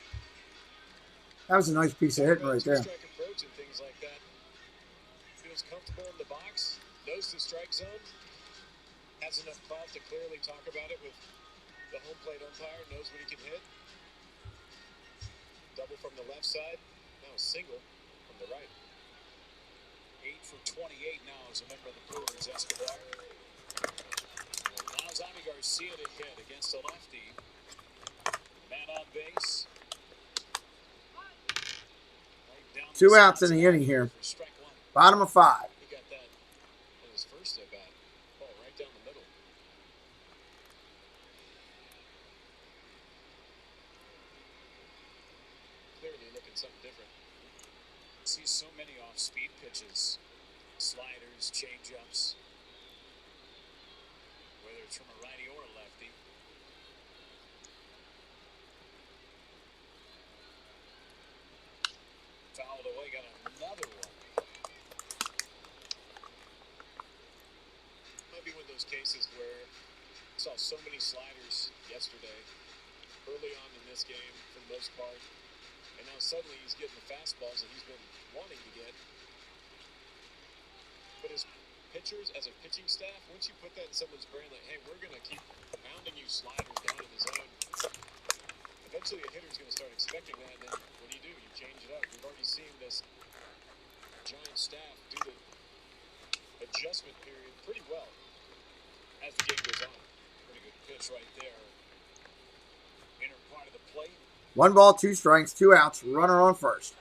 That was a nice piece of hitting right there. Two-strike approach and things like that. Feels comfortable in the box. Knows the strike zone. Has enough clout to clearly talk about it with the home plate umpire. Knows what he can hit. Double from the left side. Now a single from the right. 8 for 28 now as a member of the Brewers, Escobar. Allows Avi Garcia to hit against a lefty. Man on base. Right 2 outs in the inning here. Bottom of 5. He got that on his first at bat. Ball right down the middle. Clearly looking something different. See so many off-speed pitches, sliders, change-ups, whether it's from a righty or a lefty. Fouled away, got another one. Might be one of those cases where I saw so many sliders yesterday, early on in this game for the most part, and now suddenly he's getting the fastballs that he's been wanting to get. But as pitchers, as a pitching staff, once you put that in someone's brain, like, hey, we're going to keep pounding you sliders down in the zone, eventually a hitter's going to start expecting that, and then what do? You change it up. We've already seen this Giant staff do the adjustment period pretty well as the game goes on. Pretty good pitch right there. Inner part of the plate. 1 ball, 2 strikes, 2 outs. Runner on first.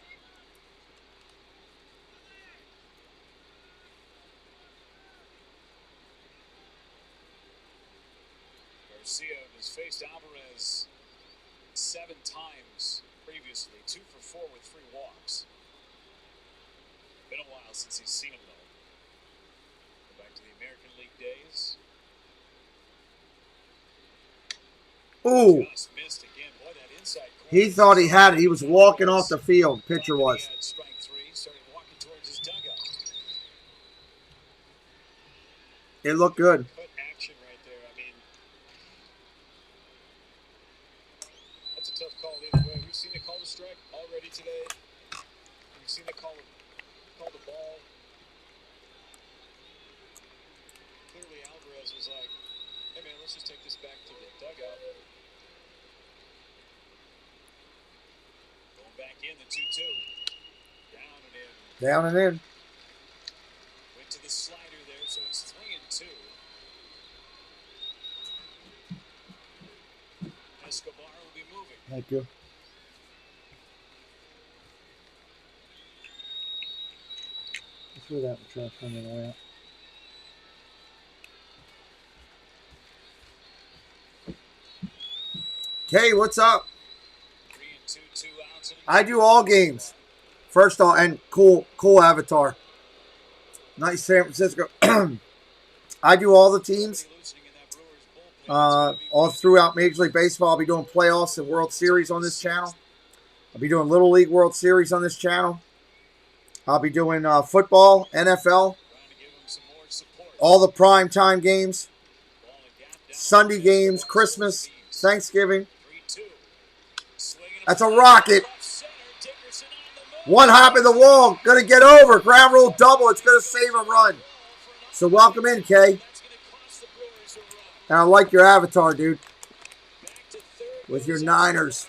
Garcia has faced Alvarez 7 times previously, 2 for 4 with 3 walks. Been a while since he's seen him though. Go back to the American League days. Ooh. Just missed again. Boy, that inside corner. He thought he had it. He was walking off the field. Pitcher was. He had strike 3, started walking towards his dugout. It looked good. Cut action right there. I mean, that's a tough call either way. We've seen it call the strike already today. We've seen it call the ball. Clearly Alvarez was like, hey man, let's just take this back to the dugout. Going back in, the 2-2. Down and in. Down and in. Went to the slider there, so it's 3-2. Escobar will be moving. Thank you. Throw that in the trash on the way out. Okay, what's up? 3-2, 2 outs. I do all games. First all, and cool avatar. Nice San Francisco. I do all the teams. All throughout Major League Baseball. I'll be doing playoffs and World Series on this channel. I'll be doing Little League World Series on this channel. I'll be doing football, NFL, all the primetime games, Sunday games, Christmas, Thanksgiving. That's a rocket. 1 hop in the wall. Going to get over. Ground rule double. It's going to save a run. So welcome in, Kay. And I like your avatar, dude. With your Niners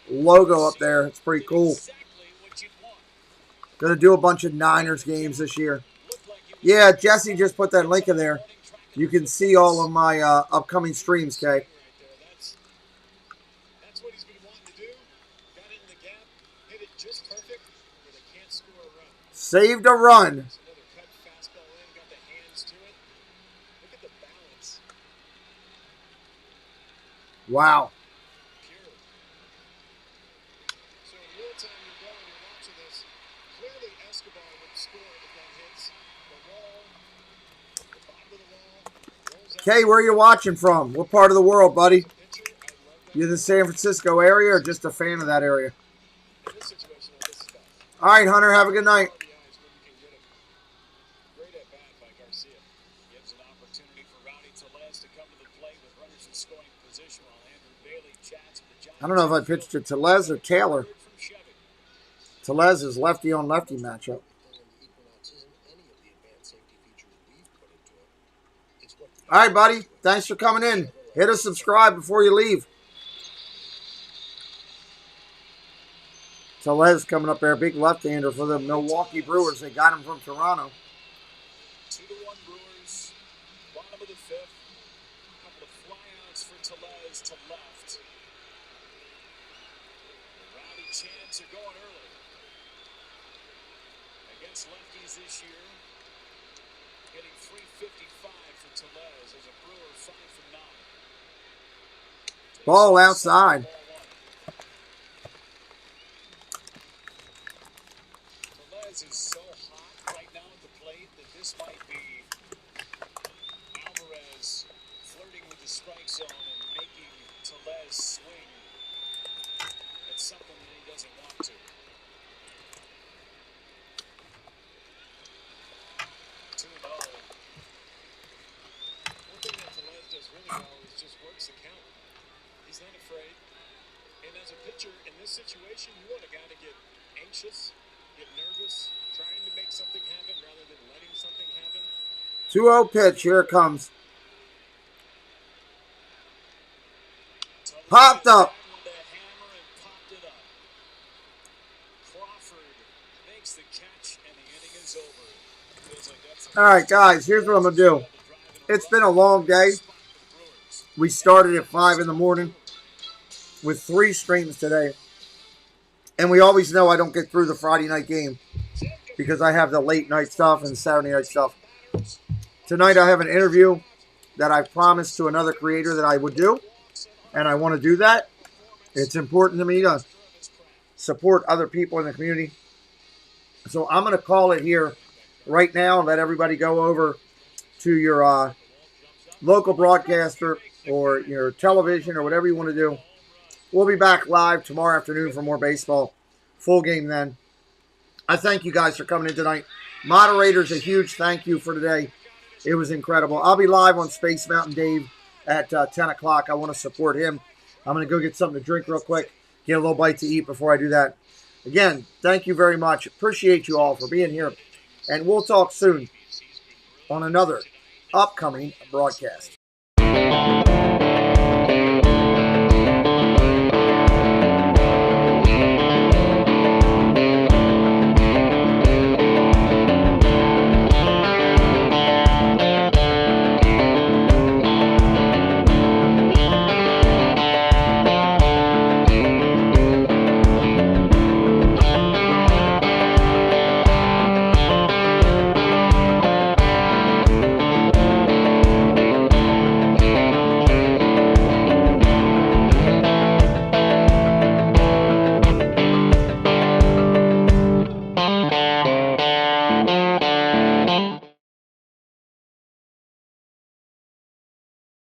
logo up there. It's pretty cool. Going to do a bunch of Niners games this year. Yeah, Jesse just put that link in there. You can see all of my upcoming streams, Kay. That's what he's been wanting to do. Got it in the gap. hit it just perfect, where they can't score a run. Saved a run. Another cut fastball in, got the hands to it. Look at the balance. Wow. Pure. So in real time, you're watching this. Clearly, Escobar would score if that hits the wall, the bottom of the wall. Kay, where are you watching from? What part of the world, buddy? You in the San Francisco area or just a fan of that area? All right, Hunter, have a good night. Great at bat by Garcia. Gives an opportunity for Rowdy Tellez to come to the plate with runners in scoring position while Andrew Bailey chats with the Giants. I don't know if I pitched to Tellez or Taylor. Tellez is lefty on lefty matchup. All right, buddy. Thanks for coming in. Hit a subscribe before you leave. Tellez coming up there, big left-hander for the Milwaukee Brewers. They got him from Toronto. 2-1 Brewers. Bottom of the fifth. A couple of flyouts for Tellez to left. The Rowdy Chants are going early. Against lefties this year. Getting 355 for Tellez as a Brewer 5 for 9. Ball outside. Tellez is so hot right now at the plate that this might be Alvarez flirting with the strike zone and making Tellez swing at something that he doesn't want to. 2-0. One thing that Tellez does really well is just works the count. He's not afraid. And as a pitcher in this situation, you want a guy to get anxious, get nervous, trying to make something happen rather than letting something happen. 2-0 pitch. Here it comes. Popped up. With the hammer and popped it up. Crawford makes the catch and the inning is over. Feels like that's All right, guys. Here's what I'm going to do. It's been a long day. We started at 5 in the morning with 3 streams today. And we always know I don't get through the Friday night game because I have the late night stuff and Saturday night stuff. Tonight I have an interview that I promised to another creator that I would do. And I want to do that. It's important to me to support other people in the community. So I'm going to call it here right now. Let everybody go over to your local broadcaster or your television or whatever you want to do. We'll be back live tomorrow afternoon for more baseball. Full game then. I thank you guys for coming in tonight. Moderators, a huge thank you for today. It was incredible. I'll be live on Space Mountain Dave at 10 o'clock. I want to support him. I'm going to go get something to drink real quick. Get a little bite to eat before I do that. Again, thank you very much. Appreciate you all for being here. And we'll talk soon on another upcoming broadcast.